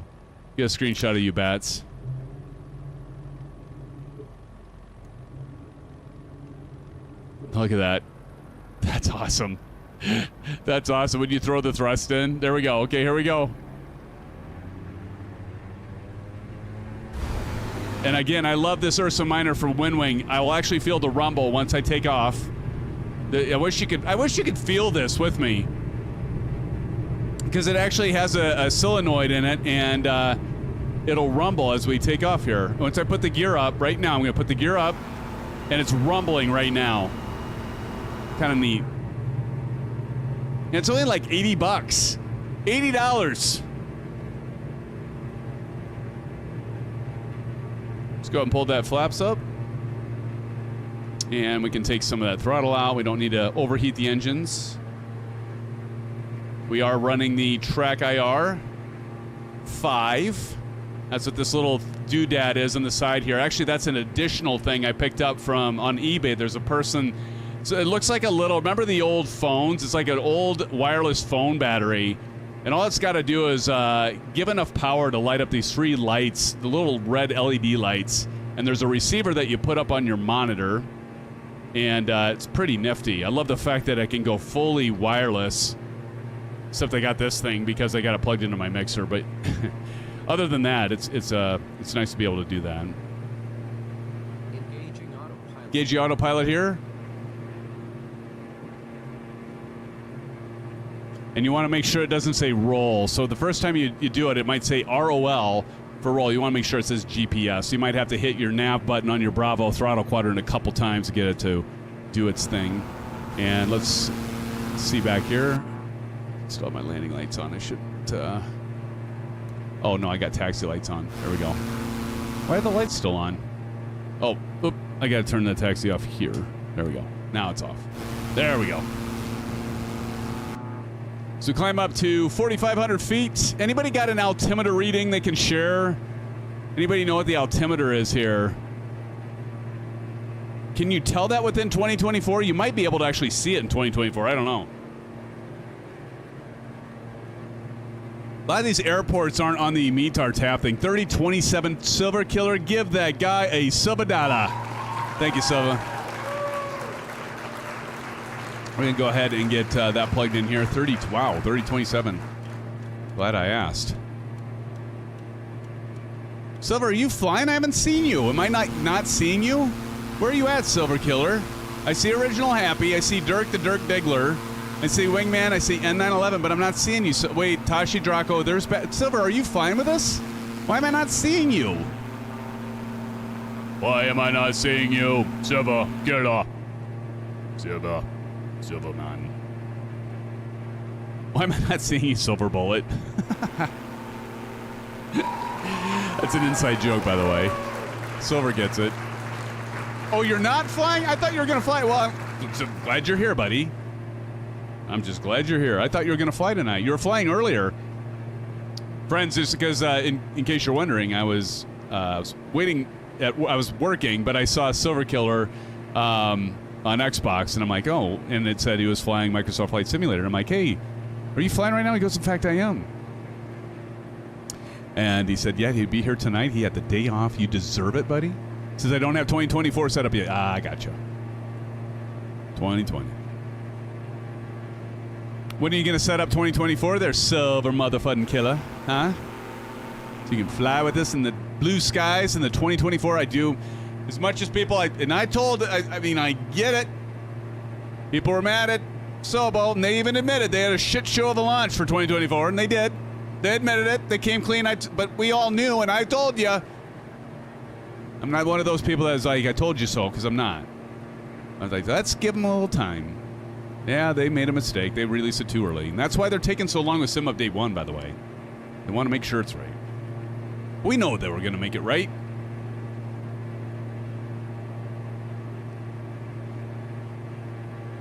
Get a screenshot of you, Bats. Look at that. That's awesome. That's awesome. When you throw the thrust in. There we go. Okay, here we go. And again, I love this Ursa Minor from Winwing. I will actually feel the rumble once I take off. I wish you could feel this with me. Because it actually has a solenoid in it, and it'll rumble as we take off here. Once I put the gear up, right now, I'm going to put the gear up, and it's rumbling right now. Kind of neat. And it's only like 80 bucks. $80. Let's go ahead and pull that flaps up. And we can take some of that throttle out. We don't need to overheat the engines. We are running the Track IR 5. That's what this little doodad is on the side here. Actually, that's an additional thing I picked up from on eBay. There's a person, so it looks like a little, remember the old phones? It's like an old wireless phone battery. And all it's got to do is give enough power to light up these 3 lights, the little red LED lights. And there's a receiver that you put up on your monitor. And it's pretty nifty. I love the fact that I can go fully wireless. Except I got this thing because I got it plugged into my mixer. But other than that, it's nice to be able to do that. Engaging autopilot here. And you want to make sure it doesn't say roll. So the first time you do it, it might say ROL for roll. You want to make sure it says GPS. You might have to hit your nav button on your Bravo throttle quadrant a couple times to get it to do its thing. And let's see back here. Still have my landing lights on. I should. Oh no, I got taxi lights on. There we go. Why are the lights still on? Oh, oop, I got to turn the taxi off here. There we go. Now it's off. There we go. So we climb up to 4,500 feet. Anybody got an altimeter reading they can share? Anybody know what the altimeter is here? Can you tell that within 2024? You might be able to actually see it in 2024. I don't know. A lot of these airports aren't on the METAR tap thing. 3027 Silver Killer. Give that guy a Silva Dada. Thank you, Silva. We're going to go ahead and get that plugged in here. Wow, 3027. Glad I asked. Silver, are you flying? I haven't seen you. Am I not seeing you? Where are you at, Silver Killer? I see Original Happy. I see Dirk the Dirk Diggler. I see Wingman. I see N911, but I'm not seeing you. So, wait, Tashi Draco, there's... Silver, are you flying with us? Why am I not seeing you? Why am I not seeing you? Silver, get it off. Silver. Silver man. Why am I not seeing you, Silver Bullet? That's an inside joke, by the way. Silver gets it. Oh, you're not flying? I thought you were going to fly. Well, I'm glad you're here, buddy. I'm just glad you're here. I thought you were going to fly tonight. You were flying earlier. Friends, just because, in case you're wondering, I was waiting. I was working, but I saw Silver Killer on Xbox, and I'm like, oh, and it said he was flying Microsoft Flight Simulator. I'm like, hey, are you flying right now? He goes, in fact, I am. And he said, yeah, he'd be here tonight. He had the day off. You deserve it, buddy. He says, I don't have 2024 set up yet. I got you. 2020. When are you going to set up 2024 there, silver motherfucking killer? Huh? So you can fly with us in the blue skies in the 2024. I do. As much as people, I mean, I get it. People were mad at Sobo, and they even admitted they had a shit show of a launch for 2024, and they did. They admitted it. They came clean. But we all knew, and I told you. I'm not one of those people that's like, I told you so, because I'm not. I was like, let's give them a little time. Yeah, they made a mistake. They released it too early. And that's why they're taking so long with Sim Update 1, by the way. They want to make sure it's right. We know they were going to make it right.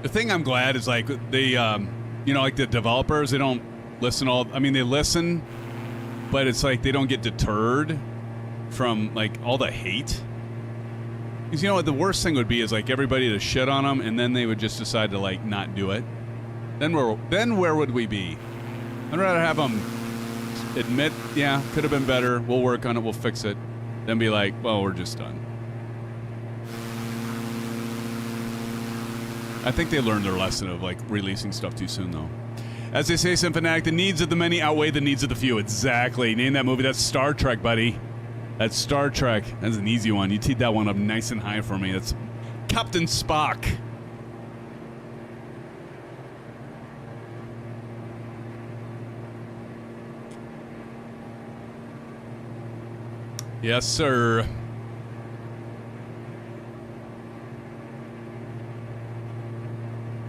The thing I'm glad is, like, they, you know, like the developers, they don't listen I mean, they listen, but it's like they don't get deterred from, like, all the hate. Because, you know what, the worst thing would be is, like, everybody to shit on them, and then they would just decide to, like, not do it. Then where would we be? I'd rather have them admit, yeah, could have been better, we'll work on it, we'll fix it, then be like, well, we're just done. I think they learned their lesson of, like, releasing stuff too soon, though. As they say, Symphonic, the needs of the many outweigh the needs of the few. Exactly. Name that movie. That's Star Trek, buddy. That's Star Trek. That's an easy one. You teed that one up nice and high for me. That's Captain Spock. Yes, sir.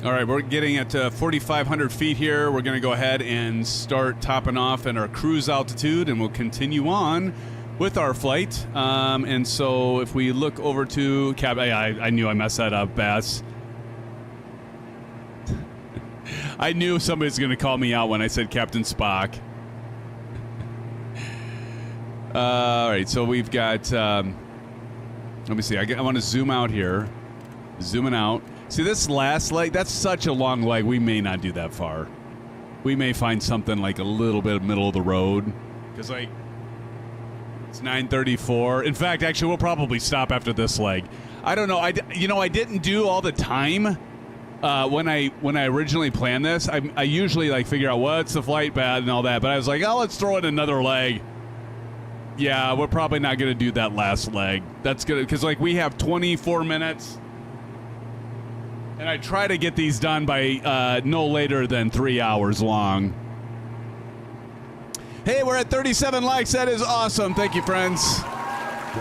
All right, we're getting at 4,500 feet here. We're going to go ahead and start topping off at our cruise altitude, and we'll continue on with our flight. And so if we look over to I knew I messed that up, Bass. I knew somebody's going to call me out when I said Captain Spock. All right, so we've got, let me see. I want to zoom out here. Zooming out. See, this last leg, that's such a long leg, we may not do that far. We may find something like a little bit middle of the road. Because, like, it's 9:34. In fact, actually, we'll probably stop after this leg. I don't know. I didn't do all the time when I originally planned this. I usually, like, figure out what's the flight path and all that. But I was like, oh, let's throw in another leg. Yeah, we're probably not going to do that last leg. That's good. Because, like, we have 24 minutes. And I try to get these done by no later than 3 hours long. Hey, we're at 37 likes. That is awesome. Thank you, friends.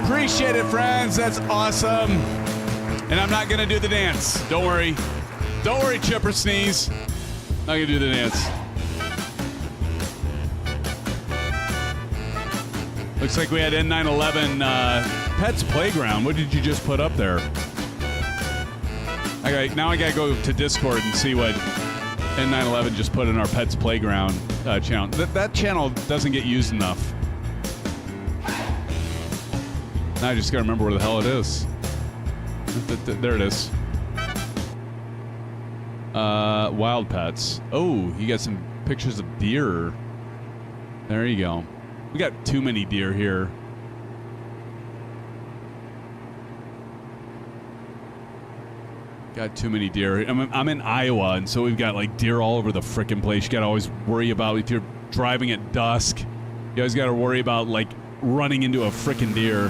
Appreciate it, friends. That's awesome. And I'm not going to do the dance. Don't worry. Don't worry, Chipper Sneeze. Not going to do the dance. Looks like we had N911 Pets Playground. What did you just put up there? Now I gotta go to Discord and see what N911 just put in our Pets Playground channel. That channel doesn't get used enough. Now I just gotta remember where the hell it is. There it is. Wild Pets. Oh, you got some pictures of deer. There you go. We got too many deer here. Got too many deer. I'm in Iowa, and so we've got, like, deer all over the frickin' place. You got to always worry about, if you're driving at dusk, you always got to worry about, like, running into a frickin' deer.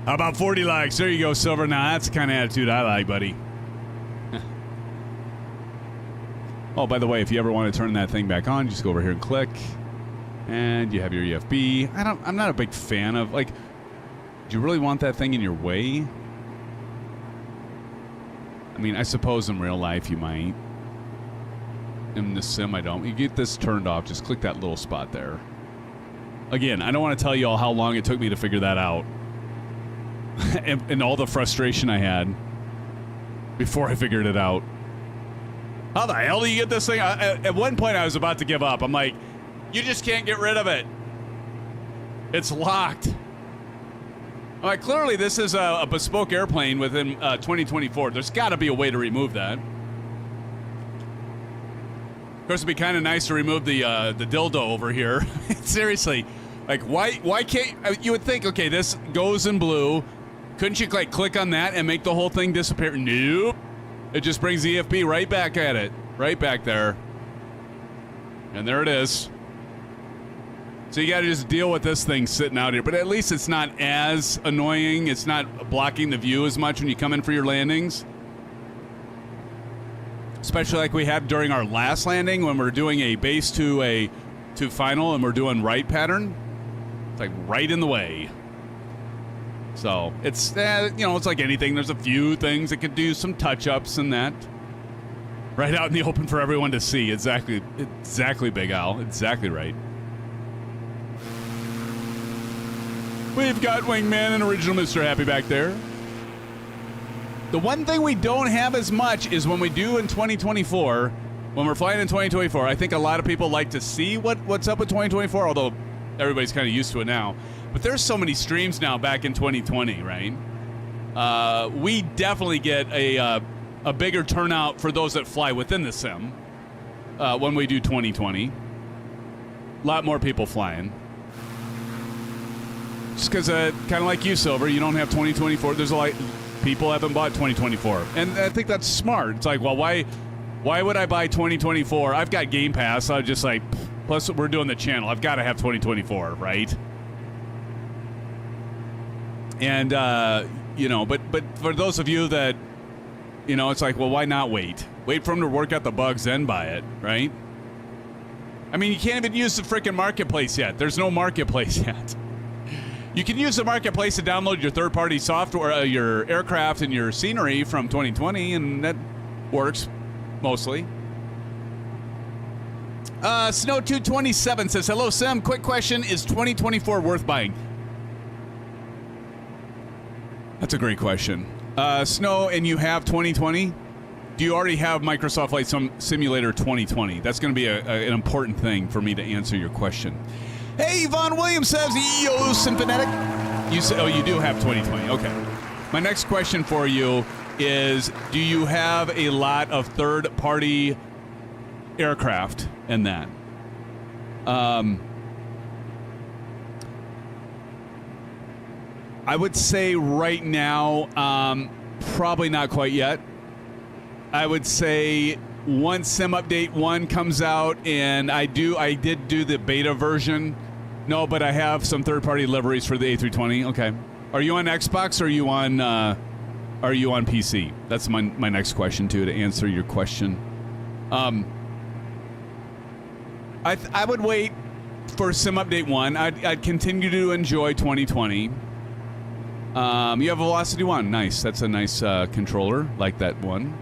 How about 40 likes? There you go, Silver. Now, that's the kind of attitude I like, buddy. Oh, by the way, if you ever want to turn that thing back on, just go over here and click. And you have your EFB. I'm not a big fan of, like, do you really want that thing in your way? I mean, I suppose in real life you might. In the sim, I don't. You get this turned off, just click that little spot there. Again, I don't want to tell you all how long it took me to figure that out. and all the frustration I had before I figured it out. How the hell do you get this thing? At one point, I was about to give up. I'm like, you just can't get rid of it. It's locked. All right, clearly this is a bespoke airplane within 2024. There's got to be a way to remove that. Of course, it'd be kind of nice to remove the dildo over here. Seriously, like, why can't you would think, okay, this goes in blue, Couldn't you like click on that and make the whole thing disappear? Nope. It just brings the EFB right back at it. Right back there. And there it is. So you got to just deal with this thing sitting out here. But at least it's not as annoying. It's not blocking the view as much when you come in for your landings. Especially like we had during our last landing when we're doing a base to final and we're doing right pattern. It's like right in the way. So it's, it's like anything. There's a few things that could do some touch-ups and that. Right out in the open for everyone to see. Exactly, Big Al. Exactly right. We've got Wingman and Original Mr. Happy back there. The one thing we don't have as much is when we do in 2024, when we're flying in 2024, I think a lot of people like to see what's up with 2024, although everybody's kind of used to it now. But there's so many streams now back in 2020, right? We definitely get a bigger turnout for those that fly within the sim when we do 2020. A lot more people flying. Just because, kind of like you, Silver, you don't have 2024. There's a lot people haven't bought 2024, and I think that's smart. It's like, well, why would I buy 2024? I've got Game Pass. So I just like, plus we're doing the channel. I've got to have 2024, right? And but for those of you that, it's like, well, why not wait? Wait for them to work out the bugs, then buy it, right? I mean, you can't even use the freaking marketplace yet. There's no marketplace yet. You can use the marketplace to download your third-party software, your aircraft and your scenery from 2020, and that works mostly. Snow227 says, hello, Sim. Quick question. Is 2024 worth buying? That's a great question. Snow, and you have 2020? Do you already have Microsoft Flight Simulator 2020? That's going to be an important thing for me to answer your question. Hey, Yvonne Williams says, Yeosu Phonetic. You say, oh, you do have 2020. Okay. My next question for you is, do you have a lot of third-party aircraft in that? I would say right now, probably not quite yet. I would say once Sim Update 1 comes out, and I did do the beta version. No, but I have some third-party liveries for the A320. Okay. Are you on Xbox or are you on PC? That's my next question too, to answer your question. I would wait for Sim Update 1. I'd continue to enjoy 2020. You have Velocity 1. Nice. That's a nice controller. Like that one.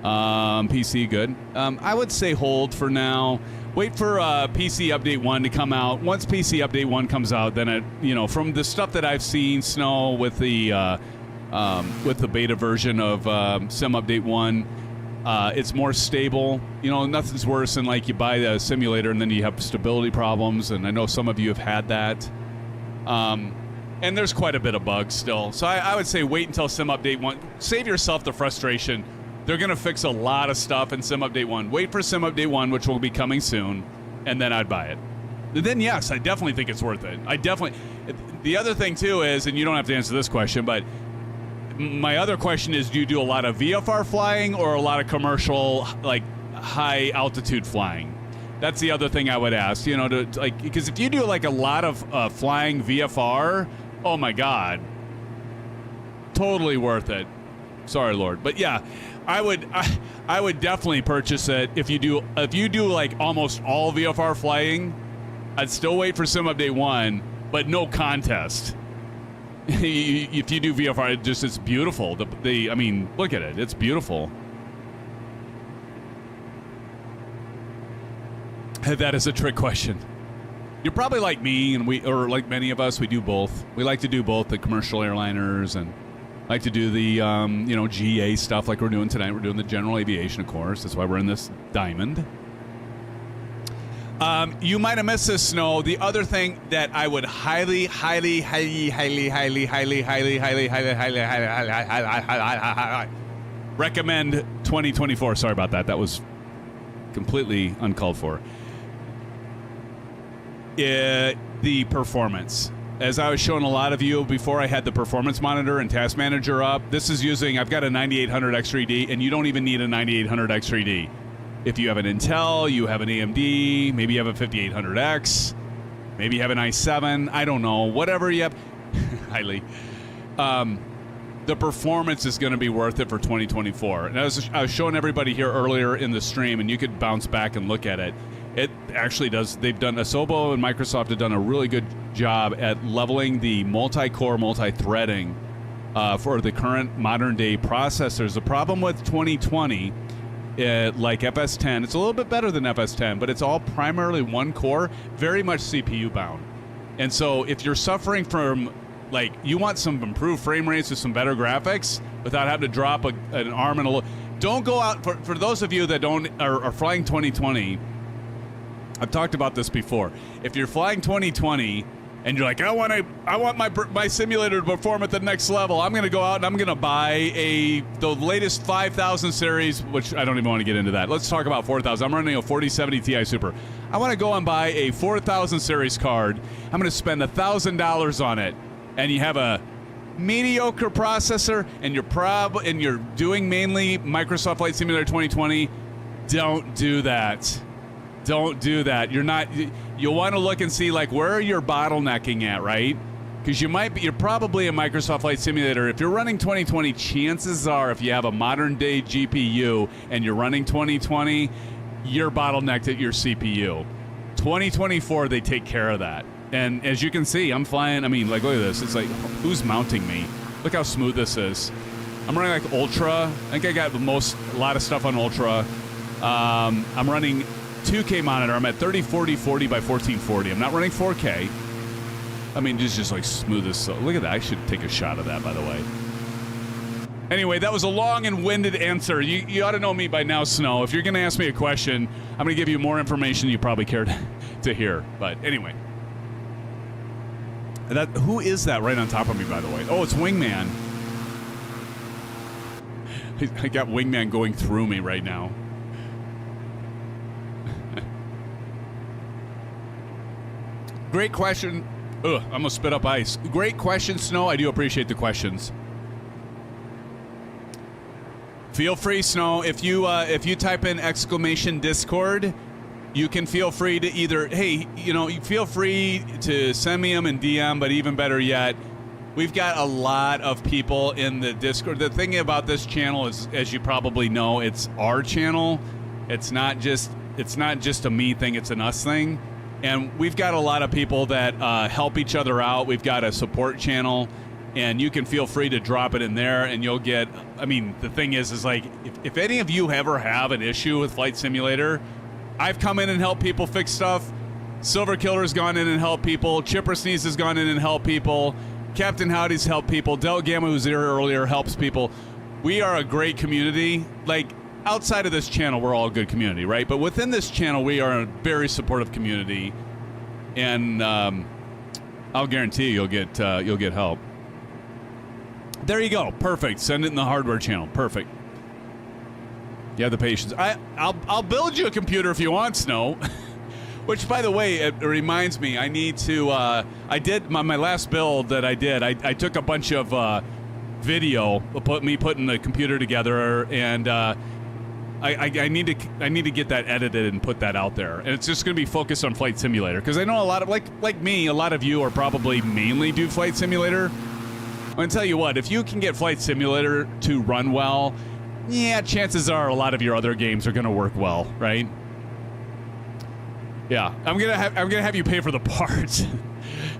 PC, good. I would say hold for now. Wait for PC Update 1 to come out. Once PC Update 1 comes out, then it, from the stuff that I've seen, Snow, with the beta version of Sim Update 1, it's more stable. Nothing's worse than like you buy the simulator and then you have stability problems, and I know some of you have had that. And there's quite a bit of bugs still. So I would say wait until Sim Update 1. Save yourself the frustration. They're going to fix a lot of stuff in Sim Update 1. Wait for Sim Update 1, which will be coming soon, and then I'd buy it. Then, yes, I definitely think it's worth it. The other thing, too, is, and you don't have to answer this question, but my other question is, do you do a lot of VFR flying or a lot of commercial, like, high-altitude flying? That's the other thing I would ask, because if you do, like, a lot of flying VFR, oh, my God, totally worth it. Sorry, Lord. But, yeah. I would definitely purchase it if you do like almost all VFR flying. I'd still wait for Sim Update 1, but no contest. If you do VFR, it's beautiful. I mean, look at it. It's beautiful. That is a trick question. You're probably like me, or like many of us, we do both. We like to do both the commercial airliners and like to do the, GA stuff like we're doing tonight. We're doing the general aviation, of course. That's why we're in this Diamond. You might have missed this, Snow. The other thing that I would highly recommend 2024. Sorry about that. That was completely uncalled for. The performance. as I was showing a lot of you before I had the performance monitor and task manager up, this is using, I've got a 9800 X3D, and you don't even need a 9800 X3D. If you have an Intel, you have an AMD, maybe you have a 5800X, maybe you have an i7, I don't know, whatever you have, highly. The performance is going to be worth it for 2024. And I was showing everybody here earlier in the stream, and you could bounce back and look at it. It actually does. They've done, Asobo and Microsoft have done a really good job at leveling the multi-core, multi-threading for the current modern-day processors. The problem with 2020, like FS10, it's a little bit better than FS10, but it's all primarily one core, very much CPU bound. And so if you're suffering from, like, you want some improved frame rates with some better graphics without having to drop an arm and a don't go out, for those of you that are flying 2020, I've talked about this before. If you're flying 2020 and you're like, I want my simulator to perform at the next level, I'm going to go out and I'm going to buy the latest 5000 series, which I don't even want to get into that. Let's talk about 4000. I'm running a 4070 Ti Super. I want to go and buy a 4000 series card. I'm going to spend $1,000 on it. And you have a mediocre processor, and you're doing mainly Microsoft Flight Simulator 2020. Don't do that. Don't do that. You'll want to look and see, like, where you're bottlenecking at, right? Because you're probably a Microsoft Flight Simulator. If you're running 2020, chances are, if you have a modern day GPU and you're running 2020, you're bottlenecked at your CPU. 2024, they take care of that. And as you can see, I'm flying, I mean, like, look at this. It's like, who's mounting me? Look how smooth this is. I'm running, like, Ultra. I think I got a lot of stuff on Ultra. I'm running 2K monitor. I'm at 3040 by 1440. I'm not running 4K. I mean, it's just, like, smooth as so. Look at that. I should take a shot of that, by the way. Anyway, that was a long and winded answer. You ought to know me by now, Snow. If you're going to ask me a question, I'm going to give you more information you probably cared to hear. But anyway. Who is that right on top of me, by the way? Oh, it's Wingman. I got Wingman going through me right now. Great question. Ugh, I'm going to spit up ice. Great question, Snow. I do appreciate the questions. Feel free, Snow. If you type in !Discord, you can feel free to either, hey, you feel free to send me them in DM, but even better yet, we've got a lot of people in the Discord. The thing about this channel is, as you probably know, it's our channel. It's not just a me thing, it's an us thing. And we've got a lot of people that help each other out. We've got a support channel, and you can feel free to drop it in there, and you'll get, I mean, the thing is like, if any of you ever have an issue with Flight Simulator, I've come in and helped people fix stuff. Silver Killer's gone in and helped people. Chipper Sneeze has gone in and helped people. Captain Howdy's helped people. Del Gamma, who was here earlier, helps people. We are a great community. Like, outside of this channel, we're all a good community, right? But within this channel, we are a very supportive community. And I'll guarantee you'll get help. There you go. Perfect. Send it in the hardware channel. Perfect. You have the patience. I'll build you a computer if you want, Snow. Which, by the way, it reminds me, I need to. I did my last build that I did. I took a bunch of video, putting the computer together, and I need to get that edited and put that out there. And it's just going to be focused on Flight Simulator, because I know a lot of like me, a lot of you are probably mainly do Flight Simulator. I'm going to tell you what, if you can get Flight Simulator to run well, yeah, chances are a lot of your other games are going to work well, right? Yeah, I'm gonna have you pay for the parts.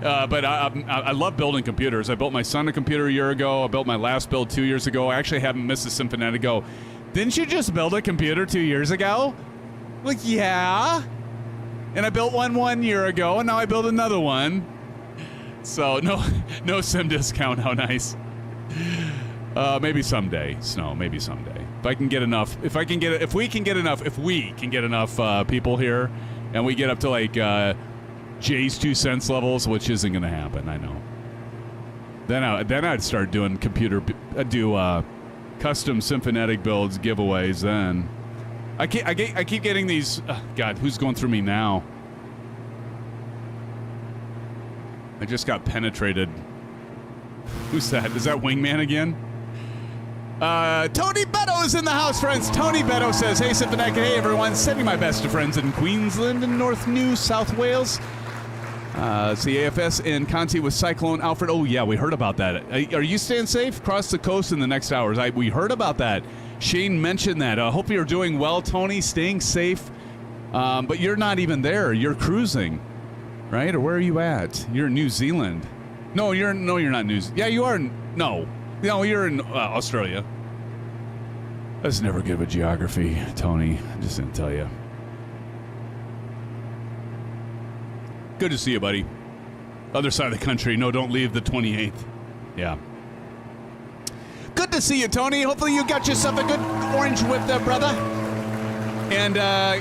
But I love building computers. I built my son a computer a year ago. I built my last build 2 years ago. I actually haven't missed a Symphony go, didn't you just build a computer 2 years ago? Like, yeah. And I built one 1 year ago, and now I build another one. So no sim discount. How nice. Maybe someday, Snow. Maybe someday. If we can get enough people here, and we get up to like Jay's 2 cents levels, which isn't going to happen, I know. Then I'd start doing custom symphonetic builds, giveaways. Then I keep getting these. God, who's going through me now? I just got penetrated. Who's that? Is that Wingman again? Tony Beto is in the house, friends. Tony Beto says, hey, Symphonic, hey, everyone. Sending my best to friends in Queensland and North New South Wales. It's the AFS in Conti with Cyclone Alfred. Oh, yeah, we heard about that. Are you staying safe? Cross the coast in the next hours. We heard about that. Shane mentioned that. I hope you're doing well, Tony, staying safe. But you're not even there. You're cruising, right? Or where are you at? You're in New Zealand. No, you're not New Zealand. Yeah, you are. No, you're in Australia. That's never good with geography, Tony. I'm just going to tell you. Good to see you, buddy. Other side of the country. No, don't leave the 28th. Yeah. Good to see you, Tony. Hopefully you got yourself a good orange whip there, brother. And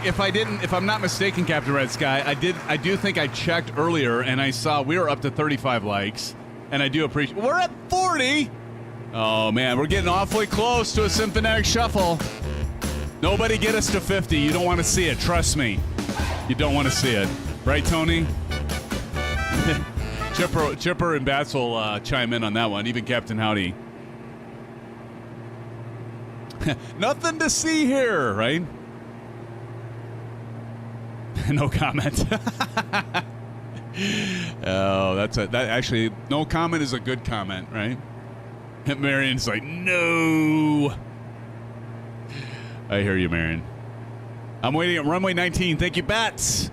if I'm not mistaken, Captain Red Sky, I do think I checked earlier and I saw we were up to 35 likes. And I do appreciate. We're at 40. Oh man, we're getting awfully close to a symphonic shuffle. Nobody get us to 50. You don't want to see it. Trust me. You don't want to see it. Right, Tony? Chipper and Bats will chime in on that one. Even Captain Howdy. Nothing to see here, right? No comment. Oh, that actually, no comment is a good comment, right? Marion's like, no. I hear you, Marion. I'm waiting at runway 19. Thank you, Bats.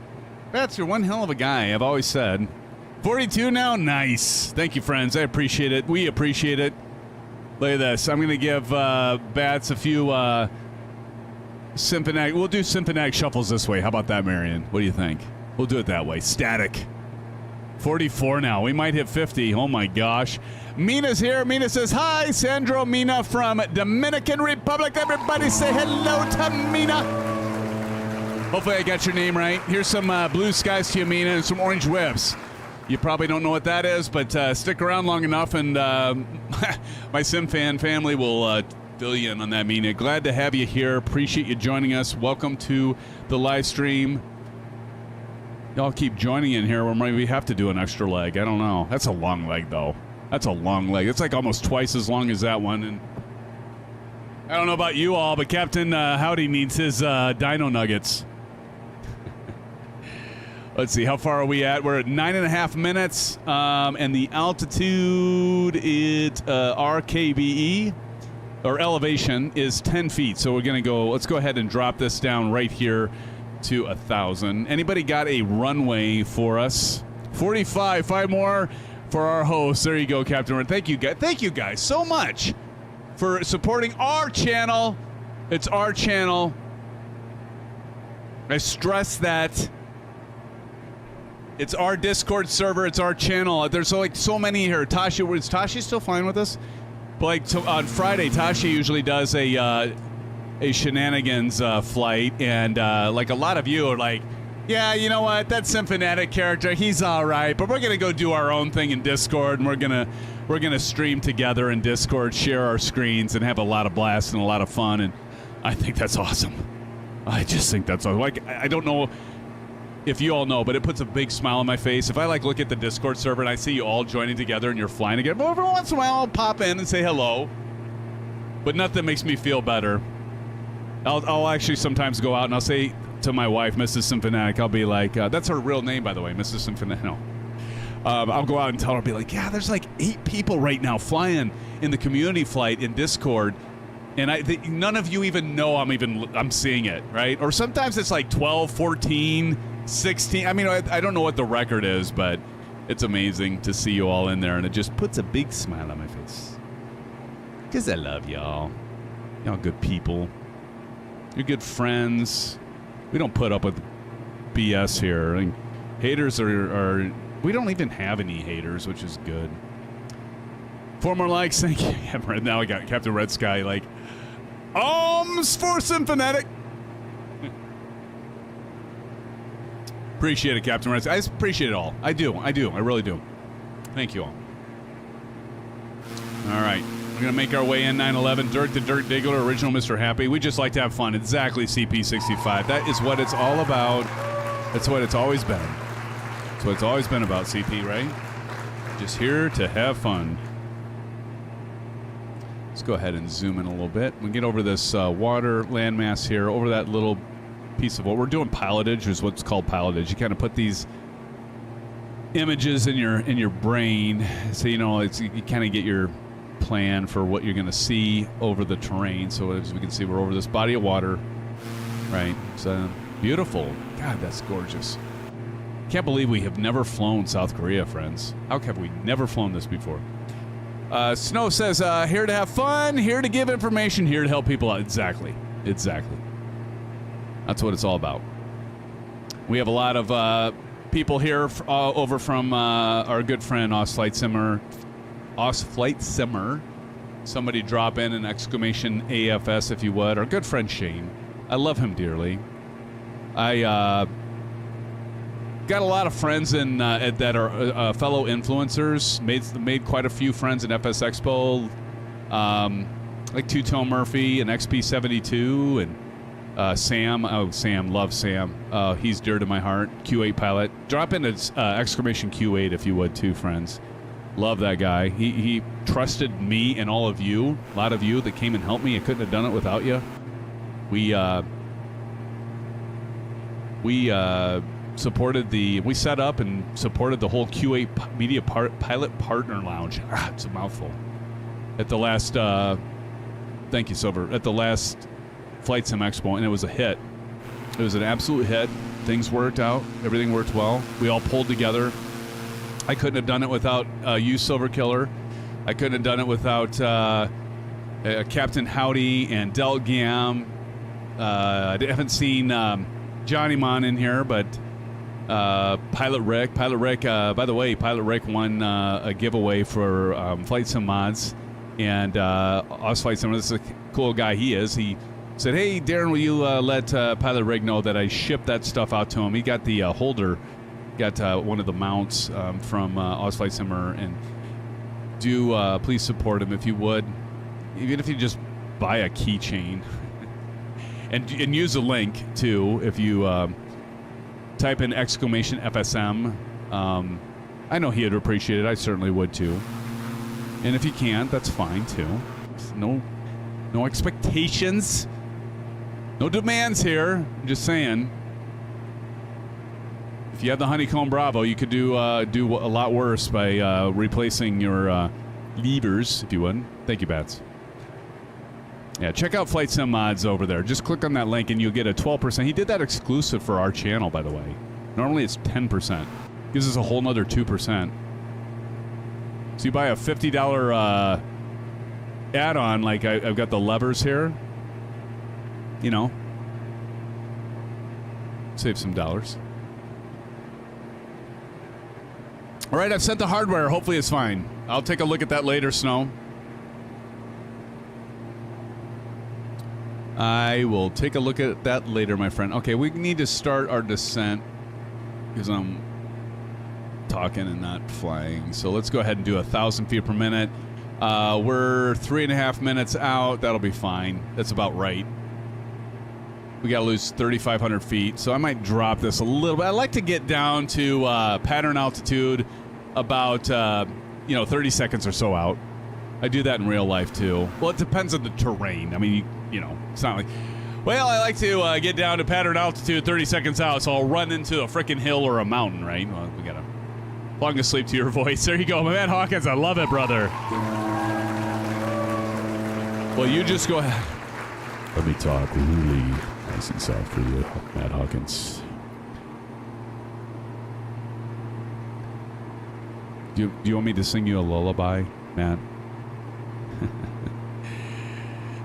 Bats, you're one hell of a guy, I've always said. 42 now? Nice. Thank you, friends. I appreciate it. We appreciate it. Look at this. I'm going to give Bats a few symphonic. We'll do symphonic shuffles this way. How about that, Marion? What do you think? We'll do it that way. Static. 44 now. We might hit 50. Oh, my gosh. Mina's here. Mina says, hi, Sandro Mina from Dominican Republic. Everybody say hello to Mina. Hopefully I got your name right. Here's some blue skies to you, Mina, and some orange whips. You probably don't know what that is, but stick around long enough, and my SimFan family will fill you in on that, Mina. Glad to have you here. Appreciate you joining us. Welcome to the live stream. Y'all keep joining in here. Maybe we have to do an extra leg. I don't know. That's a long leg, though. That's a long leg. It's like almost twice as long as that one. And I don't know about you all, but Captain Howdy needs his dino nuggets. Let's see, how far are we at? We're at 9.5 minutes, and the altitude is RKBE, or elevation, is 10 feet. So we're going to go, let's go ahead and drop this down right here to 1,000. Anybody got a runway for us? 45, 5 more for our host. There you go, Captain. Thank you guys so much for supporting our channel. It's our channel. I stress that. It's our Discord server. It's our channel. There's like so many here. Tasha, is Tasha still flying with us? But like on Friday, Tasha usually does a shenanigans flight, and like a lot of you are like, yeah, you know what? That Symphonetic character, he's all right, but we're gonna go do our own thing in Discord, and we're gonna stream together in Discord, share our screens, and have a lot of blast and a lot of fun. And I think that's awesome. I just think that's awesome. Like, I don't know if you all know, but it puts a big smile on my face. If I like look at the Discord server and I see you all joining together and you're flying together, every once in a while I'll pop in and say hello. But nothing makes me feel better. I'll actually sometimes go out and I'll say to my wife, Mrs. Symphonetic, I'll be like, that's her real name, by the way, Mrs. Symphonetic. No. I'll go out and tell her, I'll be like, yeah, there's like 8 people right now flying in the community flight in Discord. And none of you even know I'm seeing it, right? Or sometimes it's like 12, 14, 16. I mean, I don't know what the record is, but it's amazing to see you all in there. And it just puts a big smile on my face. Because I love y'all. Y'all good people. You're good friends. We don't put up with BS here. I mean, haters are... We don't even have any haters, which is good. 4 more likes. Thank you. Yeah, now I got Captain Red Sky like... for Symphonetic. Appreciate it, Captain Red Sky. I appreciate it all. I do. I really do. Thank you all. All right. We're going to make our way in 911. Dirk the Dirt Diggler, original Mr. Happy. We just like to have fun. Exactly, CP65. That is what it's all about. That's what it's always been. That's what it's always been about, CP, right? Just here to have fun. Let's go ahead and zoom in a little bit. We get over this water landmass here, over that little piece of what we're doing. Pilotage is what's called pilotage. You kind of put these images in your brain, so you know you kind of get your plan for what you're going to see over the terrain. So as we can see, we're over this body of water, right? So beautiful. God, that's gorgeous. Can't believe we have never flown South Korea, friends. How have we never flown this before? Snow says, here to have fun, here to give information, here to help people out. Exactly. That's what it's all about. We have a lot of people here over from our good friend FlightSimmer. Somebody drop in an exclamation AFS if you would. Our good friend Shane. I love him dearly. I got a lot of friends in that are fellow influencers. Made quite a few friends in FS Expo, like Two-Tone Murphy and XP72 and Sam. Oh, Sam, love Sam. He's dear to my heart. Q8 pilot. Drop in exclamation Q8 if you would too, friends. Love that guy. He trusted me and all of you, a lot of you that came and helped me. I couldn't have done it without you. We set up and supported the whole Q8 Media Pilot Partner Lounge. It's a mouthful. At the last, thank you, Silver. At the last Flight Sim Expo, and it was a hit. It was an absolute hit. Things worked out. Everything worked well. We all pulled together. I couldn't have done it without you, Silver Killer. I couldn't have done it without Captain Howdy and Del Gam. I haven't seen Johnny Mon in here, but Pilot Rick. By the way, Pilot Rick won a giveaway for FlightSimMods, and FlightSim. This is a cool guy he is. He said, "Hey, Darren, will you let Pilot Rick know that I shipped that stuff out to him?" He got the holder, got one of the mounts from FlightSimmer, and please support him if you would, even if you just buy a keychain, and use the link too if you. Type in exclamation FSM. I know he'd appreciate it. I certainly would too. And if you can't, that's fine too. No expectations. No demands here. I'm just saying. If you have the Honeycomb Bravo, you could do a lot worse by replacing your levers, if you would. Thank you, Bats. Yeah, check out FlightSimMods over there. Just click on that link and you'll get a 12%. He did that exclusive for our channel, by the way. Normally it's 10%. Gives us a whole nother 2%. So you buy a $50 add-on, like I've got the levers here. You know. Save some dollars. All right, I've sent the hardware. Hopefully it's fine. I'll take a look at that later, Snow. I will take a look at that later, my friend. Okay, we need to start our descent because I'm talking and not flying. So let's go ahead and do 1,000 feet per minute. We're 3.5 minutes out. That'll be fine. That's about right. We got to lose 3,500 feet. So I might drop this a little bit. I like to get down to pattern altitude about 30 seconds or so out. I do that in real life too. Well, it depends on the terrain. I mean, it's not like, well, I like to get down to pattern altitude 30 seconds out, so I'll run into a freaking hill or a mountain, right? Well, we got to fall asleep to your voice. There you go, my man Hawkins. I love it, brother. Well, you just go ahead. Let me talk really nice and soft for you, Matt Hawkins. Do you want me to sing you a lullaby, Matt?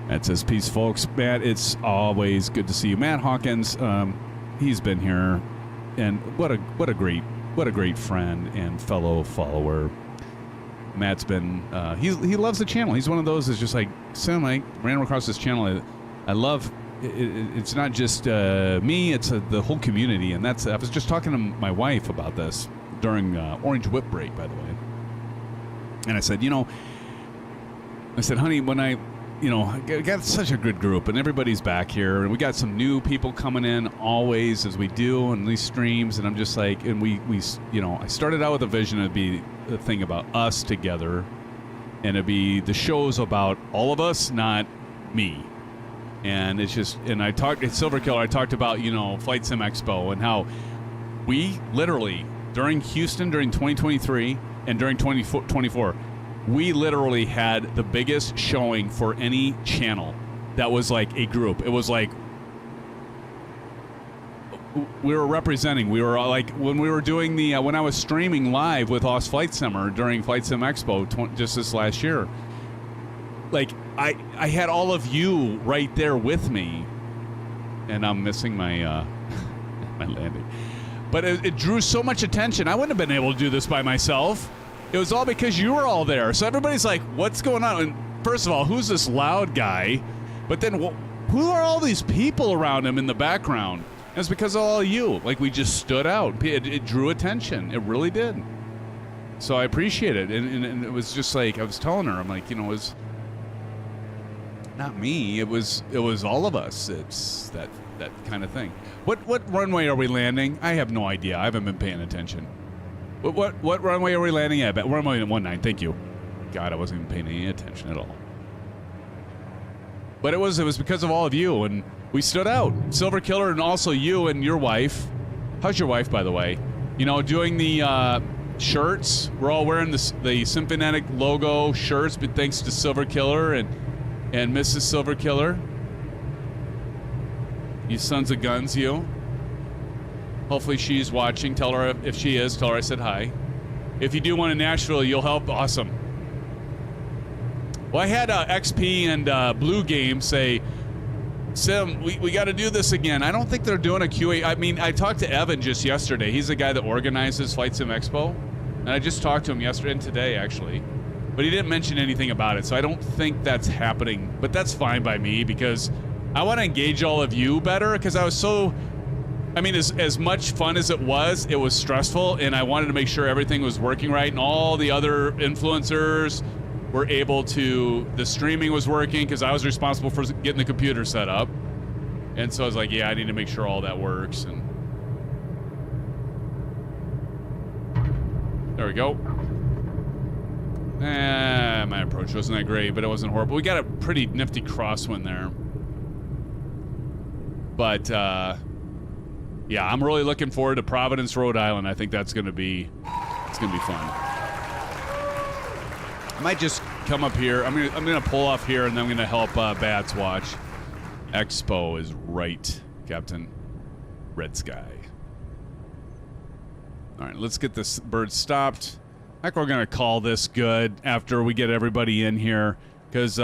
Matt says, peace, folks. Matt, it's always good to see you. Matt Hawkins, he's been here, and what a great friend and fellow follower. Matt's been, he loves the channel. He's one of those that's just like, Sim, I ran across this channel. I love, it's not just me, it's the whole community. And I was just talking to my wife about this during Orange Whip break, by the way. And I said, honey, when you know, got such a good group, and everybody's back here, and we got some new people coming in always as we do on these streams, and I'm just like, and we you know, I started out with a vision to be the thing about us together, and it'd be the shows about all of us, not me. And it's just, and I talked at Silver Killer, I talked about, you know, Flight Sim Expo and how we literally during Houston during 2023 and during 2024. We literally had the biggest showing for any channel that was like a group. It was like we were representing. We were like when we were doing the when I was streaming live with Oz Flight Simmer during Flight Sim Expo just this last year. Like I had all of you right there with me, and I'm missing my my landing. But it drew so much attention. I wouldn't have been able to do this by myself. It was all because you were all there. So everybody's like, what's going on? And first of all, who's this loud guy? But then who are all these people around him in the background? And it's because of all of you. Like, we just stood out. It drew attention. It really did. So I appreciate it. And it was just like, I was telling her, I'm like, you know, it was not me. It was all of us. It's that kind of thing. What runway are we landing? I have no idea. I haven't been paying attention. What runway are we landing at? Runway 19, thank you. God, I wasn't even paying any attention at all. But it was because of all of you, and we stood out. Silver Killer and also you and your wife. How's your wife, by the way? You know, doing the shirts. We're all wearing the Symphonetic logo shirts, but thanks to Silver Killer and Mrs. Silver Killer. You sons of guns, you. Hopefully she's watching. Tell her if she is. Tell her I said hi. If you do one in Nashville, you'll help. Awesome. Well, I had XP and Blue Game say, Sim, we got to do this again. I don't think they're doing a QA. I mean, I talked to Evan just yesterday. He's the guy that organizes Flight Sim Expo. And I just talked to him yesterday and today, actually. But he didn't mention anything about it. So I don't think that's happening. But that's fine by me because I want to engage all of you better because I was so... I mean, as much fun as it was stressful, and I wanted to make sure everything was working right, and all the other influencers were able to, the streaming was working, because I was responsible for getting the computer set up. And so I was like, yeah, I need to make sure all that works, and there we go. My approach wasn't that great, but it wasn't horrible. We got a pretty nifty crosswind there. But, yeah, I'm really looking forward to Providence, Rhode Island. I think that's going to be, it's going to be fun. I might just come up here. I'm going to pull off here, and then I'm going to help Bats watch. Expo is right, Captain Red Sky. All right, let's get this bird stopped. I think we're going to call this good after we get everybody in here, because,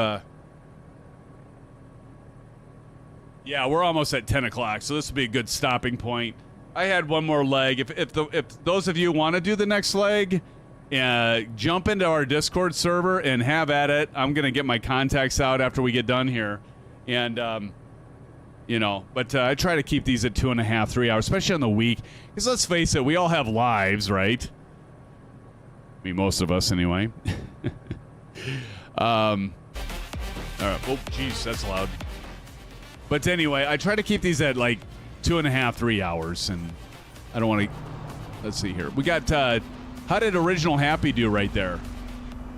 yeah, we're almost at 10 o'clock, so this will be a good stopping point. I had one more leg. If those of you want to do the next leg, jump into our Discord server and have at it. I'm going to get my contacts out after we get done here. And, you know, but I try to keep these at 2.5, 3 hours, especially on the week. Because let's face it, we all have lives, right? I mean, most of us anyway. All right. Oh, jeez, that's loud. But anyway, I try to keep these at like 2.5, 3 hours, and I don't want to. Let's see here. We got. How did Original Happy do right there?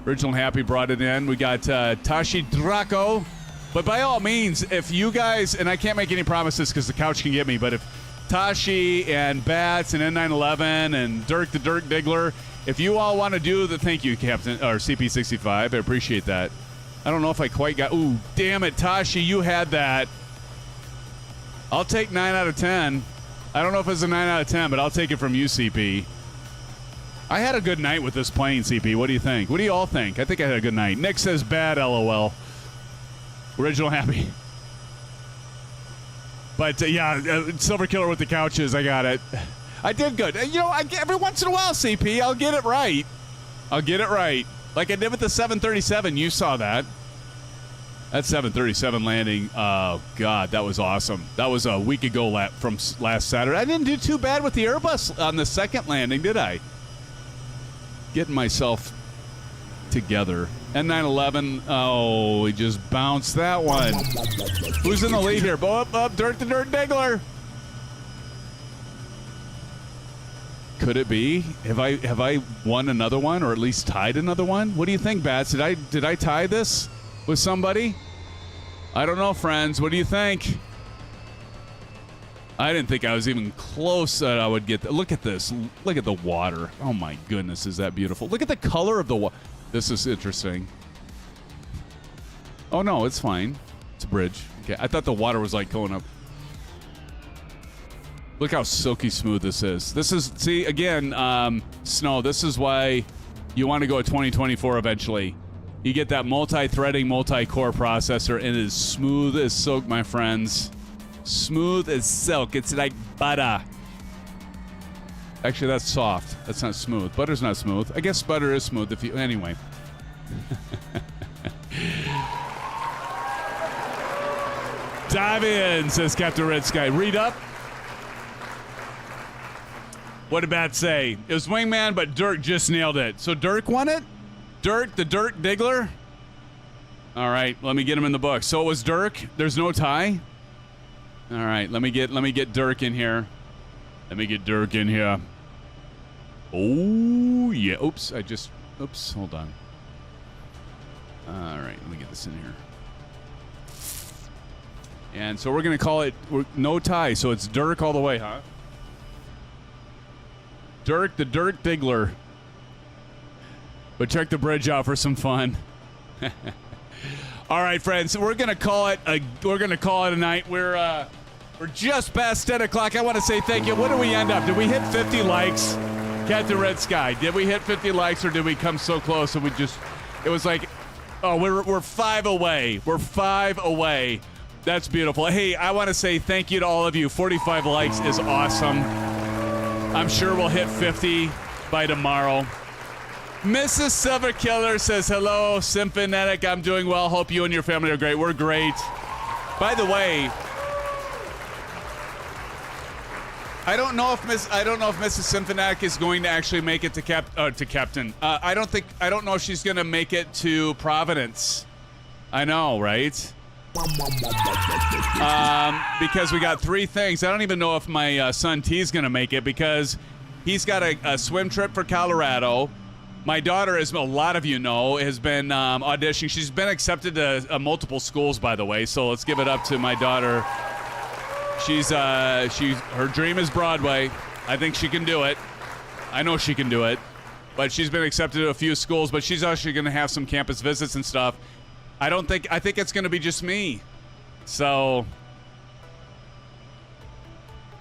Original Happy brought it in. We got Tashi Draco. But by all means, if you guys, and I can't make any promises because the couch can get me, but if Tashi and Bats and N911 and Dirk the Dirk Diggler, if you all want to do the, thank you, Captain or CP65, I appreciate that. I don't know if I quite got. Ooh, damn it, Tashi, you had that. I'll take 9 out of 10. I don't know if it's a 9 out of 10, but I'll take it from you, CP. I had a good night with this plane, CP. What do you think? What do you all think? I think I had a good night. Nick says bad, LOL. Original Happy. But, yeah, Silver Killer with the couches. I got it. I did good. You know, every once in a while, CP, I'll get it right. I'll get it right. Like I did with the 737. You saw that. That 737 landing, oh, God, that was awesome. That was a week ago from last Saturday. I didn't do too bad with the Airbus on the second landing, did I? Getting myself together. N911. Oh, we just bounced that one. Who's in the lead here? Up, Dirt the Dirt Diggler. Could it be? Have I won another one, or at least tied another one? What do you think, Bats? Did I tie this with somebody? I don't know, friends. What do you think? I didn't think I was even close that I would get. Look at this. Look at the water. Oh my goodness, is that beautiful? Look at the color of the water. This is interesting. Oh no, it's fine. It's a bridge. Okay, I thought the water was like going up. Look how silky smooth this is. This is, see, again, Snow, this is why you want to go at 2024 eventually. You get that multi-threading, multi-core processor, and it is smooth as silk, my friends. Smooth as silk. It's like butter. Actually, that's soft. That's not smooth. Butter's not smooth. I guess butter is smooth if you... Anyway. Dive in, says Captain Red Sky. Read up. What did Bat say? It was Wingman, but Dirk just nailed it. So Dirk won it? Dirk, the Dirk Diggler? All right, let me get him in the book. So it was Dirk. There's no tie? All right, let me get Dirk in here. Let me get Dirk in here. Oh, yeah. Oops, oops, hold on. All right, let me get this in here. And so we're going to call it no tie, so it's Dirk all the way, huh? Dirk, the Dirk Diggler. But check the bridge out for some fun. All right, friends, we're gonna call it a night. We're just past 10 o'clock. I want to say thank you. What did we end up? Did we hit 50 likes? Captain Red Sky. Did we hit 50 likes, or did we come so close and it was like, oh, we're 5 away. We're 5 away. That's beautiful. Hey, I want to say thank you to all of you. 45 likes is awesome. I'm sure we'll hit 50 by tomorrow. Mrs. Silver Killer says, hello, Symphonetic. I'm doing well. Hope you and your family are great. We're great. By the way, I don't know if Mrs. Symphonetic is going to actually make it to Captain. I don't know if she's going to make it to Providence. I know, right? Because we got 3 things. I don't even know if my son T's gonna make it, because he's got a swim trip for Colorado. My daughter, as a lot of you know, has been auditioning. She's been accepted to multiple schools, by the way, so let's give it up to my daughter. Her dream is Broadway. I think she can do it. I know she can do it. But she's been accepted to a few schools, but she's actually gonna have some campus visits and stuff. I think it's going to be just me. So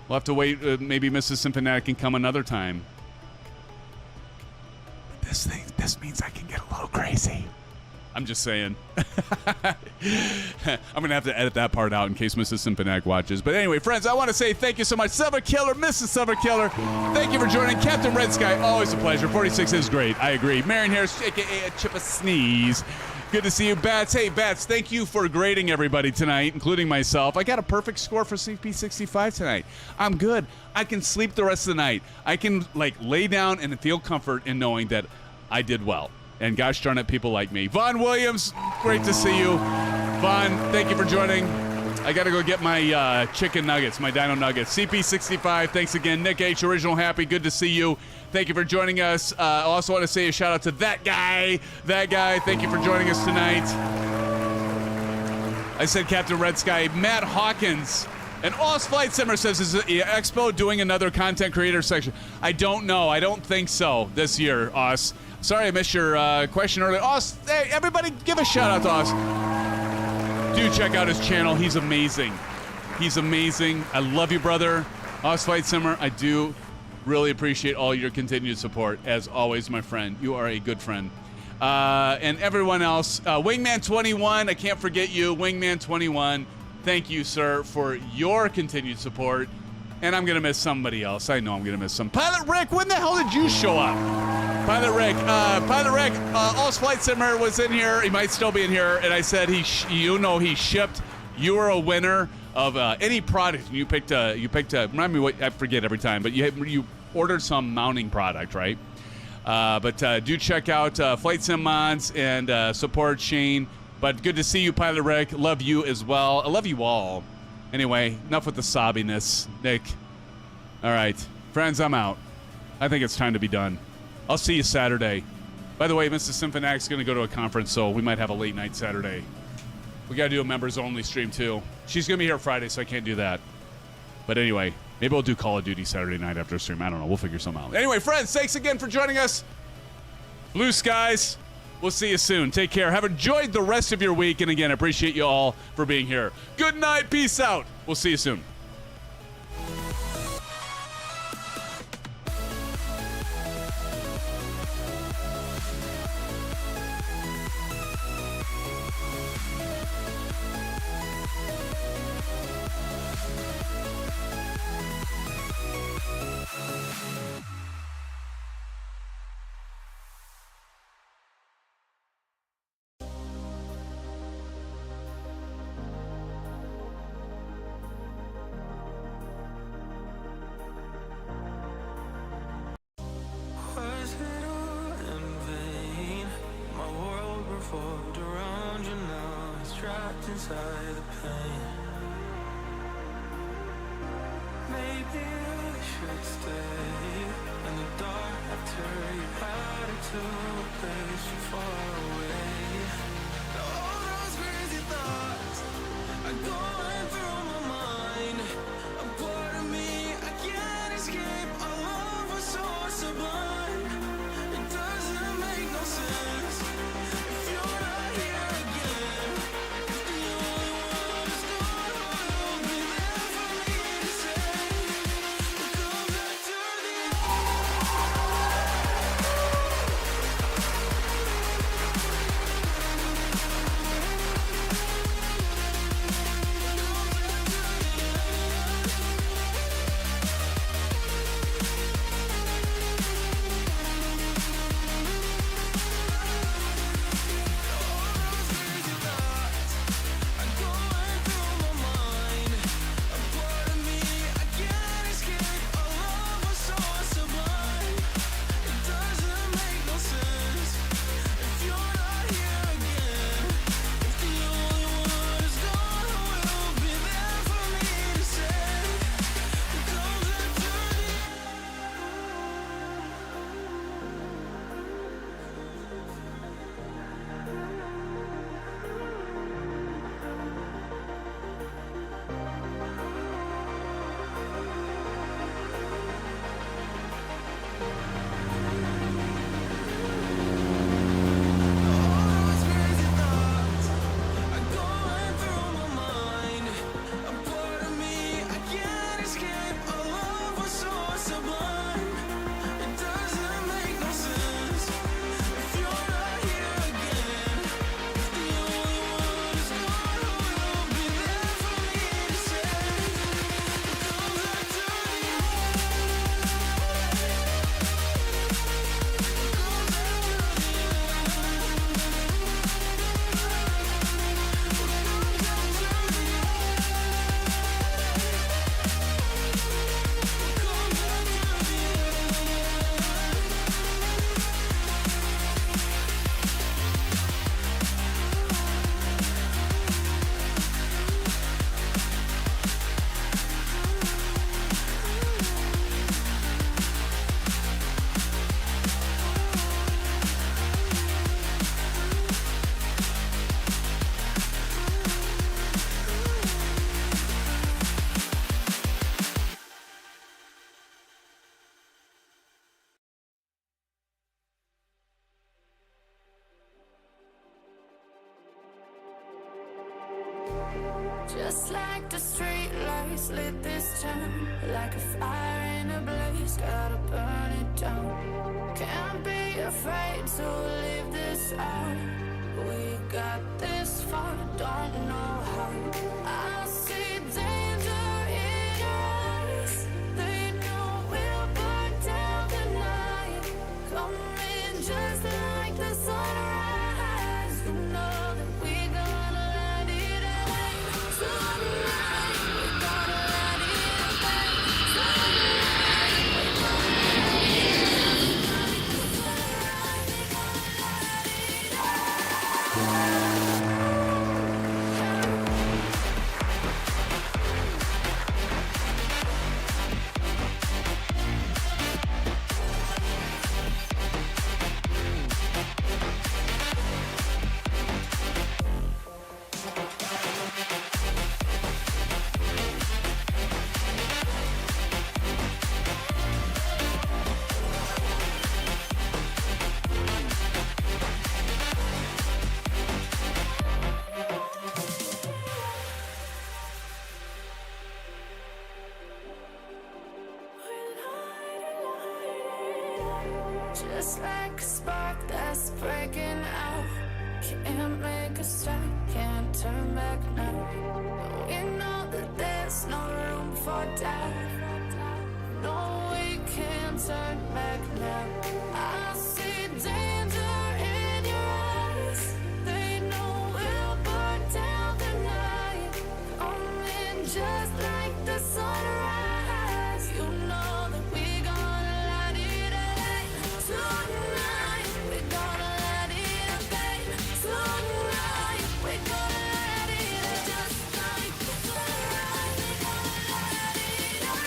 we'll have to wait. Maybe Mrs. Symphonetic can come another time. This means I can get a little crazy. I'm just saying. I'm going to have to edit that part out in case Mrs. Symphonetic watches. But anyway, friends, I want to say thank you so much. Silver Killer, Mrs. Silver Killer, thank you for joining. Captain Red Sky, always a pleasure. 46 is great. I agree. Marion Harris, a.k.a. a Chip a Sneeze. Good to see you, Bats. Hey, Bats, thank you for grading everybody tonight, including myself. I got a perfect score for CP65 tonight. I'm good. I can sleep the rest of the night. I can, lay down and feel comfort in knowing that I did well. And gosh darn it, people like me. Vaughn Williams, great to see you. Vaughn, thank you for joining. I got to go get my chicken nuggets, my dino nuggets. CP65, thanks again. Nick H, Original Happy, good to see you. Thank you for joining us. I also want to say a shout out to that guy. Thank you for joining us tonight. I said Captain Red Sky. Matt Hawkins. And Oz Flight Simmer says, is Expo doing another content creator section? I don't know. I don't think so this year, Oz. Sorry I missed your question earlier. Oz, hey, everybody give a shout out to Oz. Do check out his channel. He's amazing. He's amazing. I love you, brother. Oz Flight Simmer, I do really appreciate all your continued support. As always, my friend. You are a good friend. And everyone else. Wingman21, I can't forget you. Wingman21, thank you, sir, for your continued support. And I'm going to miss somebody else. I know I'm going to miss some. Pilot Rick, when the hell did you show up? Pilot Rick, All's Flight Simmer was in here. He might still be in here. And I said he shipped. You were a winner of any product. You picked remind me what, I forget every time, but you ordered some mounting product, right? But do check out FlightSimMods and support Shane. But good to see you, Pilot Rick. Love you as well. I love you all. Anyway, enough with the sobbiness, Nick. All right, friends, I'm out. I think it's time to be done. I'll see you Saturday. By the way, Mrs. Symphonac's going to go to a conference, so we might have a late night Saturday. We got to do a members-only stream, too. She's going to be here Friday, so I can't do that. But anyway, maybe we'll do Call of Duty Saturday night after a stream. I don't know. We'll figure something out. Anyway, friends, thanks again for joining us. Blue skies. We'll see you soon. Take care. Have enjoyed the rest of your week. And again, appreciate you all for being here. Good night. Peace out. We'll see you soon. Was it all in vain? My world revolved around you, now it's trapped inside the pain. Maybe I should stay in the dark after you had it to a place so far away. All those crazy thoughts are going through my mind. A part of me I can't escape. Our love was so sublime. It doesn't make no sense if you're not here again. If the only one who's gone will be there for me to say, we'll come back to the Just like the street lights lit this town, like a fire in a blaze, gotta burn it down. Can't be afraid to leave this out. We got this far, don't know how. I see danger in our eyes. They know we'll burn down the night. Coming just like the sunrise. You know that we gonna let it out. Tonight, we gonna let it out. Tonight, we gonna let it out. just like a spark that's breaking out. Can't make a stop, can't turn back now. We know that there's no room for doubt. No, we can't turn back now. I see danger in your eyes. They know we'll burn down the night. Coming just like the sunrise. You know that we gonna light it up tonight. We gonna light it up, babe. Tonight we gonna light it up just like the sunrise. We gonna light it up.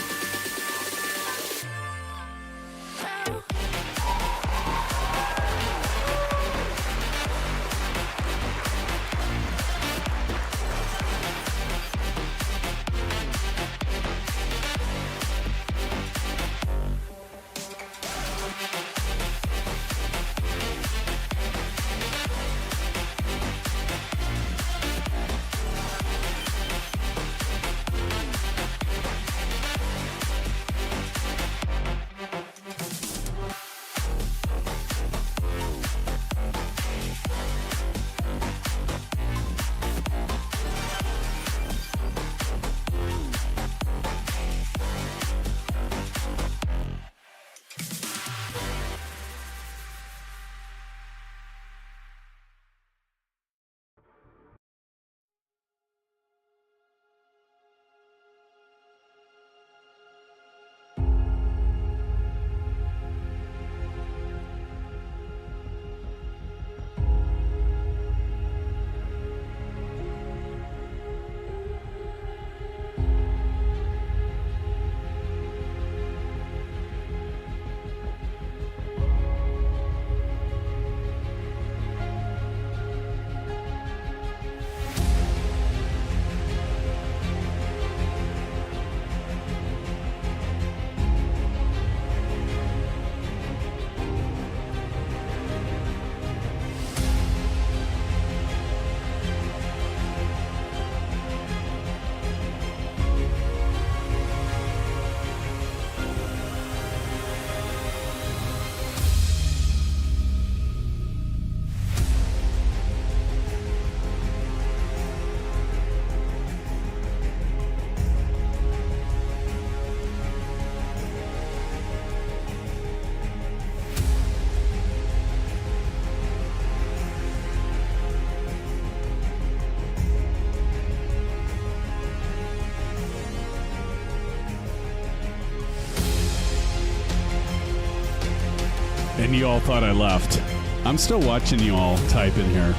And you all thought I left. I'm still watching you all type in here.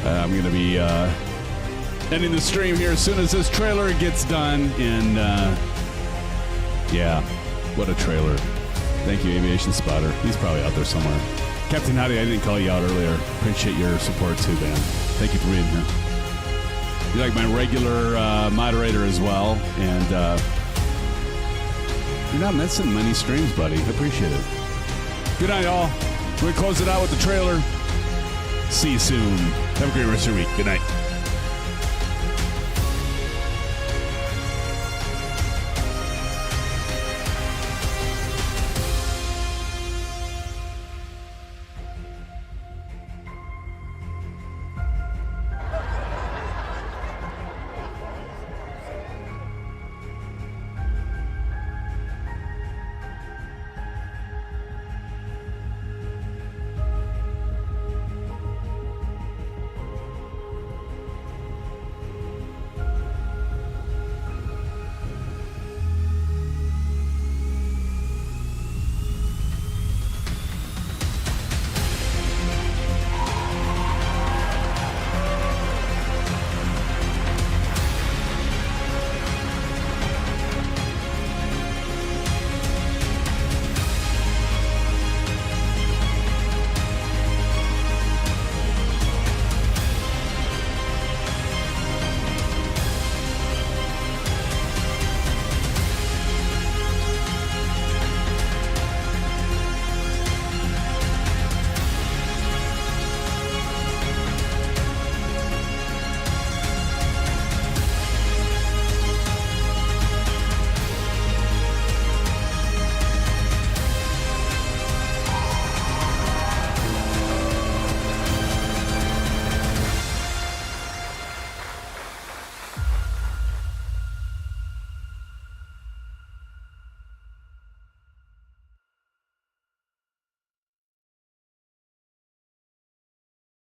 I'm going to be ending the stream here as soon as this trailer gets done. And yeah, what a trailer. Thank you, Aviation Spotter. He's probably out there somewhere. Captain Howdy, I didn't call you out earlier. Appreciate your support too, man. Thank you for being here. You're like my regular moderator as well. And you're not missing many streams, buddy. I appreciate it. Good night, all. We're going to close it out with the trailer. See you soon. Have a great rest of your week. Good night.